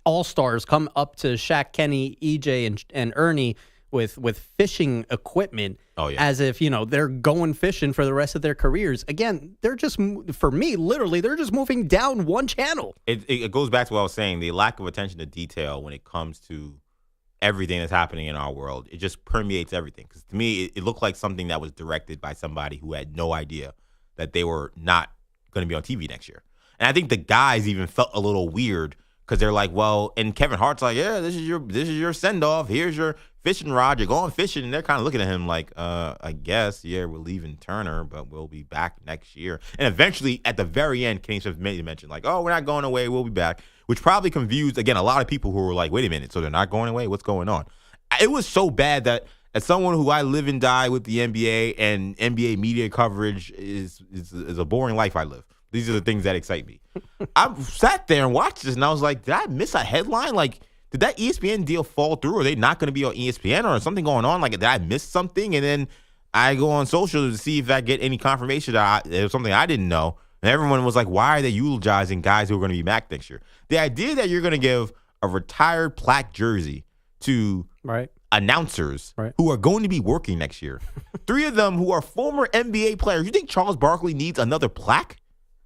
All-Stars come up to Shaq, Kenny, EJ, and Ernie with fishing equipment as if, they're going fishing for the rest of their careers. Again, they're just, for me, literally, they're just moving down one channel. It goes back to what I was saying, the lack of attention to detail when it comes to everything that's happening in our world. It just permeates everything. Because to me, it looked like something that was directed by somebody who had no idea that they were not going to be on TV next year. And I think the guys even felt a little weird because they're like, well, and Kevin Hart's like, yeah, this is your send-off. Here's your fishing rod. You're going fishing. And they're kind of looking at him like, I guess, yeah, we're leaving Turner, but we'll be back next year. And eventually, at the very end, Kenny Smith mentioned like, oh, we're not going away. We'll be back, which probably confused, again, a lot of people who were like, wait a minute, so they're not going away? What's going on? It was so bad that as someone who I live and die with the NBA, and NBA media coverage is a boring life I live. These are the things that excite me. I sat there and watched this, and I was like, did I miss a headline? Like, did that ESPN deal fall through? Are they not going to be on ESPN, or is something going on? Like, did I miss something? And then I go on social to see if I get any confirmation that it was something I didn't know. And everyone was like, why are they eulogizing guys who are going to be back next year? The idea that you're going to give a retired plaque jersey to announcers who are going to be working next year, 3 of them who are former NBA players. You think Charles Barkley needs another plaque?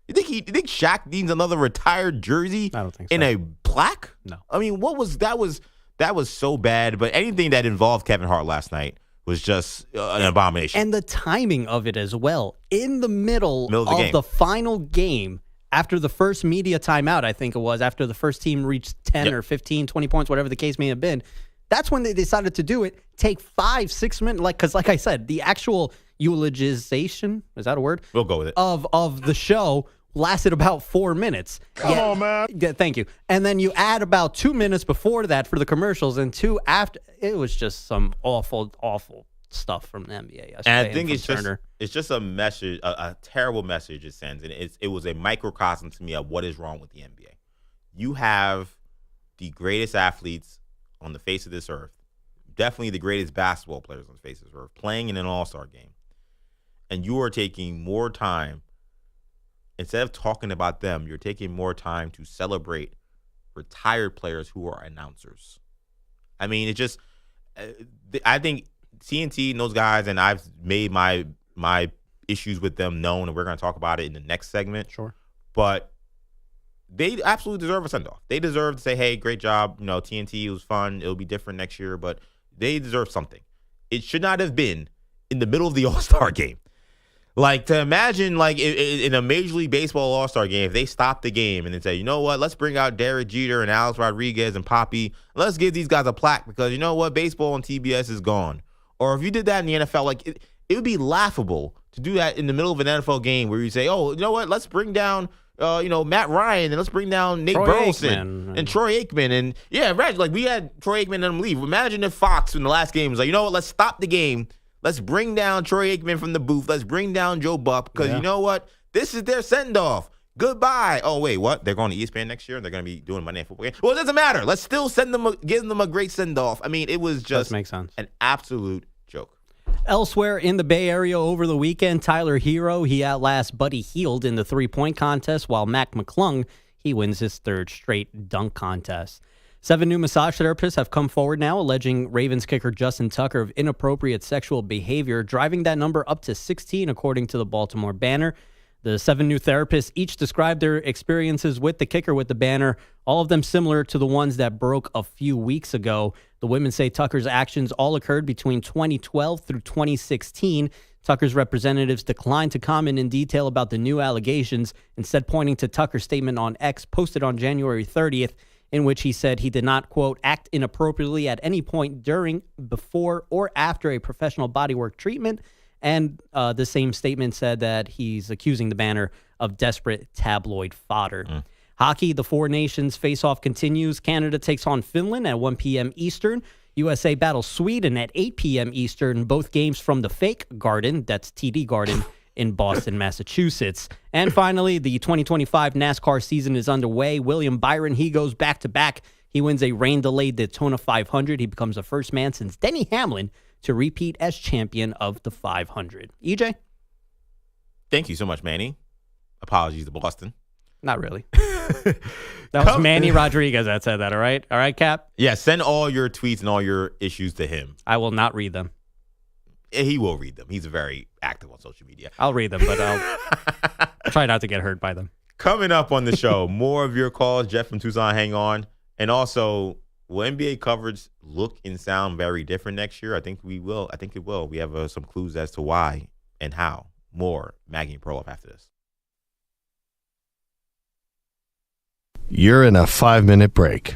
You think Shaq needs another retired jersey? I don't think so. In a plaque? No. I mean, that was so bad. But anything that involved Kevin Hart last night was just an abomination. And the timing of it as well. In the middle of the final game, after the first media timeout, I think it was, after the first team reached 10 or 15, 20 points, whatever the case may have been, that's when they decided to do it. Take 5-6 minutes, because like I said, the actual eulogization, is that a word? We'll go with it. Of the show lasted about 4 minutes. Come on, man. Yeah, thank you. And then you add about 2 minutes before that for the commercials, and 2 after. It was just some awful, awful stuff from the NBA yesterday. And I think it's just a message, a terrible message it sends, and it was a microcosm to me of what is wrong with the NBA. You have the greatest athletes on the face of this earth, definitely the greatest basketball players on the face of this earth, playing in an all-star game, and you are taking more time. Instead of talking about them, you're taking more time to celebrate retired players who are announcers. I mean, it just, I think TNT and those guys, and I've made my issues with them known, and we're going to talk about it in the next segment. Sure. But they absolutely deserve a send-off. They deserve to say, hey, great job. You know, TNT, it was fun. It'll be different next year, but they deserve something. It should not have been in the middle of the All-Star game. Like, to imagine, like, in a Major League Baseball All-Star game, if they stop the game and then say, you know what, let's bring out Derek Jeter and Alex Rodriguez and Poppy. Let's give these guys a plaque because, you know what, baseball on TBS is gone. Or if you did that in the NFL, like, it would be laughable to do that in the middle of an NFL game where you say, oh, you know what, let's bring down, Matt Ryan, and let's bring down Nate Burleson and Troy Aikman. And, yeah, imagine, like, we had Troy Aikman and them leave. Imagine if Fox in the last game was like, you know what, let's stop the game. Let's bring down Troy Aikman from the booth. Let's bring down Joe Buck because you know what? This is their send-off. Goodbye. Oh, wait, what? They're going to ESPN next year and they're going to be doing Monday Night Football game? Well, it doesn't matter. Let's still give them a great send-off. I mean, it was just an absolute joke. Elsewhere in the Bay Area over the weekend, Tyler Hero, he outlasts Buddy Hield in the three-point contest, while McClung, he wins his 3rd straight dunk contest. 7 new massage therapists have come forward now alleging Ravens kicker Justin Tucker of inappropriate sexual behavior, driving that number up to 16, according to the Baltimore Banner. The 7 new therapists each described their experiences with the kicker with the Banner, all of them similar to the ones that broke a few weeks ago. The women say Tucker's actions all occurred between 2012 through 2016. Tucker's representatives declined to comment in detail about the new allegations, instead pointing to Tucker's statement on X posted on January 30th, in which he said he did not, quote, act inappropriately at any point during, before, or after a professional bodywork treatment. And the same statement said that he's accusing the Banner of desperate tabloid fodder. Hockey, the Four Nations face-off continues. Canada takes on Finland at 1 p.m. Eastern. USA battles Sweden at 8 p.m. Eastern. Both games from the Fake Garden, that's TD Garden, in Boston, Massachusetts. And finally, the 2025 NASCAR season is underway. William Byron, he goes back-to-back. He wins a rain-delayed Daytona 500. He becomes the first man since Denny Hamlin to repeat as champion of the 500. EJ? Thank you so much, Manny. Apologies to Boston. Not really. That was Manny Rodriguez that said that, all right? All right, Cap? Yeah, send all your tweets and all your issues to him. I will not read them. He will read them. He's very active on social media. I'll read them, but I'll try not to get hurt by them. Coming up on the show, more of your calls. Jeff from Tucson, hang on. And also, will NBA coverage look and sound very different next year? I think we will. I think it will. We have some clues as to why and how. More Maggie and Perloff after this. You're in a 5-minute break.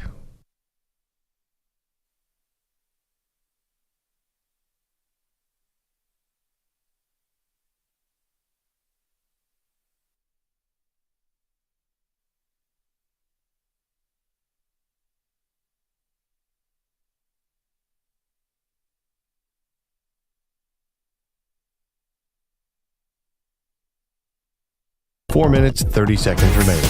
4 minutes, 30 seconds remaining.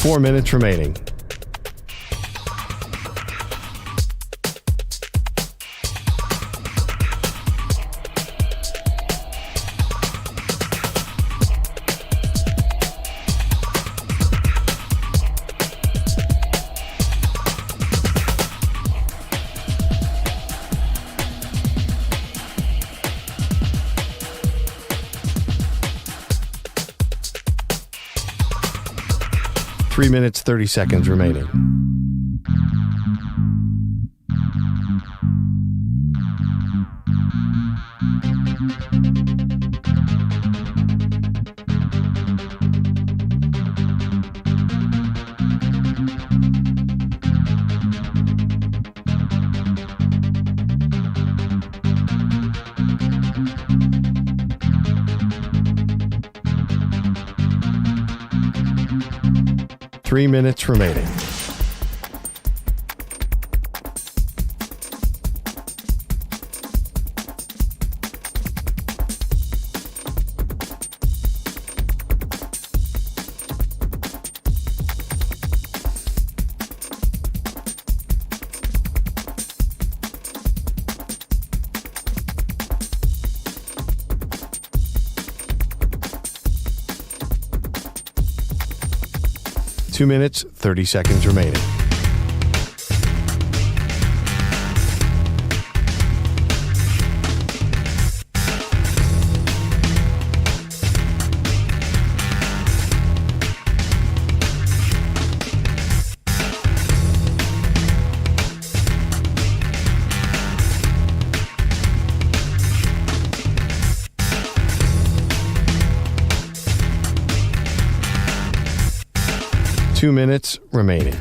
Four minutes remaining. Three minutes, 30 seconds remaining. Three minutes remaining. Two minutes, 30 seconds remaining. Two minutes remaining.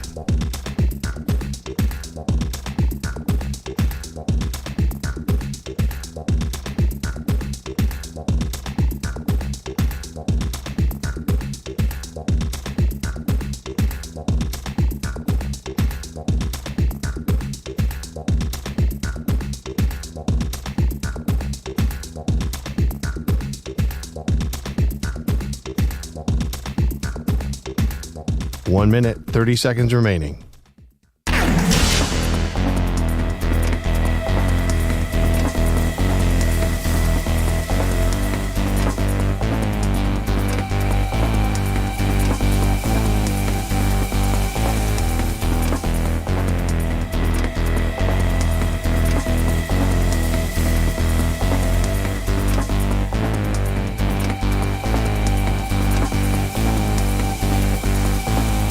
1 minute, 30 seconds remaining.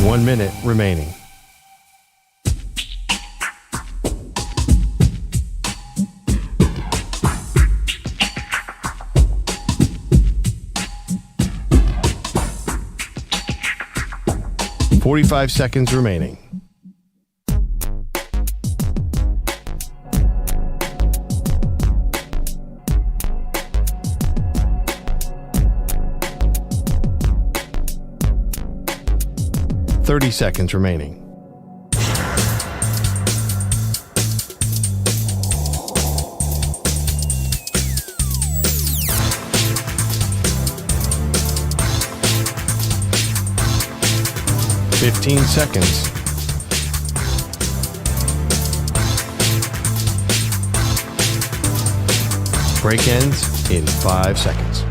One minute remaining. .45 seconds remaining. .30 seconds remaining. .15 seconds. Break ends in 5 seconds.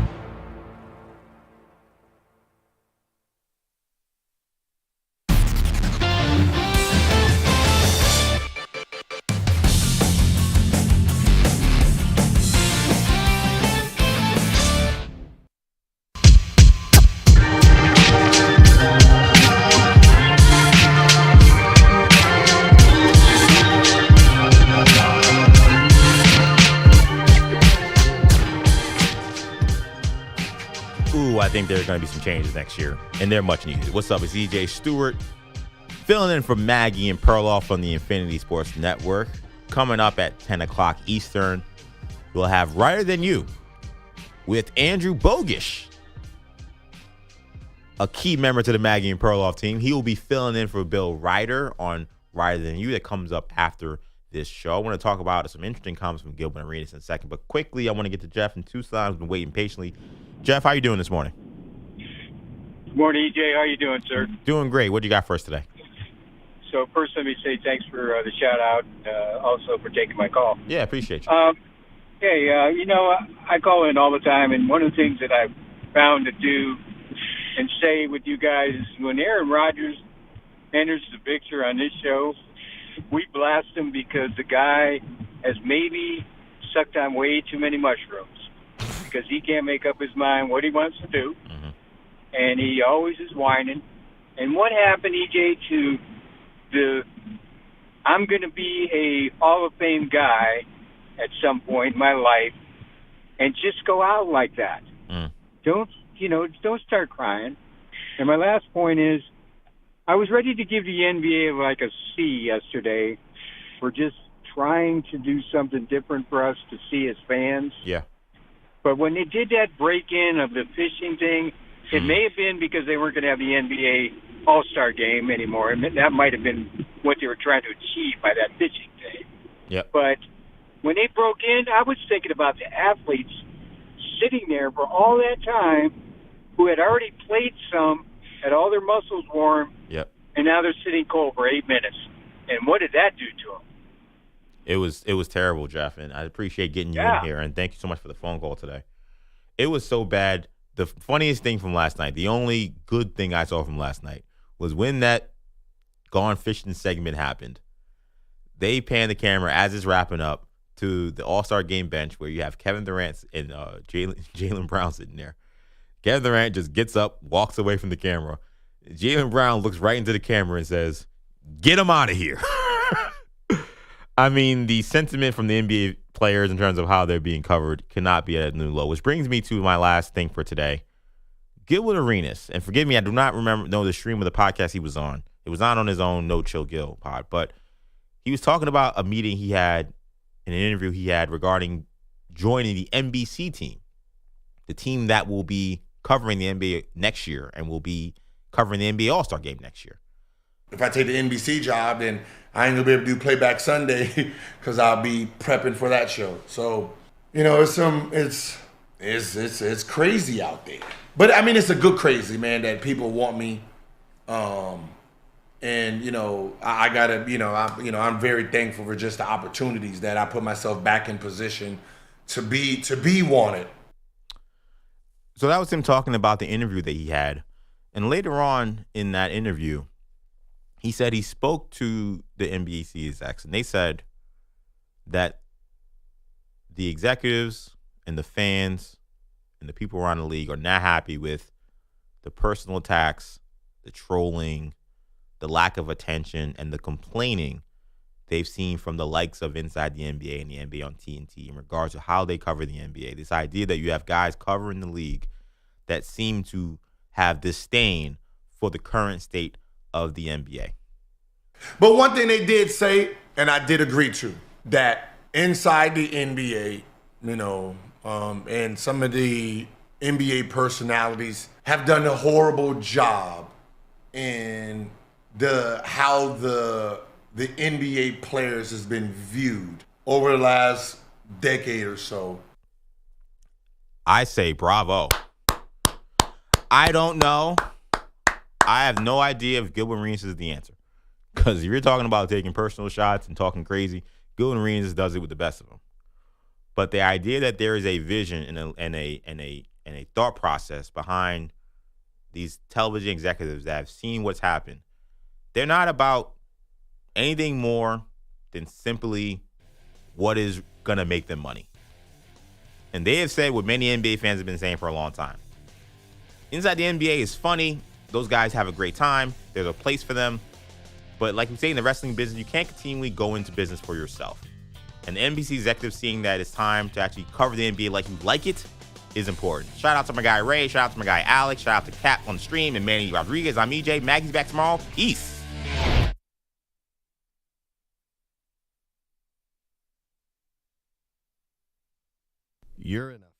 I think there are going to be some changes next year, and they're much needed. What's up? It's EJ Stewart filling in for Maggie and Perloff on the Infinity Sports Network. Coming up at 10 o'clock Eastern, we'll have Writer Than You with Andrew Bogish, a key member to the Maggie and Perloff team. He will be filling in for Bill Ryder on Writer Than You. That comes up after this show. I want to talk about some interesting comments from Gilbert and Arenas in a second, but quickly, I want to get to Jeff in Tucson. I've been waiting patiently. Jeff, how you doing this morning? Good morning, EJ. How you doing, sir? Doing great. What do you got for us today? So first, let me say thanks for the shout-out, also for taking my call. Yeah, appreciate you. Hey, I call in all the time, and one of the things that I've found to do and say with you guys is when Aaron Rodgers enters the picture on this show, we blast him because the guy has maybe sucked on way too many mushrooms because he can't make up his mind what he wants to do, and he always is whining. And what happened, EJ, to I'm going to be a Hall of Fame guy at some point in my life, and just go out like that. Don't start crying. And my last point is, I was ready to give the NBA like a C yesterday for just trying to do something different for us to see as fans. Yeah. But when they did that break-in of the fishing thing, it may have been because they weren't going to have the NBA All-Star game anymore. And that might have been what they were trying to achieve by that fishing thing. Yep. But when they broke in, I was thinking about the athletes sitting there for all that time who had already played some, had all their muscles warm, and now they're sitting cold for 8 minutes. And what did that do to them? It was terrible, Jeff, and I appreciate getting you in here, and thank you so much for the phone call today. It was so bad. The funniest thing from last night, the only good thing I saw from last night, was when that Gone Fishing segment happened. They panned the camera as it's wrapping up to the All-Star Game bench where you have Kevin Durant and Jaylen Brown sitting there. Kevin Durant just gets up, walks away from the camera. Jaylen Brown looks right into the camera and says, "Get him out of here." I mean, the sentiment from the NBA players in terms of how they're being covered cannot be at a new low, which brings me to my last thing for today. Gilbert Arenas, and forgive me, I do not know the stream of the podcast he was on. It was not on his own No Chill Gil pod, but he was talking about a meeting he had, in an interview he had regarding joining the NBC team, the team that will be covering the NBA next year and will be covering the NBA All-Star Game next year. If I take the NBC job, then I ain't gonna be able to do Playback Sunday because I'll be prepping for that show. So, it's crazy out there. But I mean, it's a good crazy, man, that people want me. And I gotta, I'm very thankful for just the opportunities that I put myself back in position to be wanted. So that was him talking about the interview that he had. And later on in that interview, he said he spoke to the NBC execs, and they said that the executives and the fans and the people around the league are not happy with the personal attacks, the trolling, the lack of attention, and the complaining they've seen from the likes of Inside the NBA and the NBA on TNT in regards to how they cover the NBA. This idea that you have guys covering the league that seem to have disdain for the current state of the NBA. But one thing they did say, and I did agree to, that inside the NBA, and some of the NBA personalities have done a horrible job in how the NBA players has been viewed over the last decade or so. I say bravo. I don't know. I have no idea if Gilbert Arenas is the answer. Because if you're talking about taking personal shots and talking crazy, Gilbert Arenas does it with the best of them. But the idea that there is a vision and a thought process behind these television executives that have seen what's happened, they're not about anything more than simply what is going to make them money. And they have said what many NBA fans have been saying for a long time. Inside the NBA is funny. Those guys have a great time. There's a place for them. But like we say in the wrestling business, you can't continually go into business for yourself. And the NBC executives seeing that it's time to actually cover the NBA like you like it, is important. Shout out to my guy Ray. Shout out to my guy Alex. Shout out to Cap on the stream and Manny Rodriguez. I'm EJ. Maggie's back tomorrow. Peace. You're in a